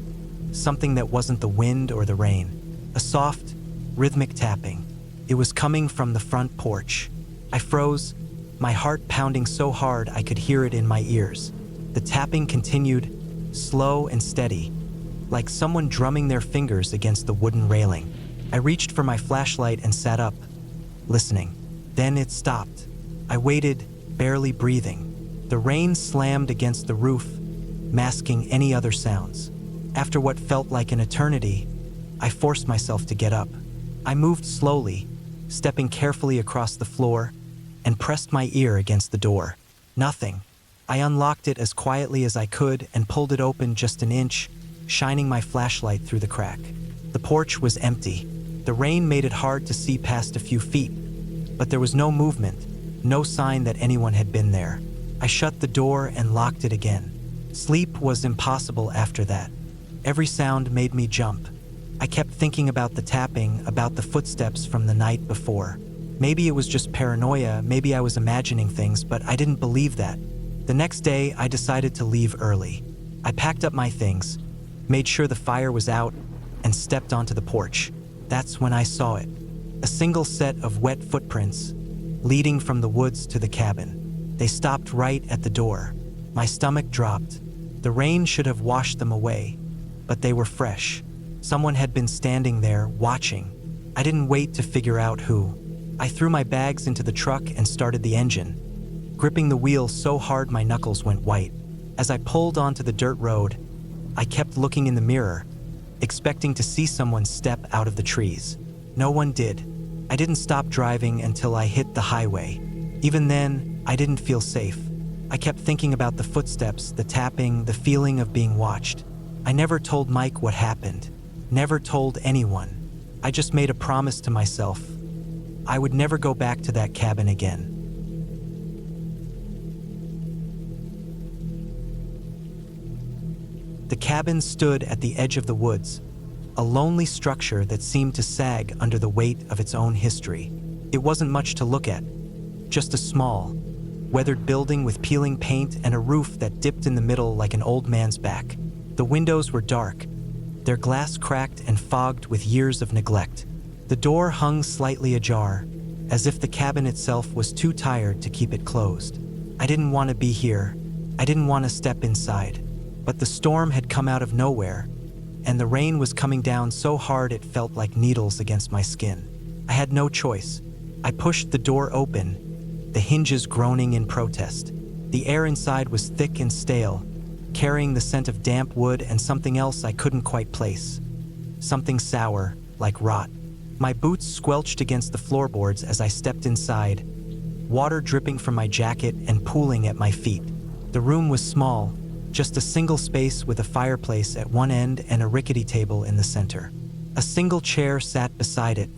Something that wasn't the wind or the rain. A soft, rhythmic tapping. It was coming from the front porch. I froze, my heart pounding so hard I could hear it in my ears. The tapping continued, slow and steady, like someone drumming their fingers against the wooden railing. I reached for my flashlight and sat up, listening. Then it stopped. I waited, barely breathing. The rain slammed against the roof, masking any other sounds. After what felt like an eternity, I forced myself to get up. I moved slowly, stepping carefully across the floor, and pressed my ear against the door. Nothing. I unlocked it as quietly as I could and pulled it open just an inch, shining my flashlight through the crack. The porch was empty. The rain made it hard to see past a few feet, but there was no movement, no sign that anyone had been there. I shut the door and locked it again. Sleep was impossible after that. Every sound made me jump. I kept thinking about the tapping, about the footsteps from the night before. Maybe it was just paranoia, maybe I was imagining things, but I didn't believe that. The next day, I decided to leave early. I packed up my things, made sure the fire was out, and stepped onto the porch. That's when I saw it. A single set of wet footprints leading from the woods to the cabin. They stopped right at the door. My stomach dropped. The rain should have washed them away, but they were fresh. Someone had been standing there, watching. I didn't wait to figure out who. I threw my bags into the truck and started the engine, gripping the wheel so hard my knuckles went white. As I pulled onto the dirt road, I kept looking in the mirror, expecting to see someone step out of the trees. No one did. I didn't stop driving until I hit the highway. Even then, I didn't feel safe. I kept thinking about the footsteps, the tapping, the feeling of being watched. I never told Mike what happened. Never told anyone. I just made a promise to myself. I would never go back to that cabin again. The cabin stood at the edge of the woods, a lonely structure that seemed to sag under the weight of its own history. It wasn't much to look at, just a small, weathered building with peeling paint and a roof that dipped in the middle like an old man's back. The windows were dark, their glass cracked and fogged with years of neglect. The door hung slightly ajar, as if the cabin itself was too tired to keep it closed. I didn't want to be here. I didn't want to step inside. But the storm had come out of nowhere, and the rain was coming down so hard it felt like needles against my skin. I had no choice. I pushed the door open, the hinges groaning in protest. The air inside was thick and stale, carrying the scent of damp wood and something else I couldn't quite place. Something sour, like rot. My boots squelched against the floorboards as I stepped inside, water dripping from my jacket and pooling at my feet. The room was small, just a single space with a fireplace at one end and a rickety table in the center. A single chair sat beside it,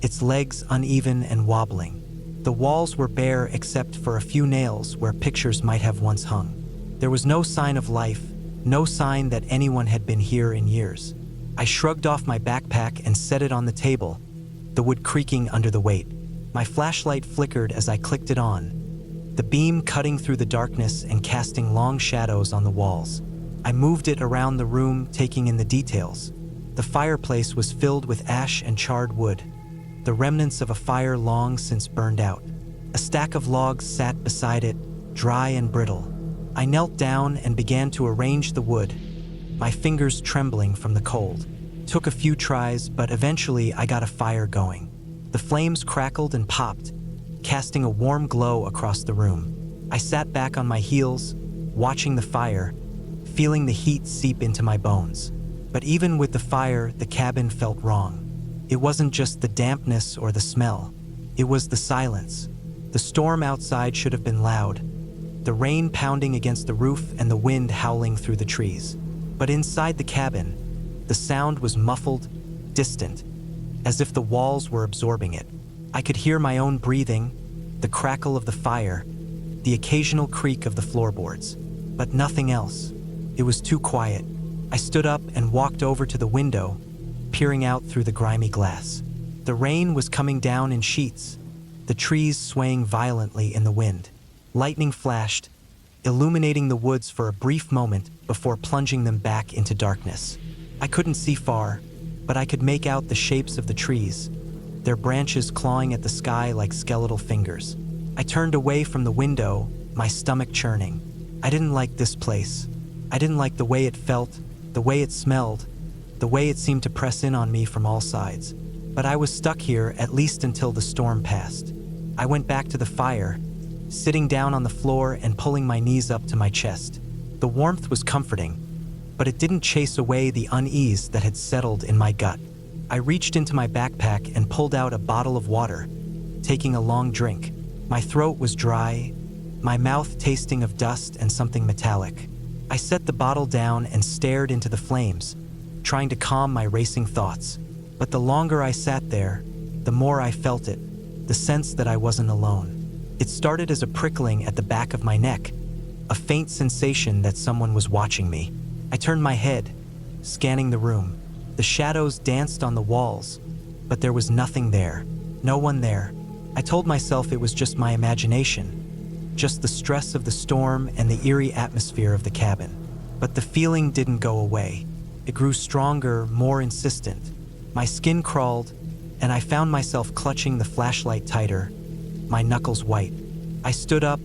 its legs uneven and wobbling. The walls were bare except for a few nails where pictures might have once hung. There was no sign of life, no sign that anyone had been here in years. I shrugged off my backpack and set it on the table, the wood creaking under the weight. My flashlight flickered as I clicked it on, the beam cutting through the darkness and casting long shadows on the walls. I moved it around the room, taking in the details. The fireplace was filled with ash and charred wood, the remnants of a fire long since burned out. A stack of logs sat beside it, dry and brittle. I knelt down and began to arrange the wood, my fingers trembling from the cold. Took a few tries, but eventually I got a fire going. The flames crackled and popped, casting a warm glow across the room. I sat back on my heels, watching the fire, feeling the heat seep into my bones. But even with the fire, the cabin felt wrong. It wasn't just the dampness or the smell. It was the silence. The storm outside should have been loud, the rain pounding against the roof and the wind howling through the trees. But inside the cabin, the sound was muffled, distant, as if the walls were absorbing it. I could hear my own breathing, the crackle of the fire, the occasional creak of the floorboards, but nothing else. It was too quiet. I stood up and walked over to the window, peering out through the grimy glass. The rain was coming down in sheets, the trees swaying violently in the wind. Lightning flashed, illuminating the woods for a brief moment before plunging them back into darkness. I couldn't see far, but I could make out the shapes of the trees, their branches clawing at the sky like skeletal fingers. I turned away from the window, my stomach churning. I didn't like this place. I didn't like the way it felt, the way it smelled, the way it seemed to press in on me from all sides. But I was stuck here at least until the storm passed. I went back to the fire, sitting down on the floor and pulling my knees up to my chest. The warmth was comforting, but it didn't chase away the unease that had settled in my gut. I reached into my backpack and pulled out a bottle of water, taking a long drink. My throat was dry, my mouth tasting of dust and something metallic. I set the bottle down and stared into the flames, trying to calm my racing thoughts. But the longer I sat there, the more I felt it, the sense that I wasn't alone. It started as a prickling at the back of my neck, a faint sensation that someone was watching me. I turned my head, scanning the room. The shadows danced on the walls, but there was nothing there. No one there. I told myself it was just my imagination, just the stress of the storm and the eerie atmosphere of the cabin. But the feeling didn't go away. It grew stronger, more insistent. My skin crawled, and I found myself clutching the flashlight tighter, my knuckles white. I stood up,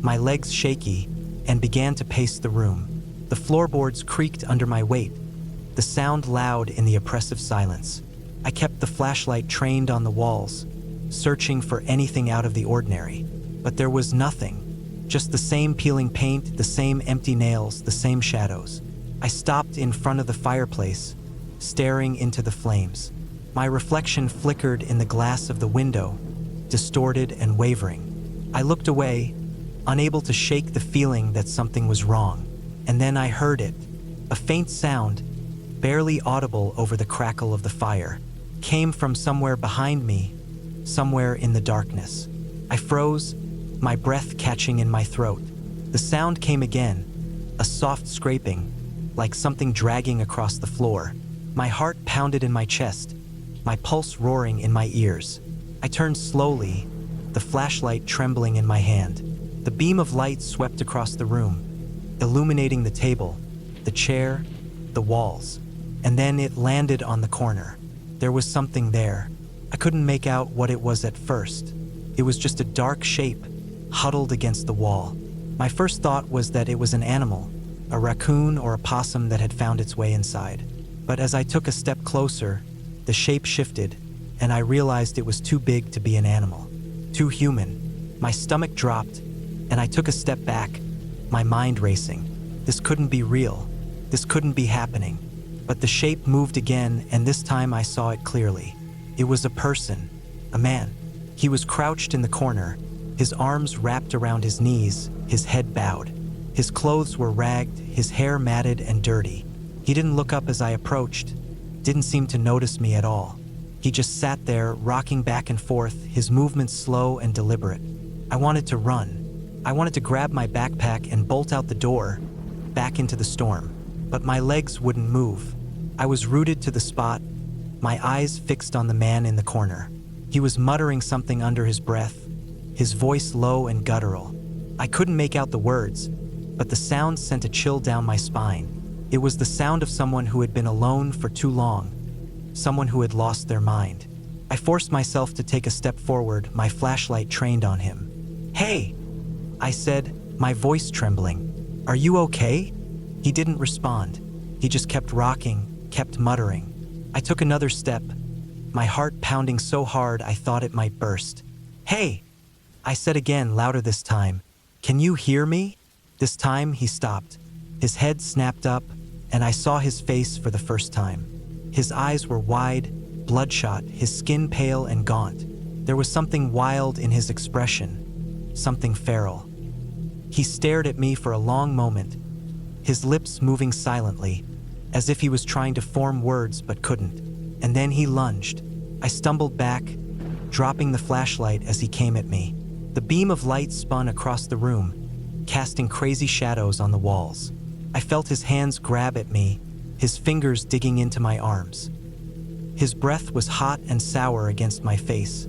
my legs shaky, and began to pace the room. The floorboards creaked under my weight, the sound loud in the oppressive silence. I kept the flashlight trained on the walls, searching for anything out of the ordinary. But there was nothing, just the same peeling paint, the same empty nails, the same shadows. I stopped in front of the fireplace, staring into the flames. My reflection flickered in the glass of the window, distorted and wavering. I looked away, unable to shake the feeling that something was wrong. And then I heard it. A faint sound, barely audible over the crackle of the fire, came from somewhere behind me, somewhere in the darkness. I froze, my breath catching in my throat. The sound came again, a soft scraping, like something dragging across the floor. My heart pounded in my chest, my pulse roaring in my ears. I turned slowly, the flashlight trembling in my hand. The beam of light swept across the room, illuminating the table, the chair, the walls. And then it landed on the corner. There was something there. I couldn't make out what it was at first. It was just a dark shape, huddled against the wall. My first thought was that it was an animal, a raccoon or a possum that had found its way inside. But as I took a step closer, the shape shifted, and I realized it was too big to be an animal, too human. My stomach dropped, and I took a step back, my mind racing. This couldn't be real. This couldn't be happening. But the shape moved again, and this time I saw it clearly. It was a person, a man. He was crouched in the corner, his arms wrapped around his knees, his head bowed. His clothes were ragged, his hair matted and dirty. He didn't look up as I approached, didn't seem to notice me at all. He just sat there, rocking back and forth, his movements slow and deliberate. I wanted to run. I wanted to grab my backpack and bolt out the door, back into the storm. But my legs wouldn't move. I was rooted to the spot, my eyes fixed on the man in the corner. He was muttering something under his breath, his voice low and guttural. I couldn't make out the words, but the sound sent a chill down my spine. It was the sound of someone who had been alone for too long, someone who had lost their mind. I forced myself to take a step forward, my flashlight trained on him. "Hey," I said, my voice trembling. "Are you okay?" He didn't respond. He just kept rocking, kept muttering. I took another step, my heart pounding so hard I thought it might burst. "Hey," I said again, louder this time. "Can you hear me?" This time he stopped. His head snapped up, and I saw his face for the first time. His eyes were wide, bloodshot, his skin pale and gaunt. There was something wild in his expression, something feral. He stared at me for a long moment, his lips moving silently, as if he was trying to form words but couldn't. And then he lunged. I stumbled back, dropping the flashlight as he came at me. The beam of light spun across the room, casting crazy shadows on the walls. I felt his hands grab at me, his fingers digging into my arms. His breath was hot and sour against my face,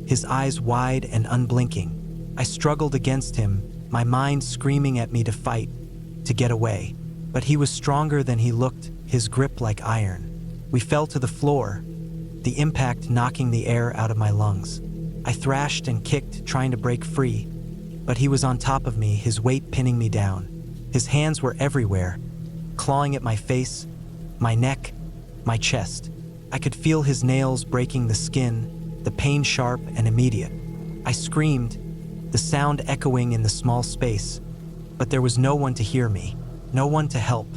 his eyes wide and unblinking. I struggled against him, my mind screaming at me to fight, to get away. But he was stronger than he looked, his grip like iron. We fell to the floor, the impact knocking the air out of my lungs. I thrashed and kicked, trying to break free, but he was on top of me, his weight pinning me down. His hands were everywhere, clawing at my face, my neck, my chest. I could feel his nails breaking the skin, the pain sharp and immediate. I screamed, the sound echoing in the small space, but there was no one to hear me, no one to help.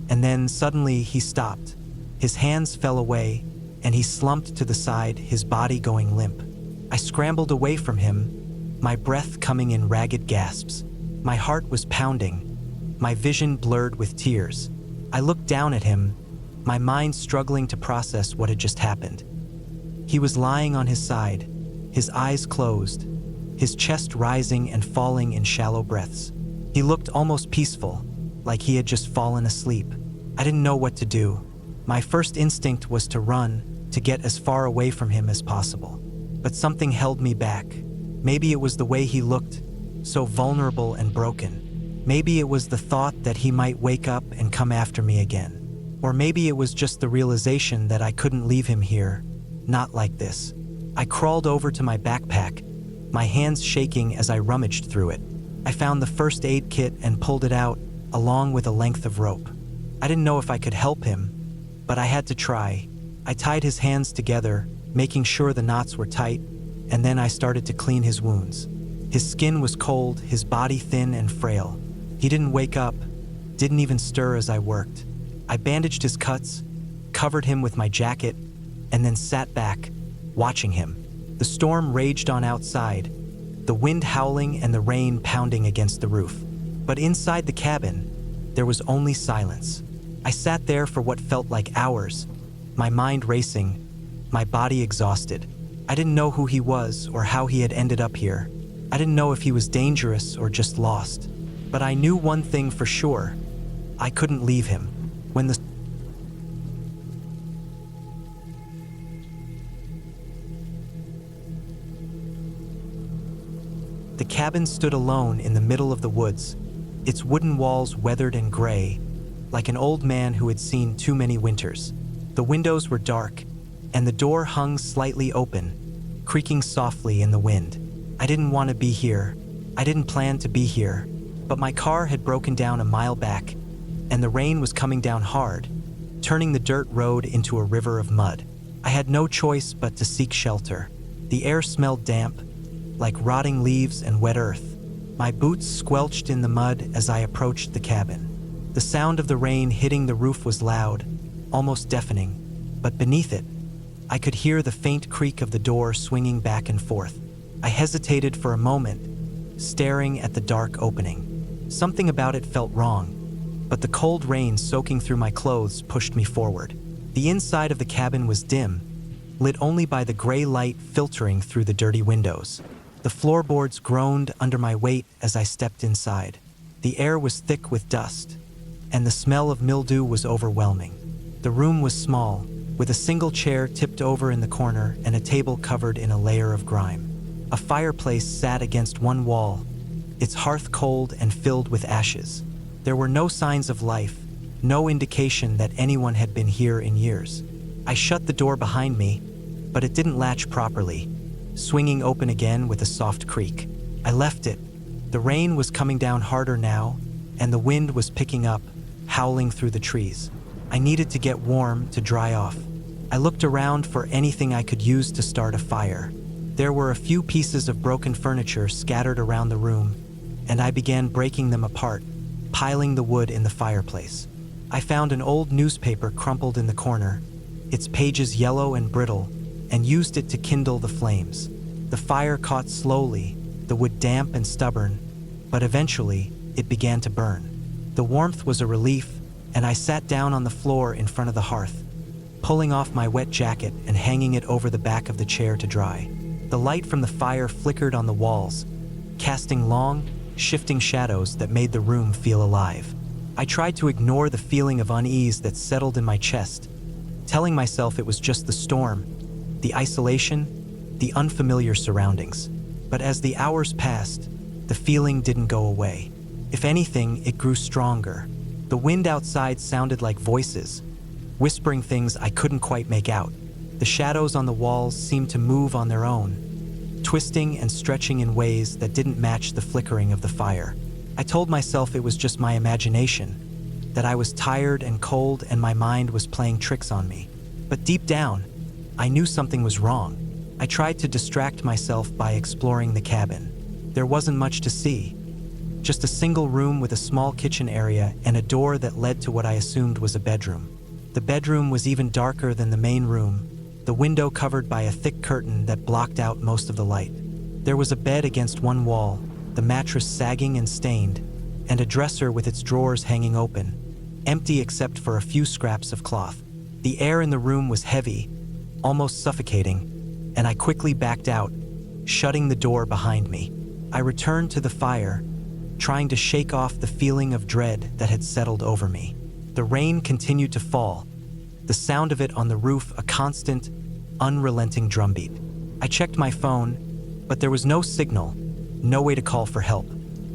And then suddenly he stopped. His hands fell away, and he slumped to the side, his body going limp. I scrambled away from him, my breath coming in ragged gasps. My heart was pounding, my vision blurred with tears. I looked down at him, my mind struggling to process what had just happened. He was lying on his side, his eyes closed, his chest rising and falling in shallow breaths. He looked almost peaceful, like he had just fallen asleep. I didn't know what to do. My first instinct was to run, to get as far away from him as possible. But something held me back. Maybe it was the way he looked, so vulnerable and broken. Maybe it was the thought that he might wake up and come after me again. Or maybe it was just the realization that I couldn't leave him here, not like this. I crawled over to my backpack, my hands shaking as I rummaged through it. I found the first aid kit and pulled it out, along with a length of rope. I didn't know if I could help him, but I had to try. I tied his hands together, making sure the knots were tight, and then I started to clean his wounds. His skin was cold, his body thin and frail. He didn't wake up, didn't even stir as I worked. I bandaged his cuts, covered him with my jacket, and then sat back, watching him. The storm raged on outside, the wind howling and the rain pounding against the roof. But inside the cabin, there was only silence. I sat there for what felt like hours, my mind racing, my body exhausted. I didn't know who he was or how he had ended up here. I didn't know if he was dangerous or just lost. But I knew one thing for sure. I couldn't leave him. When the cabin stood alone in the middle of the woods, its wooden walls weathered and gray, like an old man who had seen too many winters. The windows were dark, and the door hung slightly open, creaking softly in the wind. I didn't want to be here. I didn't plan to be here, but my car had broken down a mile back, and the rain was coming down hard, turning the dirt road into a river of mud. I had no choice but to seek shelter. The air smelled damp, like rotting leaves and wet earth. My boots squelched in the mud as I approached the cabin. The sound of the rain hitting the roof was loud, almost deafening, but beneath it, I could hear the faint creak of the door swinging back and forth. I hesitated for a moment, staring at the dark opening. Something about it felt wrong, but the cold rain soaking through my clothes pushed me forward. The inside of the cabin was dim, lit only by the gray light filtering through the dirty windows. The floorboards groaned under my weight as I stepped inside. The air was thick with dust, and the smell of mildew was overwhelming. The room was small, with a single chair tipped over in the corner and a table covered in a layer of grime. A fireplace sat against one wall, its hearth cold and filled with ashes. There were no signs of life, no indication that anyone had been here in years. I shut the door behind me, but it didn't latch properly, swinging open again with a soft creak. I left it. The rain was coming down harder now, and the wind was picking up, howling through the trees. I needed to get warm to dry off. I looked around for anything I could use to start a fire. There were a few pieces of broken furniture scattered around the room, and I began breaking them apart, piling the wood in the fireplace. I found an old newspaper crumpled in the corner, its pages yellow and brittle, and used it to kindle the flames. The fire caught slowly, the wood damp and stubborn, but eventually it began to burn. The warmth was a relief, and I sat down on the floor in front of the hearth, pulling off my wet jacket and hanging it over the back of the chair to dry. The light from the fire flickered on the walls, casting long, shifting shadows that made the room feel alive. I tried to ignore the feeling of unease that settled in my chest, telling myself it was just the storm, the isolation, the unfamiliar surroundings. But as the hours passed, the feeling didn't go away. If anything, it grew stronger. The wind outside sounded like voices, whispering things I couldn't quite make out. The shadows on the walls seemed to move on their own, twisting and stretching in ways that didn't match the flickering of the fire. I told myself it was just my imagination, that I was tired and cold and my mind was playing tricks on me. But deep down, I knew something was wrong. I tried to distract myself by exploring the cabin. There wasn't much to see, just a single room with a small kitchen area and a door that led to what I assumed was a bedroom. The bedroom was even darker than the main room, the window covered by a thick curtain that blocked out most of the light. There was a bed against one wall, the mattress sagging and stained, and a dresser with its drawers hanging open, empty except for a few scraps of cloth. The air in the room was heavy, almost suffocating, and I quickly backed out, shutting the door behind me. I returned to the fire, trying to shake off the feeling of dread that had settled over me. The rain continued to fall, the sound of it on the roof a constant, unrelenting drumbeat. I checked my phone, but there was no signal, no way to call for help.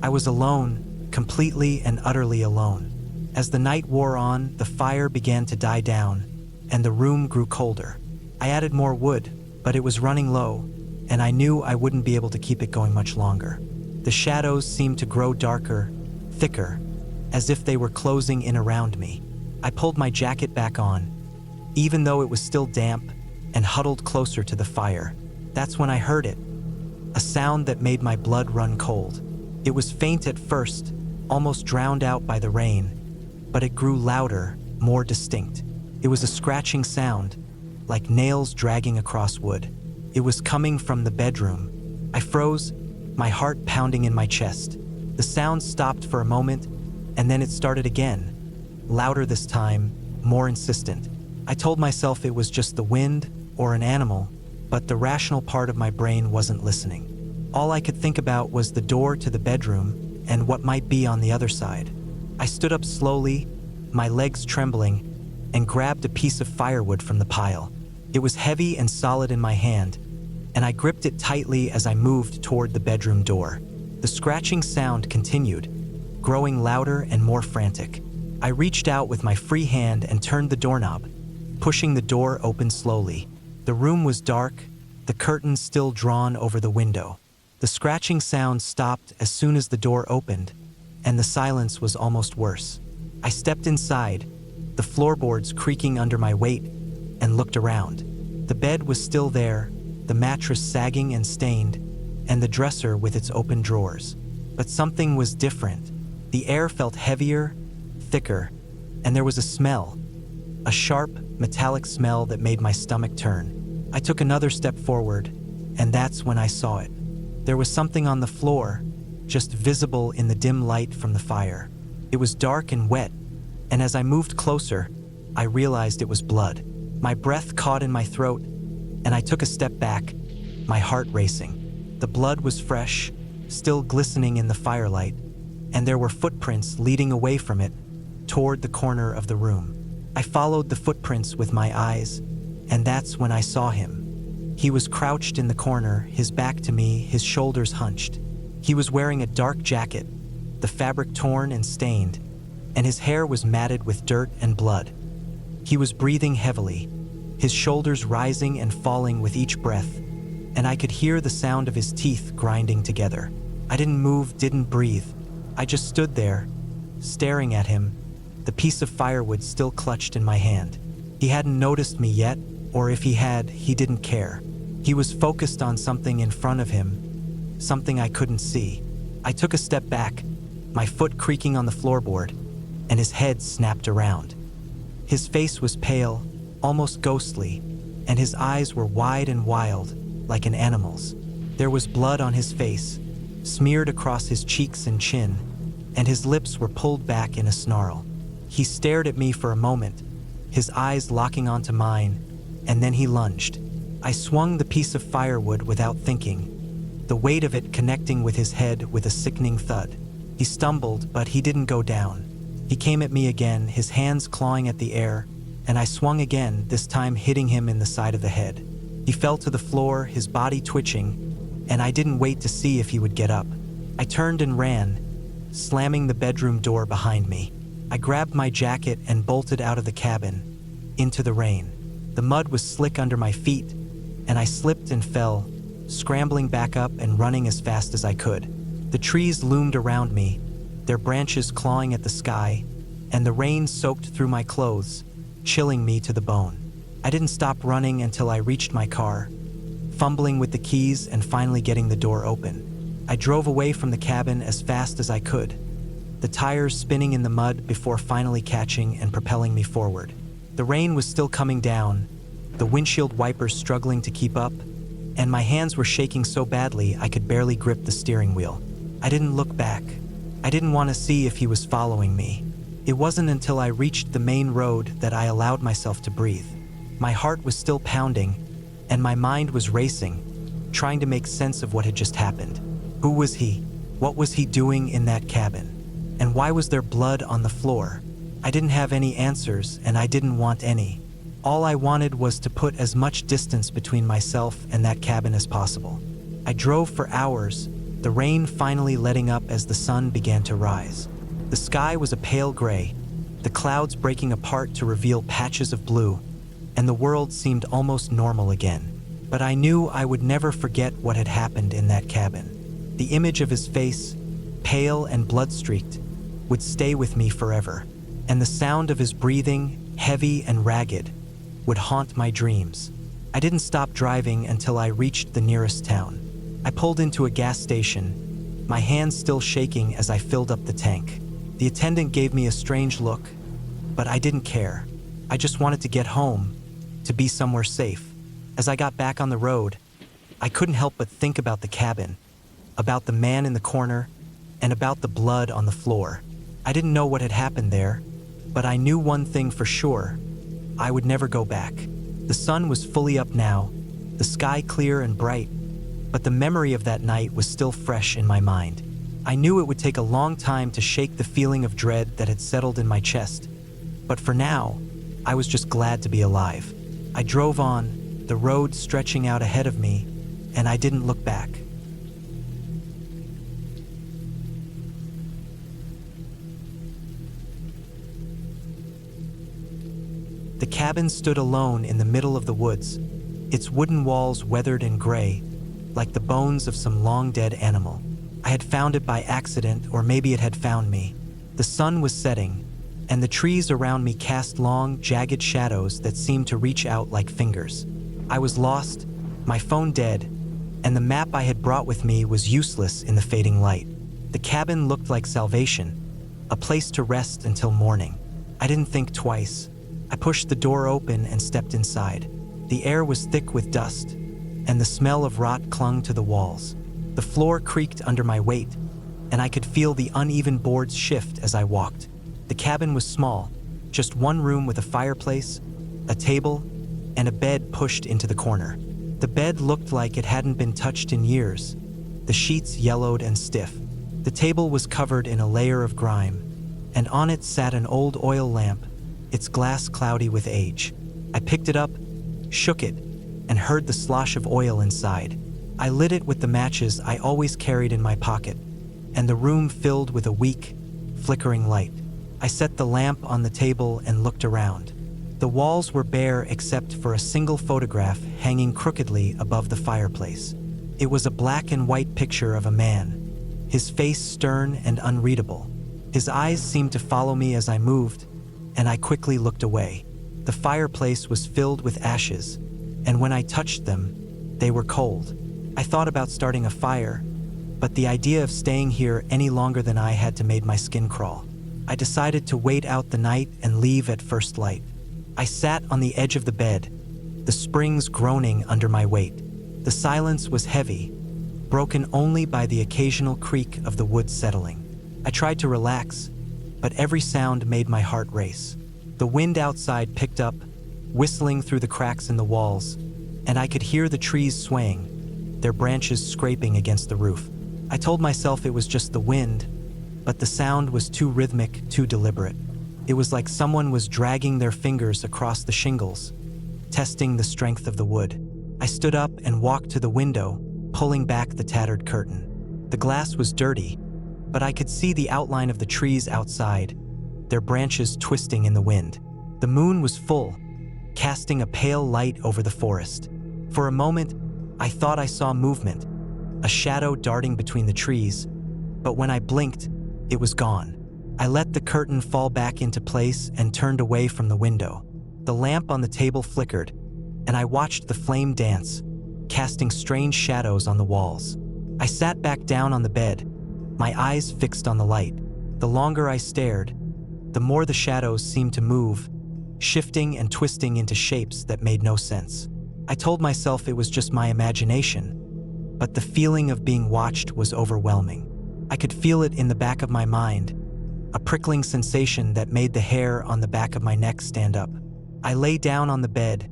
I was alone, completely and utterly alone. As the night wore on, the fire began to die down, and the room grew colder. I added more wood, but it was running low, and I knew I wouldn't be able to keep it going much longer. The shadows seemed to grow darker, thicker, as if they were closing in around me. I pulled my jacket back on, even though it was still damp, and huddled closer to the fire. That's when I heard it, a sound that made my blood run cold. It was faint at first, almost drowned out by the rain, but it grew louder, more distinct. It was a scratching sound, like nails dragging across wood. It was coming from the bedroom. I froze, my heart pounding in my chest. The sound stopped for a moment, and then it started again, louder this time, more insistent. I told myself it was just the wind or an animal, but the rational part of my brain wasn't listening. All I could think about was the door to the bedroom and what might be on the other side. I stood up slowly, my legs trembling, and grabbed a piece of firewood from the pile. It was heavy and solid in my hand, and I gripped it tightly as I moved toward the bedroom door. The scratching sound continued, growing louder and more frantic. I reached out with my free hand and turned the doorknob, pushing the door open slowly. The room was dark, the curtains still drawn over the window. The scratching sound stopped as soon as the door opened, and the silence was almost worse. I stepped inside, the floorboards creaking under my weight, and looked around. The bed was still there, the mattress sagging and stained, and the dresser with its open drawers. But something was different. The air felt heavier, thicker, and there was a smell, a sharp, metallic smell that made my stomach turn. I took another step forward, and that's when I saw it. There was something on the floor, just visible in the dim light from the fire. It was dark and wet, and as I moved closer, I realized it was blood. My breath caught in my throat, and I took a step back, my heart racing. The blood was fresh, still glistening in the firelight, and there were footprints leading away from it, toward the corner of the room. I followed the footprints with my eyes, and that's when I saw him. He was crouched in the corner, his back to me, his shoulders hunched. He was wearing a dark jacket, the fabric torn and stained, and his hair was matted with dirt and blood. He was breathing heavily, his shoulders rising and falling with each breath, and I could hear the sound of his teeth grinding together. I didn't move, didn't breathe. I just stood there, staring at him, the piece of firewood still clutched in my hand. He hadn't noticed me yet, or if he had, he didn't care. He was focused on something in front of him, something I couldn't see. I took a step back, my foot creaking on the floorboard, and his head snapped around. His face was pale, almost ghostly, and his eyes were wide and wild, like an animal's. There was blood on his face, smeared across his cheeks and chin, and his lips were pulled back in a snarl. He stared at me for a moment, his eyes locking onto mine, and then he lunged. I swung the piece of firewood without thinking, the weight of it connecting with his head with a sickening thud. He stumbled, but he didn't go down. He came at me again, his hands clawing at the air, and I swung again, this time hitting him in the side of the head. He fell to the floor, his body twitching, and I didn't wait to see if he would get up. I turned and ran, slamming the bedroom door behind me. I grabbed my jacket and bolted out of the cabin, into the rain. The mud was slick under my feet, and I slipped and fell, scrambling back up and running as fast as I could. The trees loomed around me, their branches clawing at the sky, and the rain soaked through my clothes, chilling me to the bone. I didn't stop running until I reached my car, fumbling with the keys and finally getting the door open. I drove away from the cabin as fast as I could, the tires spinning in the mud before finally catching and propelling me forward. The rain was still coming down, the windshield wipers struggling to keep up, and my hands were shaking so badly I could barely grip the steering wheel. I didn't look back. I didn't want to see if he was following me, It wasn't until I reached the main road that I allowed myself to breathe. My heart was still pounding, and my mind was racing, trying to make sense of what had just happened. Who was he? What was he doing in that cabin? And why was there blood on the floor? I didn't have any answers, and I didn't want any. All I wanted was to put as much distance between myself and that cabin as possible. I drove for hours, the rain finally letting up as the sun began to rise. The sky was a pale gray, the clouds breaking apart to reveal patches of blue, and the world seemed almost normal again. But I knew I would never forget what had happened in that cabin. The image of his face, pale and blood-streaked, would stay with me forever, and the sound of his breathing, heavy and ragged, would haunt my dreams. I didn't stop driving until I reached the nearest town. I pulled into a gas station, my hands still shaking as I filled up the tank. The attendant gave me a strange look, but I didn't care. I just wanted to get home, to be somewhere safe. As I got back on the road, I couldn't help but think about the cabin, about the man in the corner, and about the blood on the floor. I didn't know what had happened there, but I knew one thing for sure: I would never go back. The sun was fully up now, the sky clear and bright, but the memory of that night was still fresh in my mind. I knew it would take a long time to shake the feeling of dread that had settled in my chest, but for now, I was just glad to be alive. I drove on, the road stretching out ahead of me, and I didn't look back. The cabin stood alone in the middle of the woods, its wooden walls weathered and gray, like the bones of some long-dead animal. I had found it by accident, or maybe it had found me. The sun was setting, and the trees around me cast long, jagged shadows that seemed to reach out like fingers. I was lost, my phone dead, and the map I had brought with me was useless in the fading light. The cabin looked like salvation, a place to rest until morning. I didn't think twice. I pushed the door open and stepped inside. The air was thick with dust, and the smell of rot clung to the walls. The floor creaked under my weight, and I could feel the uneven boards shift as I walked. The cabin was small, just one room with a fireplace, a table, and a bed pushed into the corner. The bed looked like it hadn't been touched in years, the sheets yellowed and stiff. The table was covered in a layer of grime, and on it sat an old oil lamp, its glass cloudy with age. I picked it up, shook it, and heard the slosh of oil inside. I lit it with the matches I always carried in my pocket, and the room filled with a weak, flickering light. I set the lamp on the table and looked around. The walls were bare except for a single photograph hanging crookedly above the fireplace. It was a black and white picture of a man, his face stern and unreadable. His eyes seemed to follow me as I moved, and I quickly looked away. The fireplace was filled with ashes, and when I touched them, they were cold. I thought about starting a fire, but the idea of staying here any longer than I had to made my skin crawl. I decided to wait out the night and leave at first light. I sat on the edge of the bed, the springs groaning under my weight. The silence was heavy, broken only by the occasional creak of the wood settling. I tried to relax, but every sound made my heart race. The wind outside picked up, whistling through the cracks in the walls, and I could hear the trees swaying, their branches scraping against the roof. I told myself it was just the wind, but the sound was too rhythmic, too deliberate. It was like someone was dragging their fingers across the shingles, testing the strength of the wood. I stood up and walked to the window, pulling back the tattered curtain. The glass was dirty, but I could see the outline of the trees outside, their branches twisting in the wind. The moon was full, casting a pale light over the forest. For a moment, I thought I saw movement, a shadow darting between the trees, but when I blinked, it was gone. I let the curtain fall back into place and turned away from the window. The lamp on the table flickered, and I watched the flame dance, casting strange shadows on the walls. I sat back down on the bed, my eyes fixed on the light. The longer I stared, the more the shadows seemed to move, shifting and twisting into shapes that made no sense. I told myself it was just my imagination, but the feeling of being watched was overwhelming. I could feel it in the back of my mind, a prickling sensation that made the hair on the back of my neck stand up. I lay down on the bed,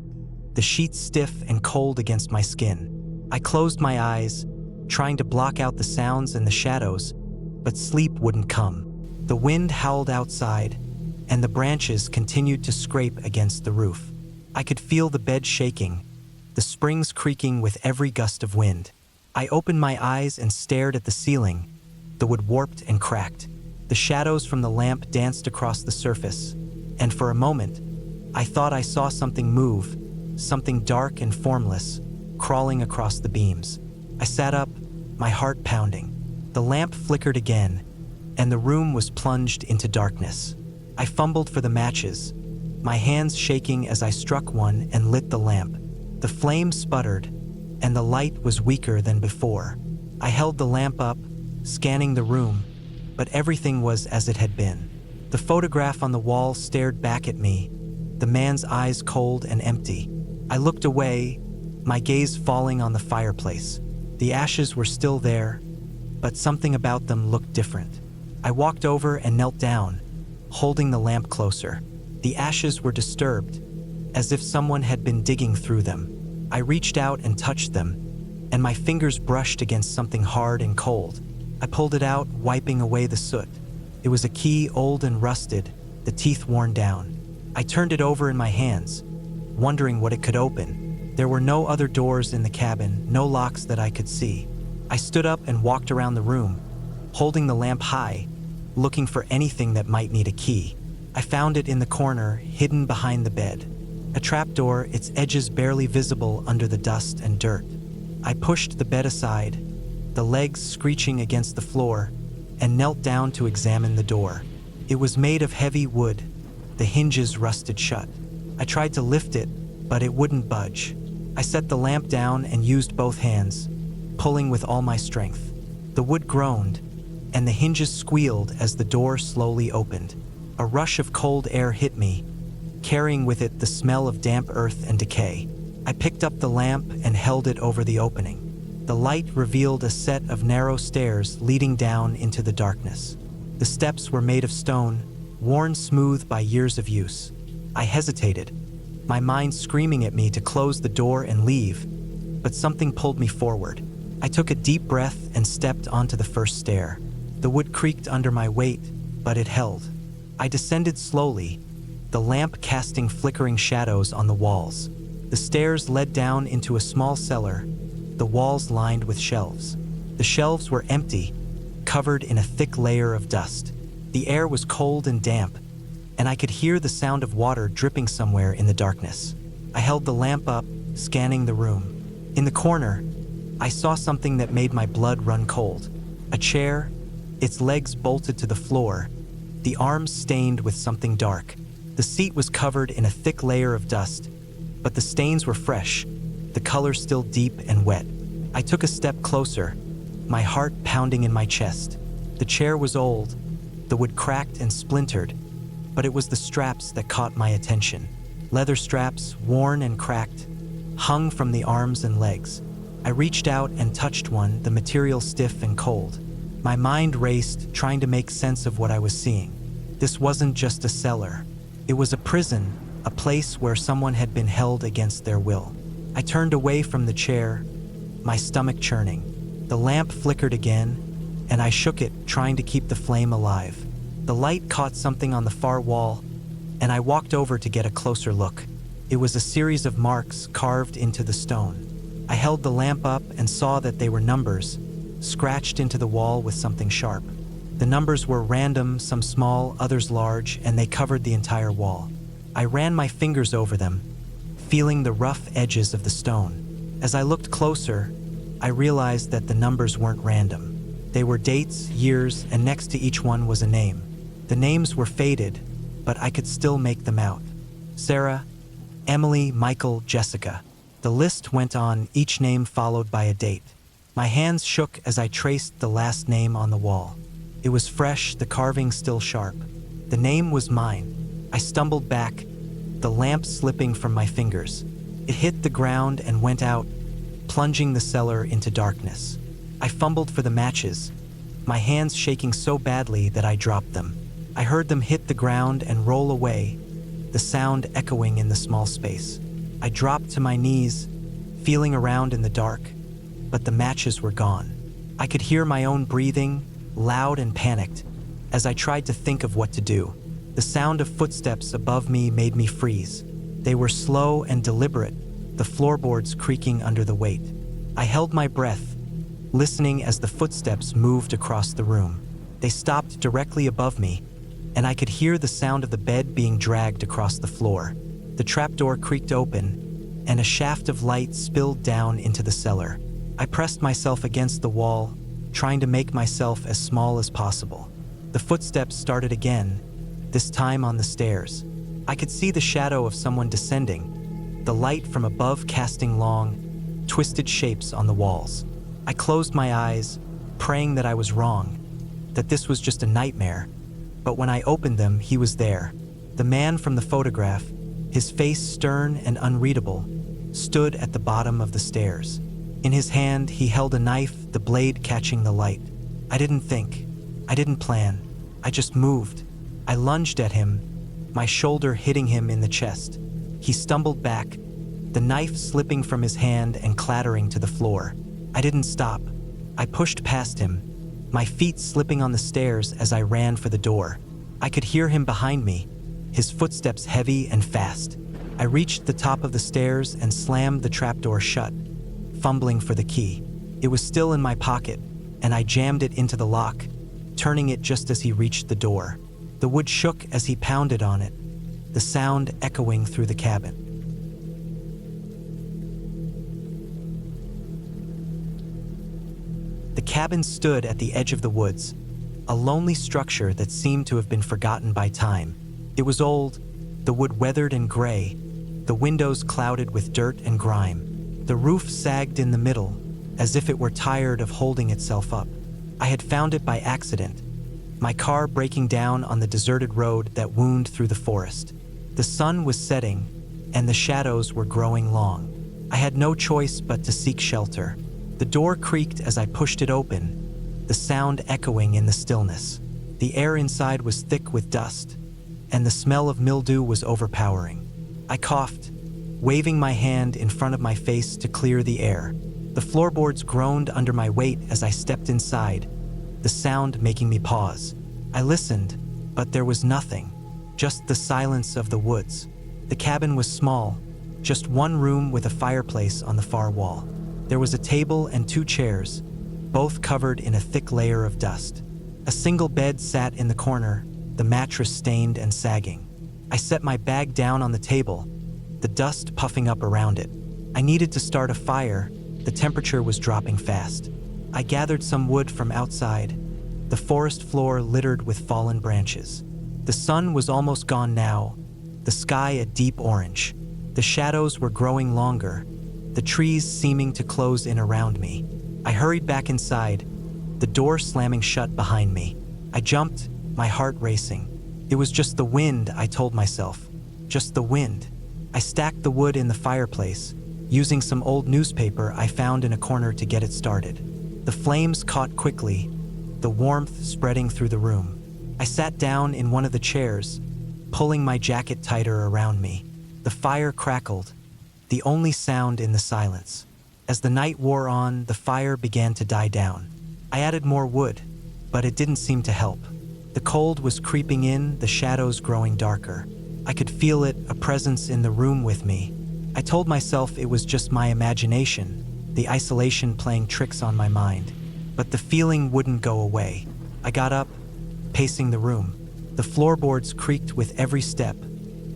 the sheets stiff and cold against my skin. I closed my eyes, trying to block out the sounds and the shadows, but sleep wouldn't come. The wind howled outside, and the branches continued to scrape against the roof. I could feel the bed shaking, the springs creaking with every gust of wind. I opened my eyes and stared at the ceiling. The wood warped and cracked. The shadows from the lamp danced across the surface, and for a moment, I thought I saw something move, something dark and formless, crawling across the beams. I sat up, my heart pounding. The lamp flickered again, and the room was plunged into darkness. I fumbled for the matches, my hands shaking as I struck one and lit the lamp. The flame sputtered, and the light was weaker than before. I held the lamp up, scanning the room, but everything was as it had been. The photograph on the wall stared back at me, the man's eyes cold and empty. I looked away, my gaze falling on the fireplace. The ashes were still there, but something about them looked different. I walked over and knelt down, holding the lamp closer. The ashes were disturbed, as if someone had been digging through them. I reached out and touched them, and my fingers brushed against something hard and cold. I pulled it out, wiping away the soot. It was a key, old and rusted, the teeth worn down. I turned it over in my hands, wondering what it could open. There were no other doors in the cabin, no locks that I could see. I stood up and walked around the room, holding the lamp high, looking for anything that might need a key. I found it in the corner, hidden behind the bed. A trapdoor, its edges barely visible under the dust and dirt. I pushed the bed aside, the legs screeching against the floor, and knelt down to examine the door. It was made of heavy wood, the hinges rusted shut. I tried to lift it, but it wouldn't budge. I set the lamp down and used both hands, pulling with all my strength. The wood groaned, and the hinges squealed as the door slowly opened. A rush of cold air hit me, carrying with it the smell of damp earth and decay. I picked up the lamp and held it over the opening. The light revealed a set of narrow stairs leading down into the darkness. The steps were made of stone, worn smooth by years of use. I hesitated, my mind screaming at me to close the door and leave, but something pulled me forward. I took a deep breath and stepped onto the first stair. The wood creaked under my weight, but it held. I descended slowly, the lamp casting flickering shadows on the walls. The stairs led down into a small cellar, the walls lined with shelves. The shelves were empty, covered in a thick layer of dust. The air was cold and damp, and I could hear the sound of water dripping somewhere in the darkness. I held the lamp up, scanning the room. In the corner, I saw something that made my blood run cold. A chair, its legs bolted to the floor, the arms stained with something dark. The seat was covered in a thick layer of dust, but the stains were fresh, the color still deep and wet. I took a step closer, my heart pounding in my chest. The chair was old, the wood cracked and splintered, but it was the straps that caught my attention. Leather straps, worn and cracked, hung from the arms and legs. I reached out and touched one, the material stiff and cold. My mind raced, trying to make sense of what I was seeing. This wasn't just a cellar. It was a prison, a place where someone had been held against their will. I turned away from the chair, my stomach churning. The lamp flickered again, and I shook it, trying to keep the flame alive. The light caught something on the far wall, and I walked over to get a closer look. It was a series of marks carved into the stone. I held the lamp up and saw that they were numbers, scratched into the wall with something sharp. The numbers were random, some small, others large, and they covered the entire wall. I ran my fingers over them, feeling the rough edges of the stone. As I looked closer, I realized that the numbers weren't random. They were dates, years, and next to each one was a name. The names were faded, but I could still make them out. Sarah, Emily, Michael, Jessica. The list went on, each name followed by a date. My hands shook as I traced the last name on the wall. It was fresh, the carving still sharp. The name was mine. I stumbled back, the lamp slipping from my fingers. It hit the ground and went out, plunging the cellar into darkness. I fumbled for the matches, my hands shaking so badly that I dropped them. I heard them hit the ground and roll away, the sound echoing in the small space. I dropped to my knees, feeling around in the dark, but the matches were gone. I could hear my own breathing, loud and panicked, as I tried to think of what to do. The sound of footsteps above me made me freeze. They were slow and deliberate, the floorboards creaking under the weight. I held my breath, listening as the footsteps moved across the room. They stopped directly above me, and I could hear the sound of the bed being dragged across the floor. The trapdoor creaked open, and a shaft of light spilled down into the cellar. I pressed myself against the wall, trying to make myself as small as possible. The footsteps started again, this time on the stairs. I could see the shadow of someone descending, the light from above casting long, twisted shapes on the walls. I closed my eyes, praying that I was wrong, that this was just a nightmare. But when I opened them, he was there. The man from the photograph, his face stern and unreadable, stood at the bottom of the stairs. In his hand, he held a knife, the blade catching the light. I didn't think. I didn't plan. I just moved. I lunged at him, my shoulder hitting him in the chest. He stumbled back, the knife slipping from his hand and clattering to the floor. I didn't stop. I pushed past him, my feet slipping on the stairs as I ran for the door. I could hear him behind me, his footsteps heavy and fast. I reached the top of the stairs and slammed the trapdoor shut, fumbling for the key. It was still in my pocket, and I jammed it into the lock, turning it just as he reached the door. The wood shook as he pounded on it, the sound echoing through the cabin. The cabin stood at the edge of the woods, a lonely structure that seemed to have been forgotten by time. It was old, the wood weathered and gray, the windows clouded with dirt and grime. The roof sagged in the middle, as if it were tired of holding itself up. I had found it by accident, my car breaking down on the deserted road that wound through the forest. The sun was setting, and the shadows were growing long. I had no choice but to seek shelter. The door creaked as I pushed it open, the sound echoing in the stillness. The air inside was thick with dust, and the smell of mildew was overpowering. I coughed, waving my hand in front of my face to clear the air. The floorboards groaned under my weight as I stepped inside, the sound making me pause. I listened, but there was nothing, just the silence of the woods. The cabin was small, just one room with a fireplace on the far wall. There was a table and 2 chairs, both covered in a thick layer of dust. A single bed sat in the corner, the mattress stained and sagging. I set my bag down on the table, the dust puffing up around it. I needed to start a fire, the temperature was dropping fast. I gathered some wood from outside, the forest floor littered with fallen branches. The sun was almost gone now, the sky a deep orange. The shadows were growing longer, the trees seeming to close in around me. I hurried back inside, the door slamming shut behind me. I jumped, my heart racing. It was just the wind, I told myself. Just the wind. I stacked the wood in the fireplace, using some old newspaper I found in a corner to get it started. The flames caught quickly, the warmth spreading through the room. I sat down in one of the chairs, pulling my jacket tighter around me. The fire crackled, the only sound in the silence. As the night wore on, the fire began to die down. I added more wood, but it didn't seem to help. The cold was creeping in, the shadows growing darker. I could feel it, a presence in the room with me. I told myself it was just my imagination, the isolation playing tricks on my mind. But the feeling wouldn't go away. I got up, pacing the room. The floorboards creaked with every step,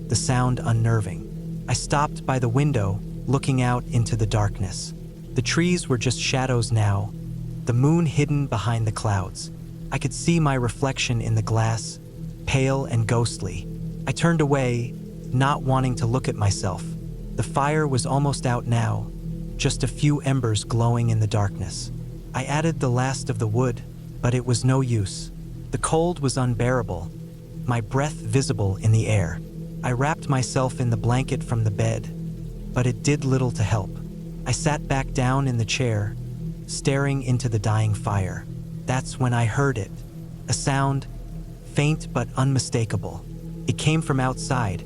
the sound unnerving. I stopped by the window, looking out into the darkness. The trees were just shadows now, the moon hidden behind the clouds. I could see my reflection in the glass, pale and ghostly. I turned away, not wanting to look at myself. The fire was almost out now, just a few embers glowing in the darkness. I added the last of the wood, but it was no use. The cold was unbearable, my breath visible in the air. I wrapped myself in the blanket from the bed, but it did little to help. I sat back down in the chair, staring into the dying fire. That's when I heard it, a sound faint but unmistakable. It came from outside,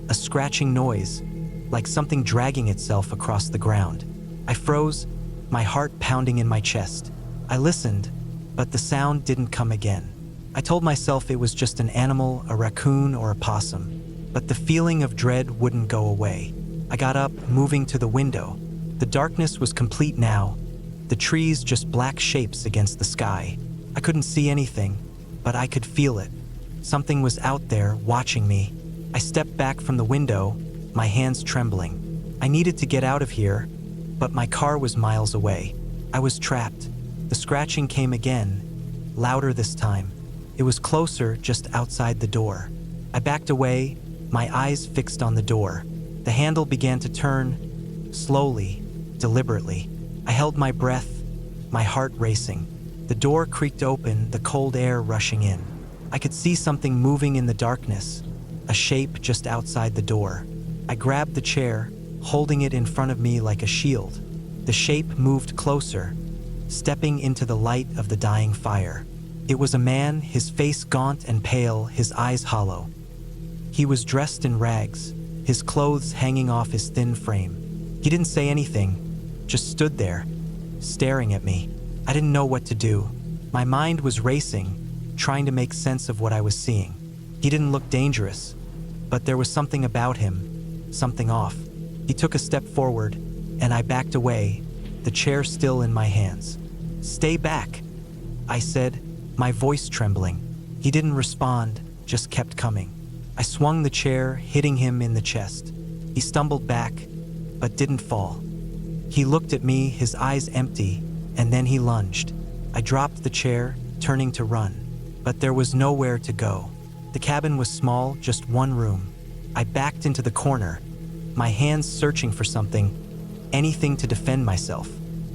a scratching noise, like something dragging itself across the ground. I froze, my heart pounding in my chest. I listened, but the sound didn't come again. I told myself it was just an animal, a raccoon or a possum, but the feeling of dread wouldn't go away. I got up, moving to the window. The darkness was complete now, the trees just black shapes against the sky. I couldn't see anything, but I could feel it. Something was out there, watching me. I stepped back from the window, my hands trembling. I needed to get out of here, but my car was miles away. I was trapped. The scratching came again, louder this time. It was closer, just outside the door. I backed away, my eyes fixed on the door. The handle began to turn, slowly, deliberately. I held my breath, my heart racing. The door creaked open, the cold air rushing in. I could see something moving in the darkness, a shape just outside the door. I grabbed the chair, holding it in front of me like a shield. The shape moved closer, stepping into the light of the dying fire. It was a man, his face gaunt and pale, his eyes hollow. He was dressed in rags, his clothes hanging off his thin frame. He didn't say anything, just stood there, staring at me. I didn't know what to do. My mind was racing, trying to make sense of what I was seeing. He didn't look dangerous, but there was something about him, something off. He took a step forward, and I backed away, the chair still in my hands. "Stay back," I said, my voice trembling. He didn't respond, just kept coming. I swung the chair, hitting him in the chest. He stumbled back, but didn't fall. He looked at me, his eyes empty, and then he lunged. I dropped the chair, turning to run, but there was nowhere to go. The cabin was small, just one room. I backed into the corner, my hands searching for something, anything to defend myself.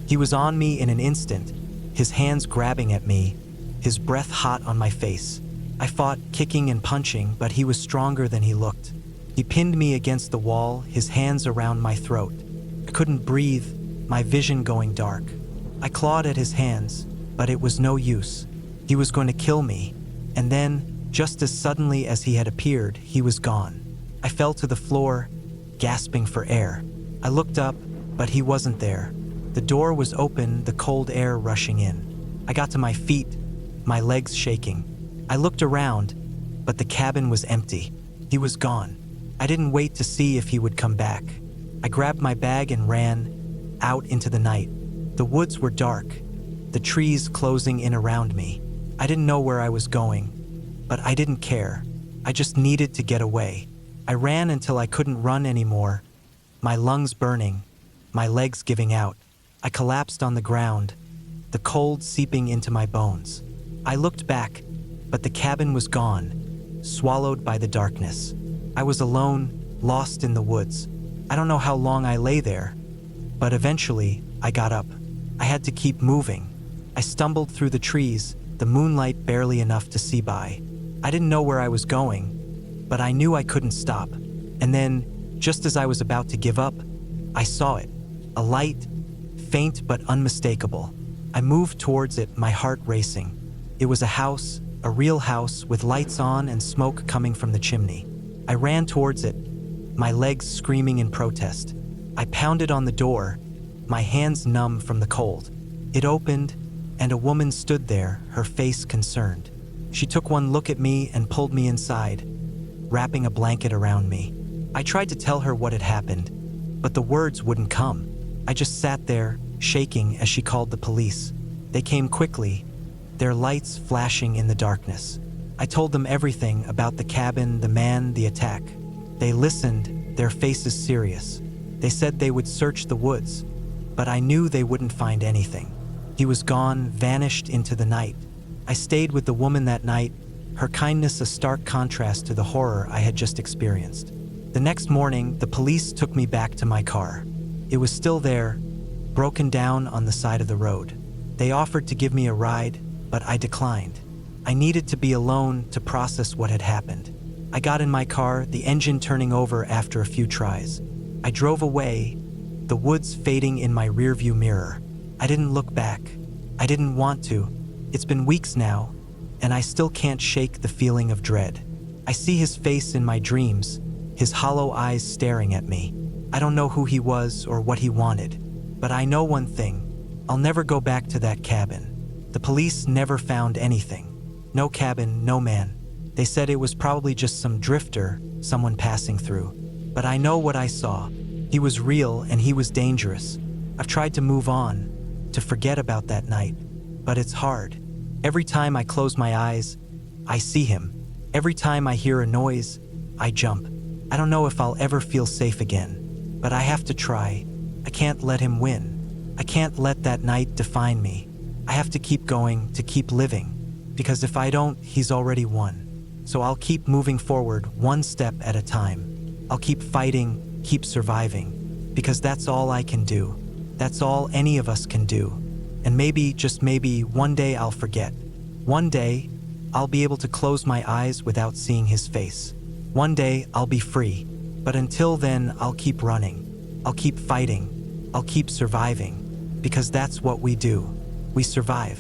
He was on me in an instant, his hands grabbing at me, his breath hot on my face. I fought, kicking and punching, but he was stronger than he looked. He pinned me against the wall, his hands around my throat. I couldn't breathe, my vision going dark. I clawed at his hands, but it was no use. He was going to kill me, and then, just as suddenly as he had appeared, he was gone. I fell to the floor, gasping for air. I looked up, but he wasn't there. The door was open, the cold air rushing in. I got to my feet, my legs shaking. I looked around, but the cabin was empty. He was gone. I didn't wait to see if he would come back. I grabbed my bag and ran out into the night. The woods were dark, the trees closing in around me. I didn't know where I was going, but I didn't care. I just needed to get away. I ran until I couldn't run anymore, my lungs burning, my legs giving out. I collapsed on the ground, the cold seeping into my bones. I looked back, but the cabin was gone, swallowed by the darkness. I was alone, lost in the woods. I don't know how long I lay there, but eventually I got up. I had to keep moving. I stumbled through the trees, the moonlight barely enough to see by. I didn't know where I was going, but I knew I couldn't stop. And then, just as I was about to give up, I saw it. A light, faint but unmistakable. I moved towards it, my heart racing. It was a house, a real house, with lights on and smoke coming from the chimney. I ran towards it, my legs screaming in protest. I pounded on the door, my hands numb from the cold. It opened, and a woman stood there, her face concerned. She took one look at me and pulled me inside, wrapping a blanket around me. I tried to tell her what had happened, but the words wouldn't come. I just sat there, shaking as she called the police. They came quickly, their lights flashing in the darkness. I told them everything about the cabin, the man, the attack. They listened, their faces serious. They said they would search the woods, but I knew they wouldn't find anything. He was gone, vanished into the night. I stayed with the woman that night, her kindness a stark contrast to the horror I had just experienced. The next morning, the police took me back to my car. It was still there, broken down on the side of the road. They offered to give me a ride, but I declined. I needed to be alone to process what had happened. I got in my car, the engine turning over after a few tries. I drove away, the woods fading in my rearview mirror. I didn't look back. I didn't want to. It's been weeks now, and I still can't shake the feeling of dread. I see his face in my dreams, his hollow eyes staring at me. I don't know who he was or what he wanted, but I know one thing: I'll never go back to that cabin. The police never found anything. No cabin, no man. They said it was probably just some drifter, someone passing through. But I know what I saw. He was real and he was dangerous. I've tried to move on, to forget about that night, but it's hard. Every time I close my eyes, I see him. Every time I hear a noise, I jump. I don't know if I'll ever feel safe again, but I have to try. I can't let him win. I can't let that night define me. I have to keep going, to keep living, because if I don't, he's already won. So I'll keep moving forward, one step at a time. I'll keep fighting, keep surviving, because that's all I can do. That's all any of us can do. And maybe, just maybe, one day I'll forget. One day, I'll be able to close my eyes without seeing his face. One day, I'll be free. But until then, I'll keep running. I'll keep fighting. I'll keep surviving. Because that's what we do. We survive.